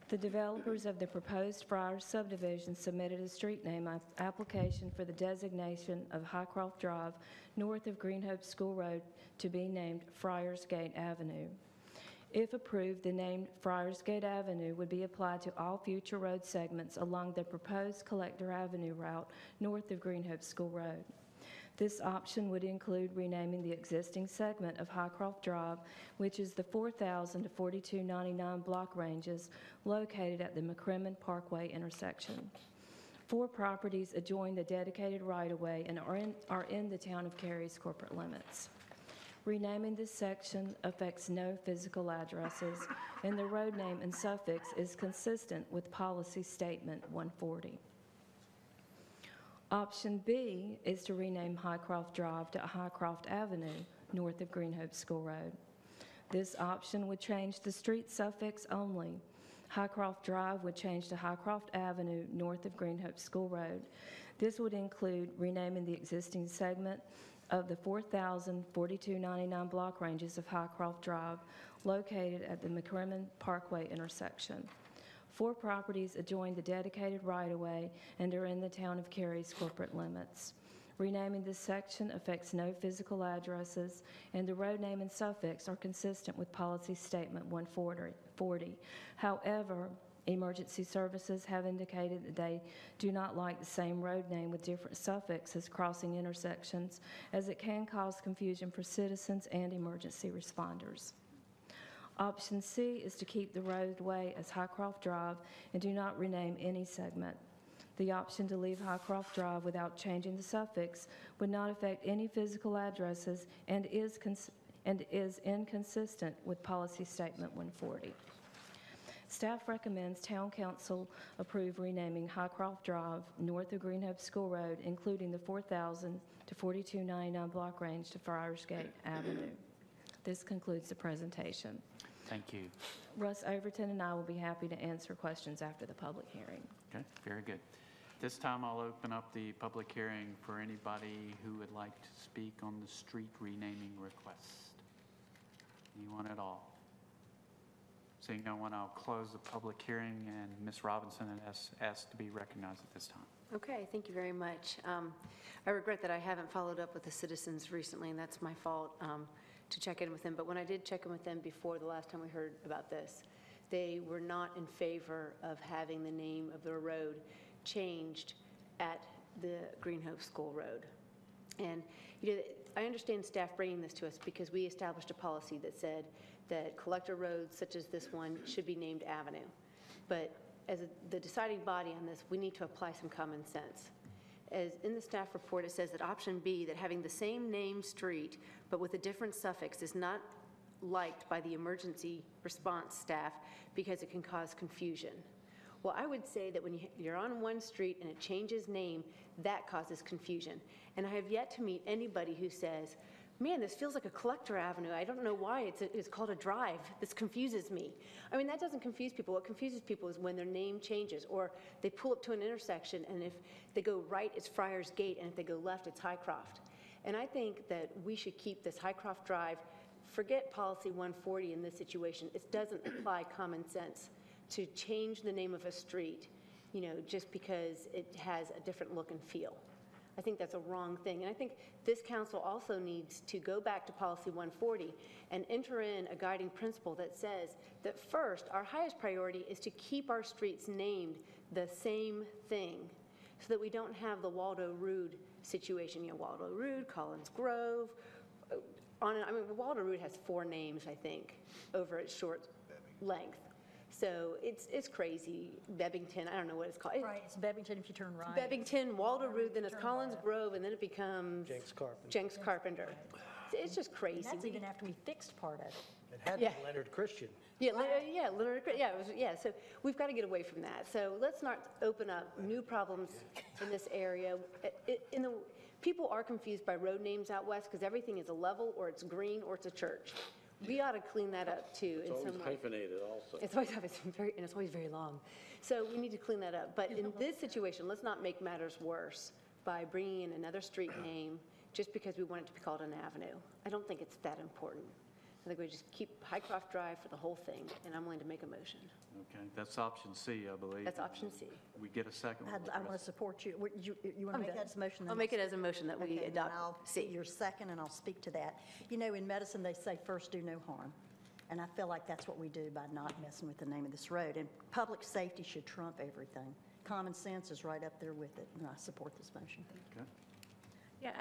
The developers of the proposed Friars subdivision submitted a street name application for the designation of Highcroft Drive, north of Green Hope School Road, to be named Friars Gate Avenue. If approved, the name Friars Gate Avenue would be applied to all future road segments along the proposed Collector Avenue route, north of Green Hope School Road. This option would include renaming the existing segment of Highcroft Drive, which is the 4,000 to 4299 block ranges located at the McCrimmon Parkway intersection. 4 properties adjoin the dedicated right-of-way and are in the town of Cary's corporate limits. Renaming this section affects no physical addresses, and the road name and suffix is consistent with Policy Statement 140. Option B is to rename Highcroft Drive to Highcroft Avenue, north of Greenhope School Road. This option would change the street suffix only. Highcroft Drive would change to Highcroft Avenue, north of Greenhope School Road. This would include renaming the existing segment of the 4,042.99 block ranges of Highcroft Drive located at the McCrimmon Parkway intersection. 4 properties adjoin the dedicated right-of-way and are in the town of Cary's corporate limits. Renaming this section affects no physical addresses, and the road name and suffix are consistent with Policy Statement 140. However, emergency services have indicated that they do not like the same road name with different suffixes crossing intersections, as it can cause confusion for citizens and emergency responders. Option C is to keep the roadway as Highcroft Drive and do not rename any segment. The option to leave Highcroft Drive without changing the suffix would not affect any physical addresses and is inconsistent with Policy Statement 140. Staff recommends Town Council approve renaming Highcroft Drive north of Greenhope School Road, including the 4,000 to 4299 block range to Friarsgate Avenue. This concludes the presentation. Thank you. Russ Overton and I will be happy to answer questions after the public hearing. Okay, very good. This time I'll open up the public hearing for anybody who would like to speak on the street renaming request. Anyone at all? Seeing no one, I'll close the public hearing, and Ms. Robinson is asked to be recognized at this time. Okay, thank you very much. I regret that I haven't followed up with the citizens recently, and that's my fault to check in with them. But when I did check in with them before the last time we heard about this, they were not in favor of having the name of the road changed at the Greenhope School Road. And you know, I understand staff bringing this to us because we established a policy that said that collector roads such as this one should be named Avenue. But as the deciding body on this, we need to apply some common sense. As in the staff report, it says that option B, that having the same name street but with a different suffix, is not liked by the emergency response staff because it can cause confusion. Well, I would say that when you're on one street and it changes name, that causes confusion. And I have yet to meet anybody who says, man, this feels like a collector avenue. I don't know why it's called a drive. This confuses me. I mean, that doesn't confuse people. What confuses people is when their name changes, or they pull up to an intersection, and if they go right, it's Friars Gate, and if they go left, it's Highcroft. And I think that we should keep this Highcroft Drive. Forget Policy 140 in this situation. It doesn't apply common sense to change the name of a street, you know, just because it has a different look and feel. I think that's a wrong thing. And I think this council also needs to go back to Policy 140 and enter in a guiding principle that says that first, our highest priority is to keep our streets named the same thing so that we don't have the Waldo Rood situation. You know, Waldo Rood, Collins Grove, I mean, Waldo Rood has 4 names, I think, over its short length. So it's crazy. Bebbington, I don't know what it's called. Right, it's Bebbington if you turn right. Bebbington, Waldo Rood, then it's Collins Grove, and then it becomes Jenks Carpenter. It's just crazy. And that's even after we fixed part of it. It had to be Leonard Christian. So we've got to get away from that. So let's not open up new problems in this area. People are confused by road names out west because everything is a level, or it's green, or it's a church. We ought to clean that up too. It's always hyphenated also. It's always very long. So we need to clean that up. But in this situation, let's not make matters worse by bringing in another street name just because we want it to be called an avenue. I don't think it's that important. I think we just keep Highcroft Drive for the whole thing, and I'm willing to make a motion. Okay, that's option C, I believe. That's option C. We get a second one. I want to support you. You want to make that as a motion? I'll make it as a motion that we adopt I'll see your second, and I'll speak to that. You know, in medicine, they say first do no harm. And I feel like that's what we do by not messing with the name of this road. And public safety should trump everything. Common sense is right up there with it, and I support this motion. Okay. Yeah,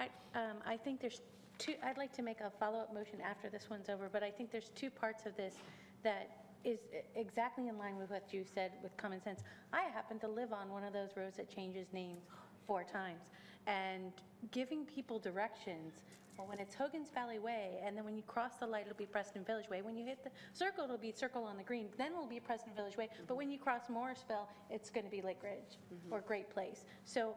I think there's two. I'd like to make a follow-up motion after this one's over, but I think there's 2 parts of this that is exactly in line with what you said with common sense. I happen to live on one of those roads that changes names 4 times. and giving people directions. Well, when it's Hogan's Valley Way, and then when you cross the light, it'll be Preston Village Way. When you hit the circle, it'll be Circle on the Green. Then it'll be Preston Village Way. But when you cross Morrisville, it's going to be Lake Ridge or Great Place. So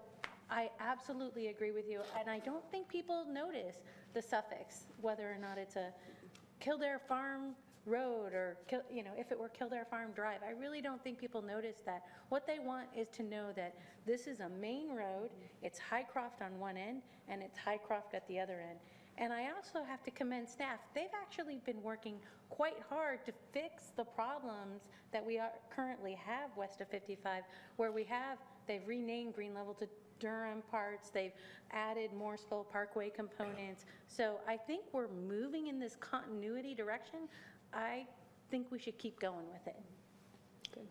I absolutely agree with you, and I don't think people notice the suffix, whether or not it's a Kildare Farm Road or, if it were Kildare Farm Drive. I really don't think people notice that. What they want is to know that this is a main road, it's Highcroft on one end, and it's Highcroft at the other end. And I also have to commend staff. They've actually been working quite hard to fix the problems that we currently have west of 55, where they've renamed Green Level to Durham parts, they've added Morrisville Parkway components. So I think we're moving in this continuity direction. I think we should keep going with it. Good.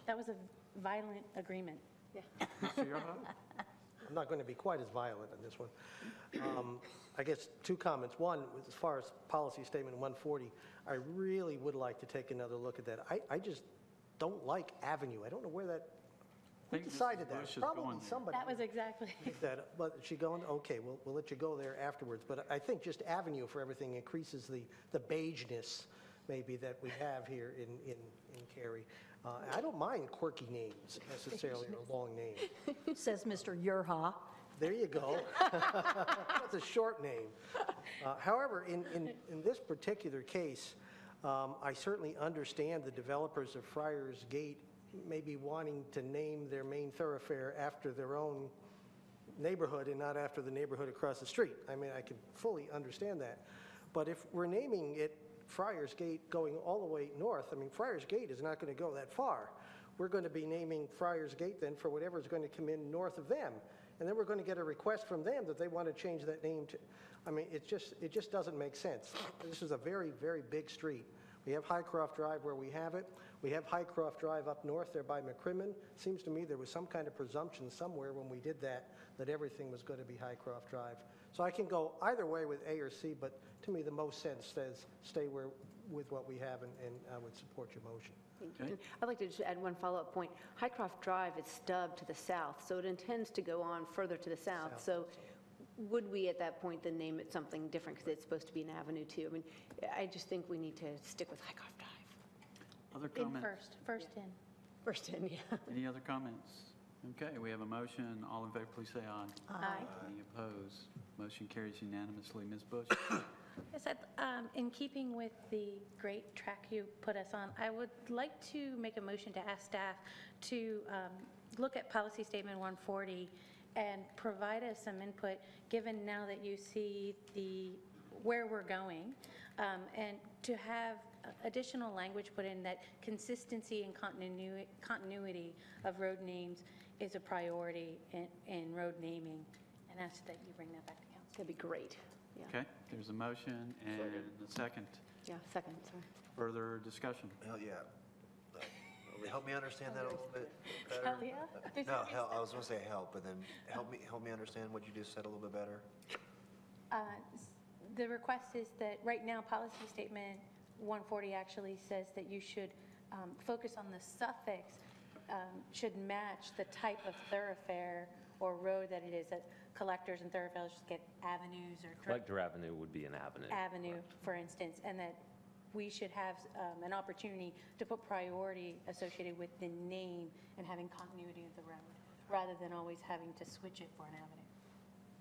That was a violent agreement. Yeah. I'm not going to be quite as violent on this one. I guess two comments. One, as far as policy statement 140, I really would like to take another look at that. I just don't like Avenue. I don't know where that, who decided that? Probably somebody. That was exactly. That, but she going, okay, we'll let you go there afterwards. But I think just Avenue for everything increases the beigeness maybe that we have here in Cary. I don't mind quirky names necessarily, or long names. Says Mr. Yerha. There you go. That's a short name. However, in this particular case, I certainly understand the developers of Friars Gate maybe wanting to name their main thoroughfare after their own neighborhood and not after the neighborhood across the street. I mean, I can fully understand that. But if we're naming it Friars Gate going all the way north, I mean, Friars Gate is not going to go that far. We're going to be naming Friars Gate then for whatever is going to come in north of them. And then we're going to get a request from them that they want to change that name to, I mean, it just doesn't make sense. This is a very, very big street. We have Highcroft Drive where we have it. We have Highcroft Drive up north there by McCrimmon. Seems to me there was some kind of presumption somewhere when we did that everything was going to be Highcroft Drive. So I can go either way with A or C, but to me the most sense says stay with what we have, and I would support your motion. Thank you. I'd like to just add one follow-up point. Highcroft Drive is stubbed to the south, so it intends to go on further to the south. So would we at that point then name it something different because it's supposed to be an avenue too? I mean, I just think we need to stick with Highcroft Drive. Other comments? First in. First in, yeah. Any other comments? Okay, we have a motion. All in favor, please say aye. Aye. Any opposed? Motion carries unanimously. Ms. Bush? Yes, in keeping with the great track you put us on, I would like to make a motion to ask staff to look at policy statement 140 and provide us some input, given now that you see where we're going, and to have additional language put in that consistency and continuity of road names is a priority in road naming, and ask that you bring that back to council. That'd be great. Yeah. Okay, there's a motion and a second. Yeah, second, sorry. Further discussion? Hell yeah. Help me understand that a little bit better. Hell yeah? No, I was going to say help, but then help me understand what you just said a little bit better. The request is that right now policy statement 140 actually says that you should focus on the suffix should match the type of thoroughfare or road that it is, that collectors and thoroughfares get avenues or Collector Avenue would be an avenue. Avenue, for instance, and that we should have an opportunity to put priority associated with the name and having continuity of the road, rather than always having to switch it for an avenue.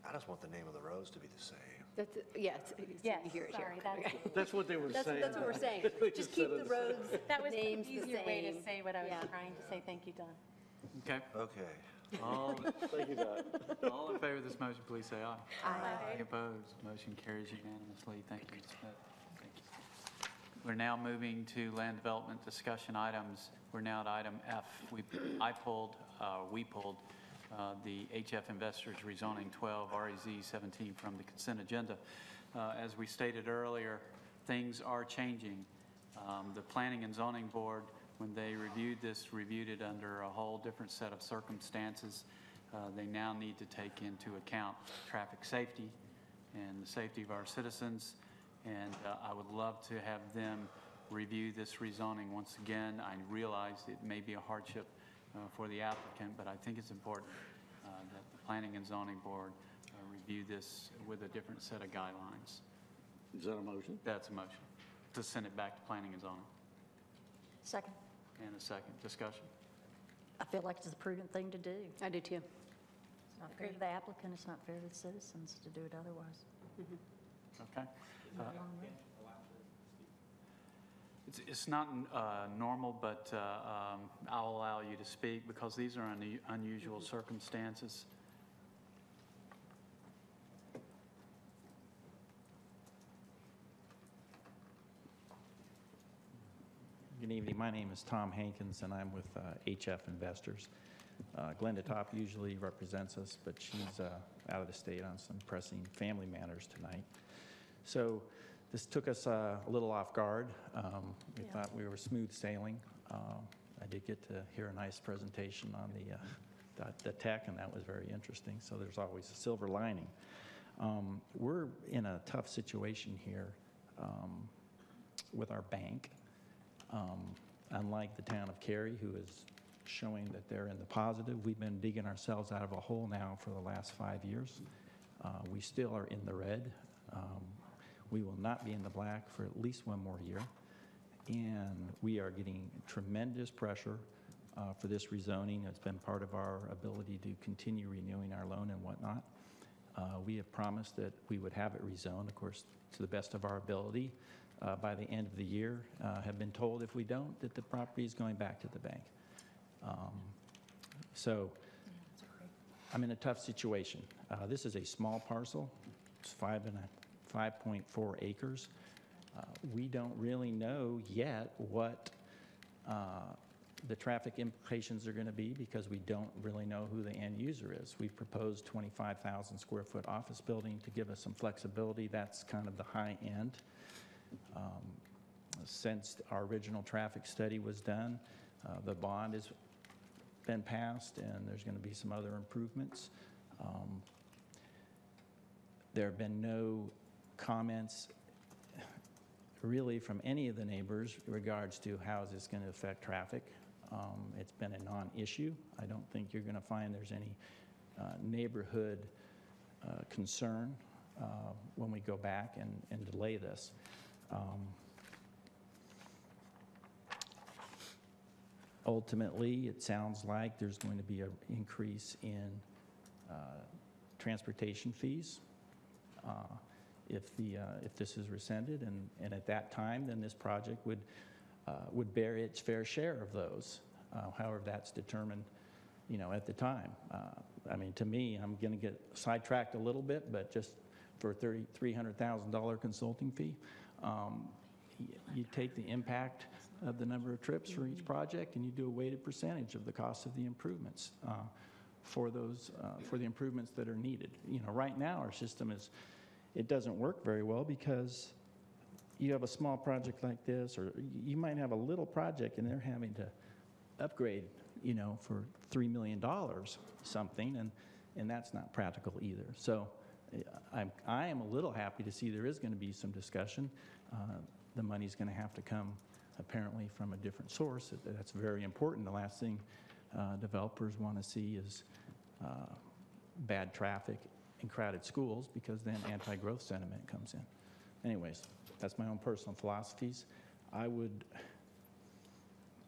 I just want the name of the roads to be the same. That's, yes, yes, you hear it sorry, here. That's what they were saying. That's what we're saying. Just keep the roads, That was the names the easier way to same. say what I was Yeah. trying to say. Thank you, Don. Okay. Okay. Thank you, Don. All in favor of this motion, please say aye. Aye. Any opposed? Motion carries unanimously. Thank you, Ms. Smith. Thank you. We're now moving to land development discussion items. We're now at item F. We pulled the HF Investors Rezoning 12 REZ 17 from the consent agenda. As we stated earlier, things are changing. The Planning and Zoning Board, when they reviewed this, reviewed it under a whole different set of circumstances. They now need to take into account traffic safety and the safety of our citizens. And I would love to have them review this rezoning once again. I realize it may be a hardship for the applicant, but I think it's important that Planning and Zoning Board review this with a different set of guidelines. Is that a motion? That's a motion, to send it back to Planning and Zoning. Second. And a second. Discussion? I feel like it's a prudent thing to do. I do too. It's not fair to the applicant, it's not fair to the citizens to do it otherwise. Okay. It's not normal, but I'll allow you to speak because these are unusual circumstances. Good evening. My name is Tom Hankins, and I'm with HF Investors. Glenda Topp usually represents us, but she's out of the state on some pressing family matters tonight. So this took us a little off guard. We thought we were smooth sailing. I did get to hear a nice presentation on the tech, and that was very interesting. So there's always a silver lining. We're in a tough situation here with our bank. Unlike the town of Cary, who is showing that they're in the positive, we've been digging ourselves out of a hole now for the last 5 years. We still are in the red. We will not be in the black for at least one more year. And we are getting tremendous pressure for this rezoning. It's been part of our ability to continue renewing our loan and whatnot. We have promised that we would have it rezoned, of course, to the best of our ability. By the end of the year, have been told if we don't, that the property is going back to the bank. So I'm in a tough situation. This is a small parcel. It's 5.4 acres. We don't really know yet what the traffic implications are going to be because we don't really know who the end user is. We've proposed 25,000 square foot office building to give us some flexibility. That's kind of the high end. Since our original traffic study was done, the bond has been passed, and there's going to be some other improvements. There have been no comments really from any of the neighbors in regards to how is this going to affect traffic. It's been a non-issue. I don't think you're going to find there's any neighborhood concern when we go back and delay this. Ultimately, it sounds like there's going to be an increase in transportation fees if this is rescinded, and at that time, then this project would bear its fair share of those. However, that's determined, at the time. I mean, to me, I'm going to get sidetracked a little bit, but just for a $300,000 consulting fee. You take the impact of the number of trips for each project, and you do a weighted percentage of the cost of the improvements for the improvements that are needed. Right now our system it doesn't work very well because you have a small project like this, or you might have a little project and they're having to upgrade, for $3 million something, and that's not practical either. So I am a little happy to see there is going to be some discussion. The money's going to have to come apparently from a different source. That's very important. The last thing developers want to see is bad traffic and crowded schools, because then anti-growth sentiment comes in. Anyways, that's my own personal philosophies. I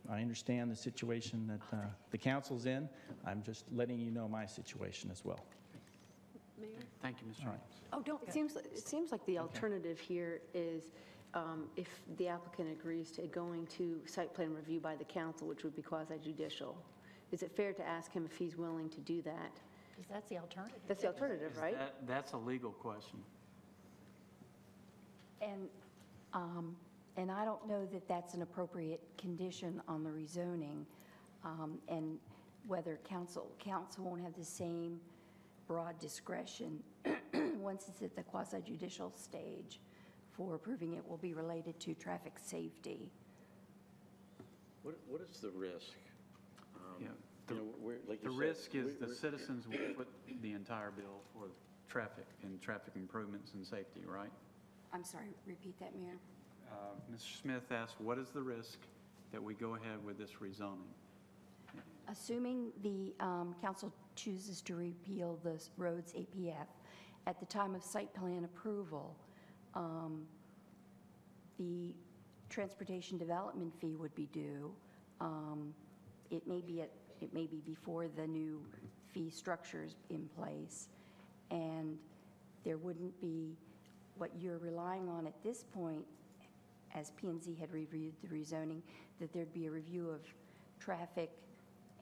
understand the situation that the council's in. I'm just letting you know my situation as well. Mayor? Thank you, Mr. Right. Oh, don't. It seems like the alternative here is if the applicant agrees to going to site plan review by the council, which would be quasi-judicial. Is it fair to ask him if he's willing to do that? Because that's the alternative. That's the alternative, right? That's a legal question. And I don't know that that's an appropriate condition on the rezoning, and whether council won't have the same broad discretion once it's at the quasi-judicial stage for approving it will be related to traffic safety. What is the risk? Yeah. Like The you risk said, is the citizens will foot the entire bill for traffic and traffic improvements and safety, right? I'm sorry, repeat that, Mayor. Mr. Smith asked, what is the risk that we go ahead with this rezoning? Assuming the council chooses to repeal the roads APF, at the time of site plan approval, the transportation development fee would be due. It may be before the new fee structure's in place, and there wouldn't be what you're relying on at this point, as P&Z had reviewed the rezoning, that there'd be a review of traffic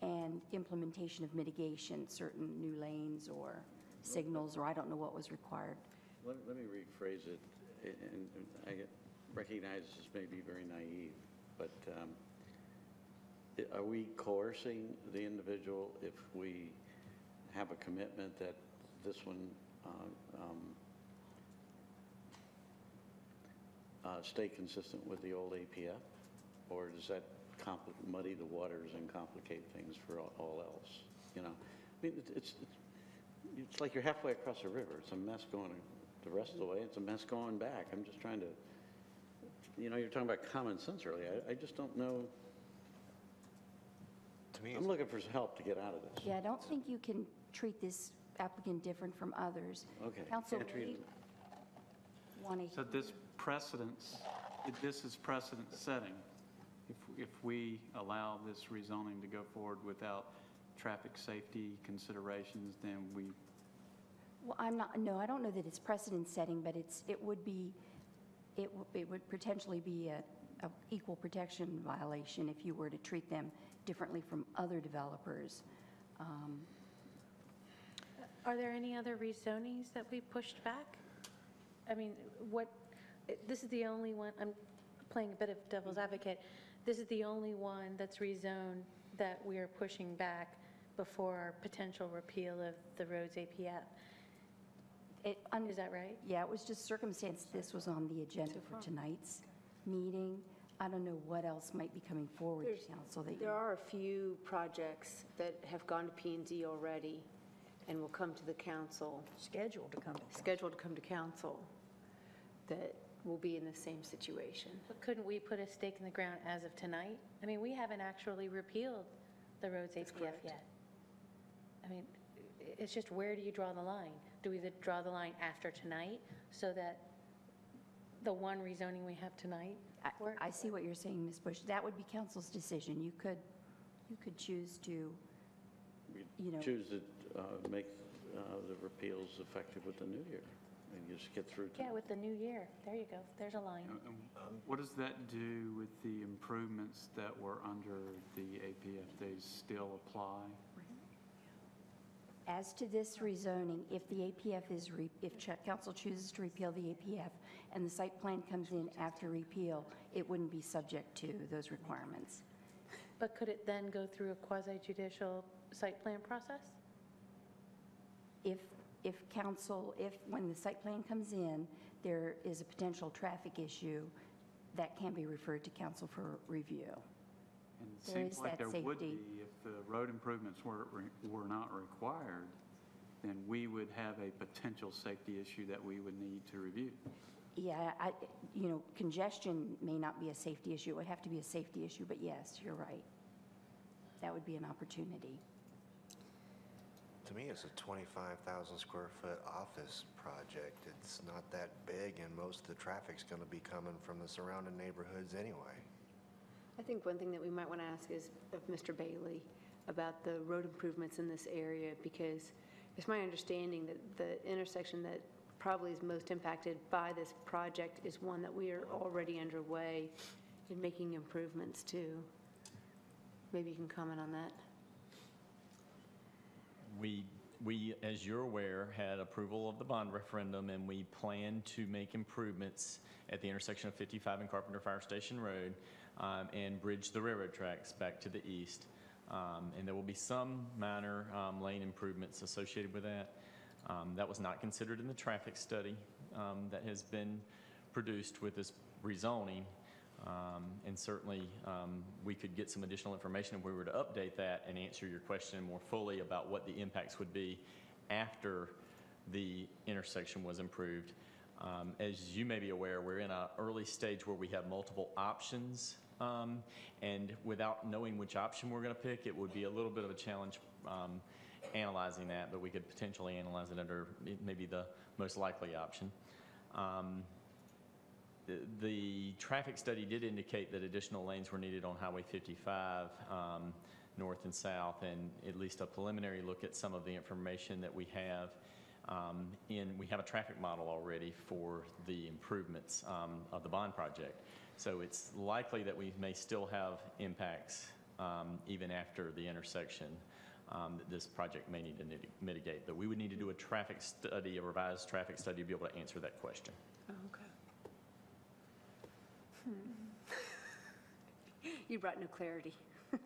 and implementation of mitigation, certain new lanes or signals, or I don't know what was required. Let me rephrase it, and I recognize this may be very naive, but are we coercing the individual if we have a commitment that this one stay consistent with the old APF? Or does that muddy the waters and complicate things for all else? You know, I mean, it's like you're halfway across a river. It's a mess going the rest of the way. It's a mess going back. I'm just trying to, you know, you're talking about common sense earlier. I just don't know. To me, I'm looking for help to get out of this. Yeah, I don't think you can treat this applicant different from others. Okay. Council, Can't treat it. So this is precedent setting. If we allow this rezoning to go forward without traffic safety considerations, then we... Well, I don't know that it's precedent setting, but it would potentially be a equal protection violation if you were to treat them differently from other developers. Are there any other rezonings that we pushed back? I mean, this is the only one, I'm playing a bit of devil's advocate, this is the only one that's rezoned that we are pushing back before our potential repeal of the roads APF. Is that right? Yeah, it was just circumstance this was on the agenda for tonight's meeting. I don't know what else might be coming forward to council. There are a few projects that have gone to P&Z already and will come to the council. Scheduled to come to council. Scheduled to come to council that will be in the same situation. But couldn't we put a stake in the ground as of tonight? I mean, we haven't actually repealed the roads APF yet. I mean, it's just, where do you draw the line? Do we draw the line after tonight so that the one rezoning we have tonight works? I see what you're saying, Ms. Bush. That would be council's decision. You could choose to, you know. Choose to make the repeals effective with the new year. And you just get through to Yeah, with the new year. There you go. There's a line. What does that do with the improvements that were under the APF? They still apply? As to this rezoning, if the APF is, if council chooses to repeal the APF and the site plan comes in after repeal, it wouldn't be subject to those requirements. But could it then go through a quasi-judicial site plan process? When the site plan comes in, there is a potential traffic issue, that can be referred to council for review. And it There seems is like that there would safety. be, if the road improvements were not required, then we would have a potential safety issue that we would need to review. Yeah, congestion may not be a safety issue. It would have to be a safety issue, but yes, you're right. That would be an opportunity. To me, it's a 25,000 square foot office project. It's not that big, and most of the traffic's going to be coming from the surrounding neighborhoods anyway. I think one thing that we might want to ask is of Mr. Bailey about the road improvements in this area, because it's my understanding that the intersection that probably is most impacted by this project is one that we are already underway in making improvements to. Maybe you can comment on that. We, as you're aware, had approval of the bond referendum, and we plan to make improvements at the intersection of 55 and Carpenter Fire Station Road and bridge the railroad tracks back to the east. And there will be some minor lane improvements associated with that. That was not considered in the traffic study that has been produced with this rezoning. And certainly we could get some additional information if we were to update that and answer your question more fully about what the impacts would be after the intersection was improved. As you may be aware, we're in an early stage where we have multiple options, and without knowing which option we're going to pick, it would be a little bit of a challenge analyzing that, but we could potentially analyze it under maybe the most likely option. The traffic study did indicate that additional lanes were needed on Highway 55 north and south, and at least a preliminary look at some of the information that we have. We have a traffic model already for the improvements of the bond project. So it's likely that we may still have impacts even after the intersection that this project may need to mitigate. But we would need to do a traffic study, a revised traffic study, to be able to answer that question. Oh, okay. You brought no clarity.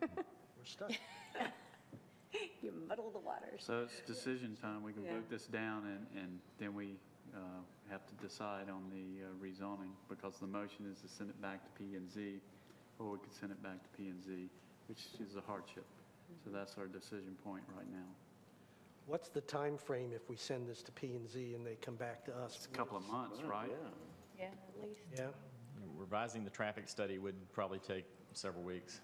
We're stuck. You muddle the waters. So it's decision time. We can Yeah. vote this down, and then we have to decide on the rezoning, because the motion is to send it back to P&Z, or we could send it back to P&Z, which is a hardship. So that's our decision point right now. What's the time frame if we send this to P&Z and they come back to us? It's a couple of months, right? Yeah, at least. Yeah. Revising the traffic study would probably take several weeks.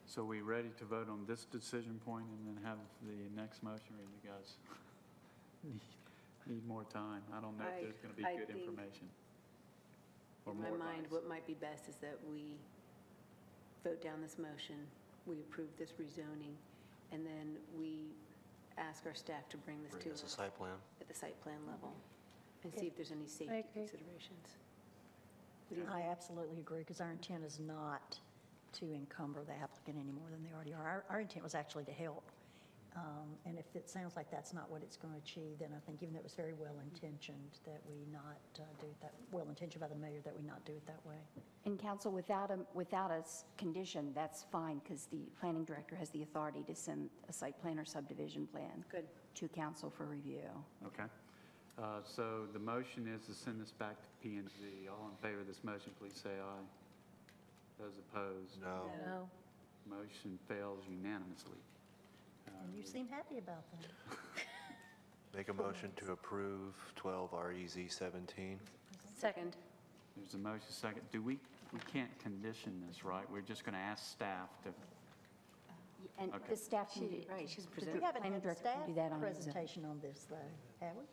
So we ready to vote on this decision point and then have the next motion, or you guys need more time? I don't know if there's going to be I good think information. Or In my more mind, advice. what might be best is that we vote down this motion, we approve this rezoning, and then we ask our staff to bring this to us a site plan. at the site plan level and see if there's any safety considerations. What do you I think? absolutely agree, because our intent is not to encumber the applicant any more than they already are. Our intent was actually to help. And if it sounds like that's not what it's going to achieve, then I think even though it was very well-intentioned, that we not do it that, well-intentioned by the mayor, that we not do it that way. And council, without a condition, that's fine, because the planning director has the authority to send a site plan or subdivision plan to council for review. Okay. So the motion is to send this back to P&Z. All in favor of this motion, please say aye. Those opposed? No. No. Motion fails unanimously. And you seem happy about that. Make a motion to approve 12 REZ 17. Second. There's a motion second. We can't condition this, right? We're just going to ask staff to, And Okay. the staff can do, Right, she's the presenting. We haven't planning had a director staff can do that on his own. presentation on this, though, have we?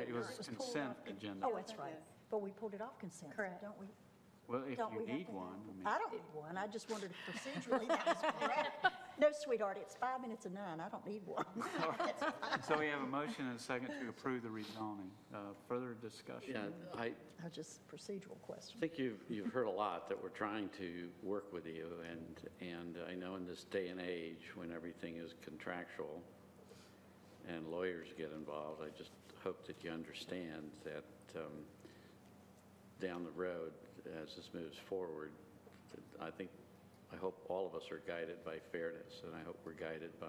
it was pulled consent off agenda. Oh, that's right. But we pulled it off consent, so Correct. don't we? Well, if Don't you we have need to one, I don't need one. I just wondered if procedurally that was correct. No, sweetheart, it's 5 minutes to 9. I don't need one. That's fine. So we have a motion and a second to approve the rezoning. Further discussion? Yeah, I Just procedural question. think you've heard a lot that we're trying to work with you, and I know in this day and age when everything is contractual and lawyers get involved, I just hope that you understand that down the road, as this moves forward, I hope all of us are guided by fairness, and I hope we're guided by,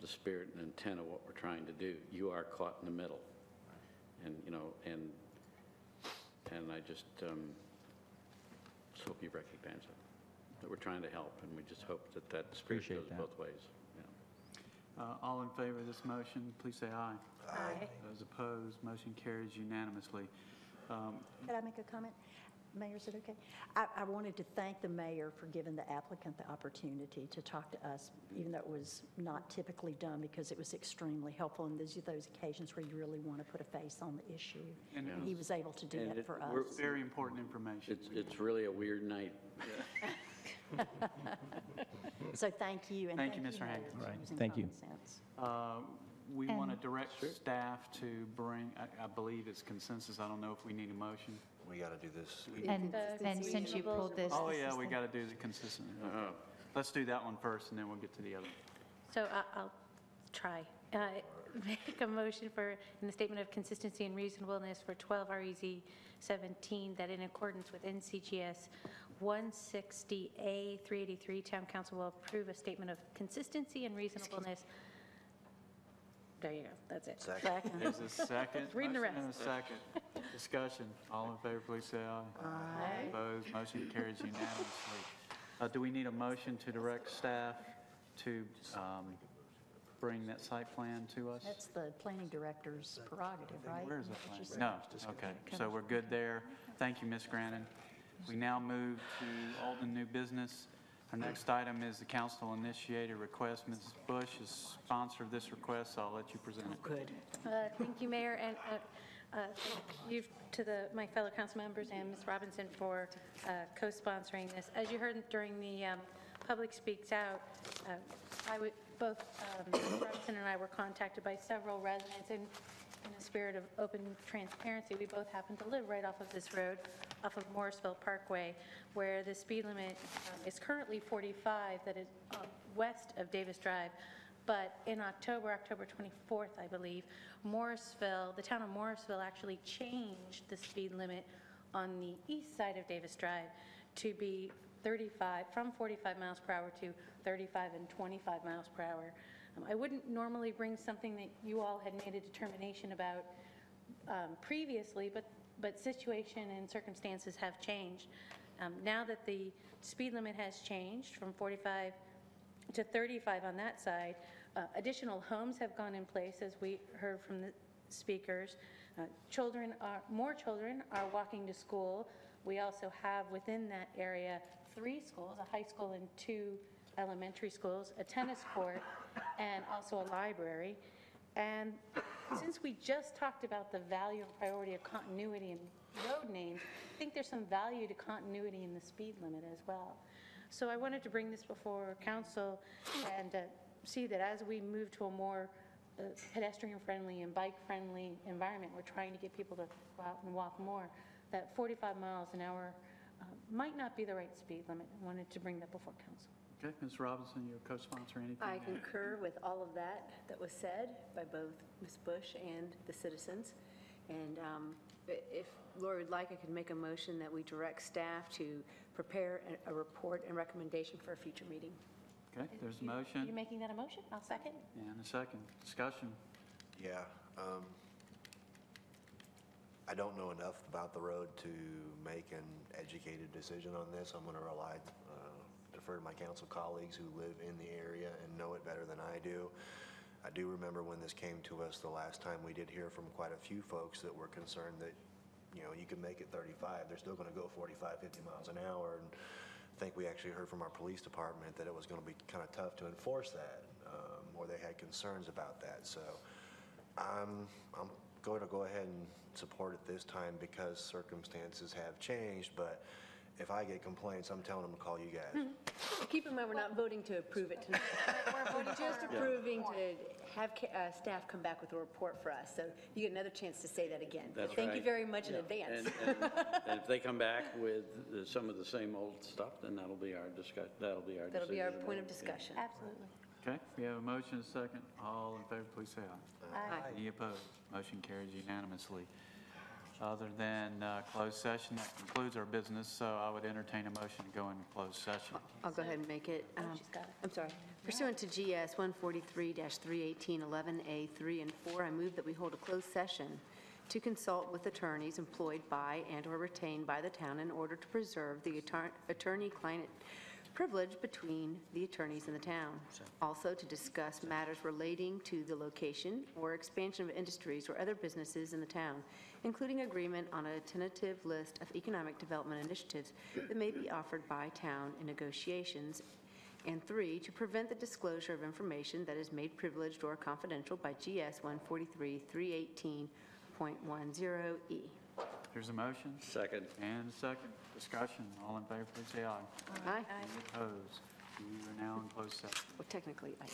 the spirit and intent of what we're trying to do. You are caught in the middle, and I just hope you recognize it, that we're trying to help, and we just hope that spirit Appreciate goes that. both ways. Yeah. All in favor of this motion, please say aye. Aye. Those opposed, motion carries unanimously. Could I make a comment? Mayor, is it okay? I wanted to thank the mayor for giving the applicant the opportunity to talk to us, even though it was not typically done, because it was extremely helpful. And these are those occasions where you really want to put a face on the issue. And it he was- was able to do and that for we're- us. Very important information. It's really a weird night. So thank you. And Thank you, Mayor, Mr. Hagan. for All right. using Thank you. common sense. We And- want to direct staff to bring, I believe it's consensus, I don't know if we need a motion. We got to do this. And since you pulled this. Oh, this yeah, is we the- got to do the consistent. Okay. Let's do that one first, and then we'll get to the other. So I'll try. Make a motion for, in the statement of consistency and reasonableness for 12 REZ 17, that in accordance with NCGS 160A 383, Town Council will approve a statement of consistency and reasonableness. There you go, that's it. Second. There's a second. Reading the Motion and a rest. second. Discussion. All in favor, please say aye. Aye. Opposed, motion carries unanimously. Do we need a motion to direct staff to bring that site plan to us? That's the planning director's prerogative, right? Where is Isn't the that what you plan? said? No, okay, so we're good there. Thank you, Ms. Grannon. We now move to old and new business. Our next item is the council-initiated request. Mrs. Bush is sponsor of this request, so I'll let you present it. Good. Thank you, Mayor, and thank you to my fellow council members and Ms. Robinson for co-sponsoring this. As you heard during the Public Speaks Out, both Ms. Robinson and I were contacted by several residents, and in a spirit of open transparency, we both happen to live right off of this road, off of Morrisville Parkway, where the speed limit is currently 45, that is west of Davis Drive. But in October 24th, I believe, the town of Morrisville actually changed the speed limit on the east side of Davis Drive to be 35, from 45 miles per hour to 35 and 25 miles per hour. I wouldn't normally bring something that you all had made a determination about previously, but situation and circumstances have changed. Now that the speed limit has changed from 45 to 35 on that side, additional homes have gone in place, as we heard from the speakers. More children are walking to school. We also have within that area 3 schools, a high school and 2 elementary schools, a tennis court, and also a library. And since we just talked about the value and priority of continuity in road names, I think there's some value to continuity in the speed limit as well. So I wanted to bring this before council and see that as we move to a more pedestrian-friendly and bike-friendly environment, we're trying to get people to go out and walk more, that 45 miles an hour might not be the right speed limit. I wanted to bring that before council. Okay, Ms. Robinson, you co-sponsor anything? I concur with all of that was said by both Ms. Bush and the citizens. And if Lori would like, I could make a motion that we direct staff to prepare a report and recommendation for a future meeting. Okay, there's a Are motion. you making that a motion? I'll second. And a second. Discussion. Yeah. I don't know enough about the road to make an educated decision on this. I'm going to defer to my council colleagues who live in the area and know it better than I do. I do remember when this came to us the last time, we did hear from quite a few folks that were concerned that, you can make it 35. They're still going to go 45, 50 miles an hour. And I think we actually heard from our police department that it was going to be kind of tough to enforce that, or they had concerns about that. So I'm going to go ahead and support it this time because circumstances have changed, but if I get complaints, I'm telling them to call you guys. Keep in mind, we're not voting to approve it tonight. We're just approving to have staff come back with a report for us. So you get another chance to say that again. That's Thank you right. very much in advance. And if they come back with some of the same old stuff, then that'll be our discussion, that'll be our decision. That'll be our point of discussion. Absolutely. Okay, we have a motion and a second. All in favor, please say aye. Aye. Any opposed? Motion carries unanimously. Other than closed session, that concludes our business, so I would entertain a motion to go into closed session. I'll go ahead and make it. She's got it. I'm sorry. Pursuant to GS 143-318, 11A, 3, and 4, I move that we hold a closed session to consult with attorneys employed by and/or retained by the town in order to preserve the attorney-client privilege between the attorneys and the town. Also, to discuss matters relating to the location or expansion of industries or other businesses in the town, including agreement on a tentative list of economic development initiatives that may be offered by town in negotiations. And 3, to prevent the disclosure of information that is made privileged or confidential by GS 143-318.10E. There's a motion. Second. And a second. Discussion. All in favor, please say aye. Aye. Any opposed? We are now in closed session. Well, technically, aye.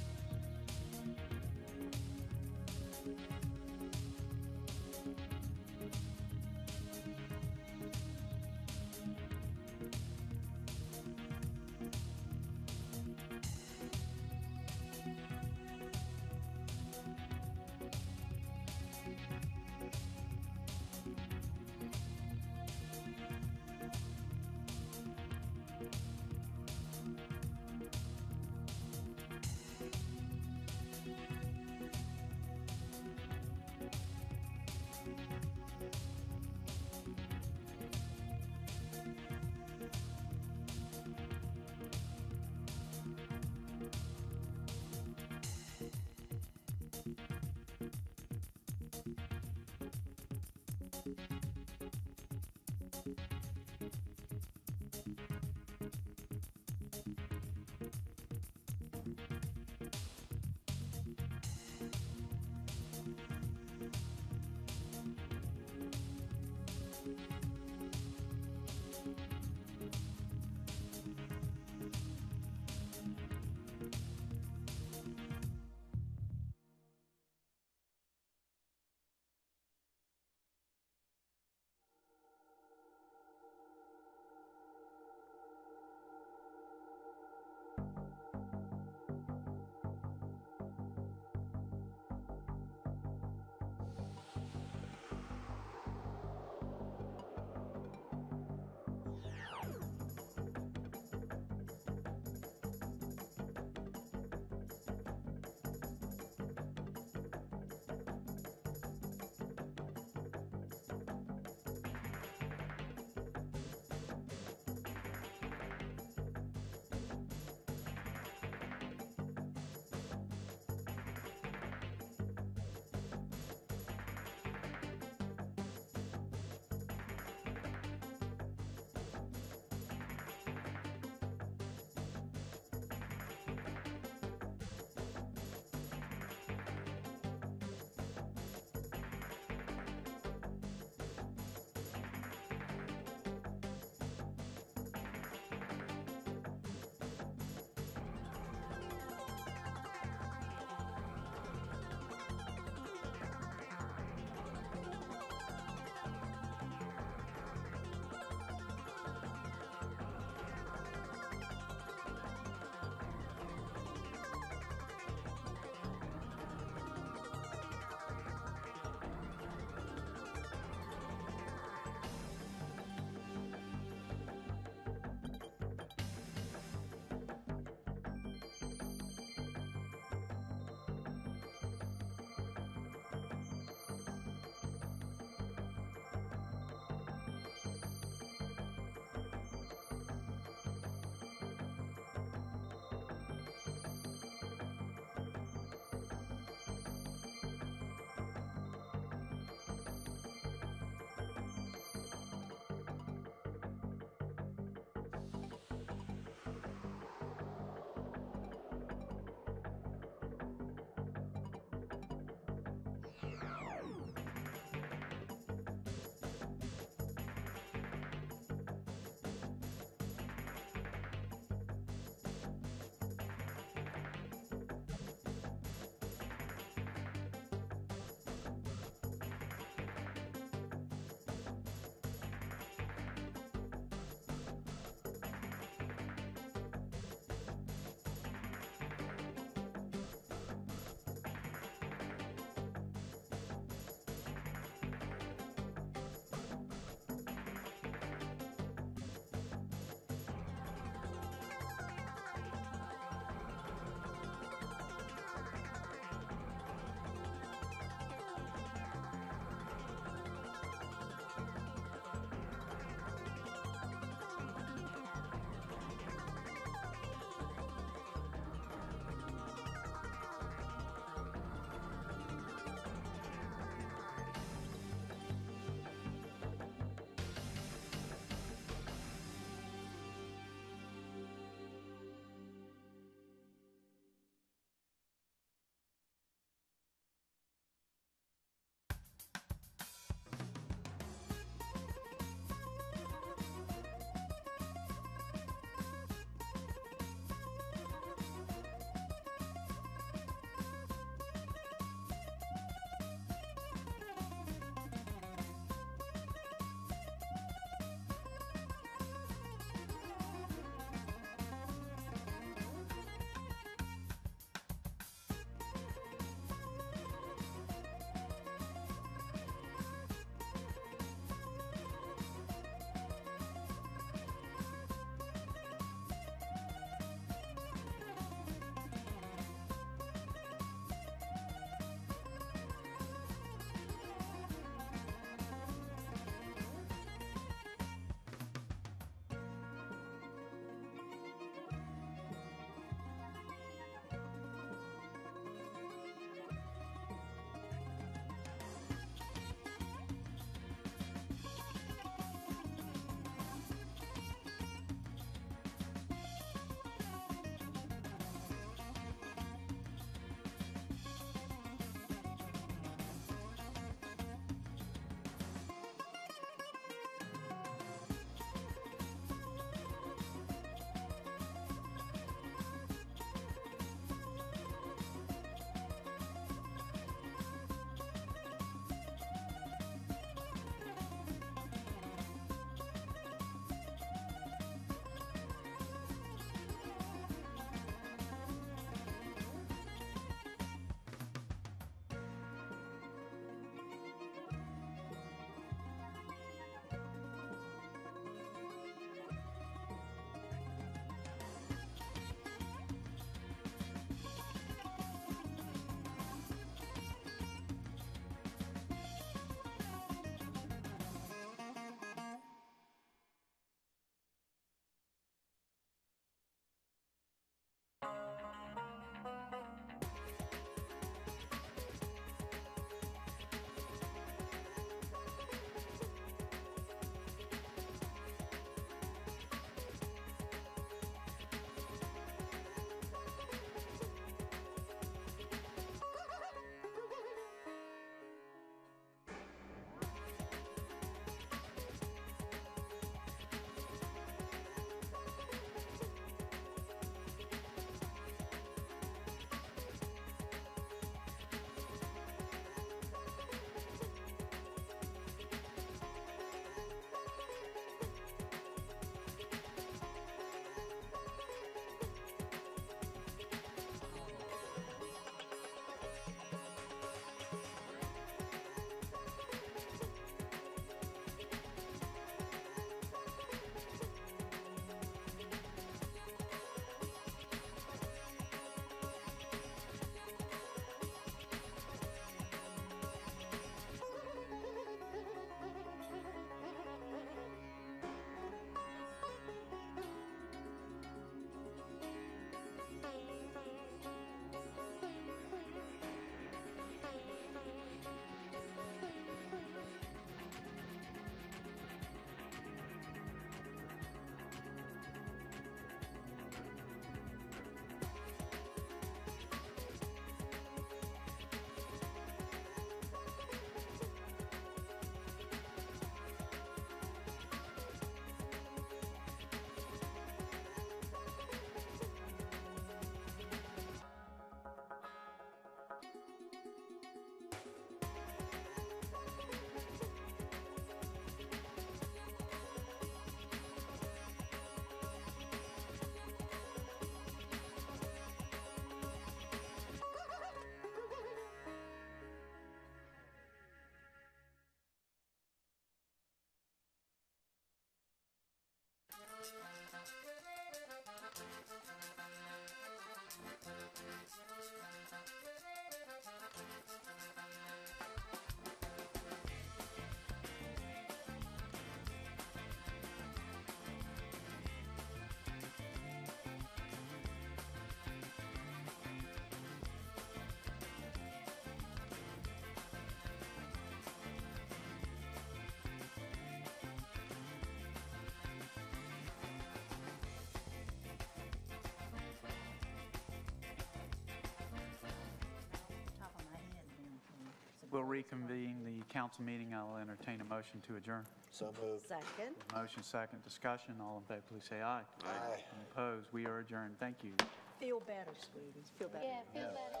We'll reconvene the council meeting. I'll entertain a motion to adjourn. So moved. Second. Motion second, discussion. All in favor, please say aye. Aye. Any opposed? We are adjourned. Thank you. Feel better, sweeties, feel better. Yeah, feel better.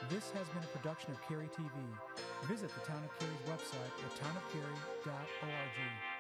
This has been a production of Cary TV. Visit the Town of Cary's website at townofcary.org.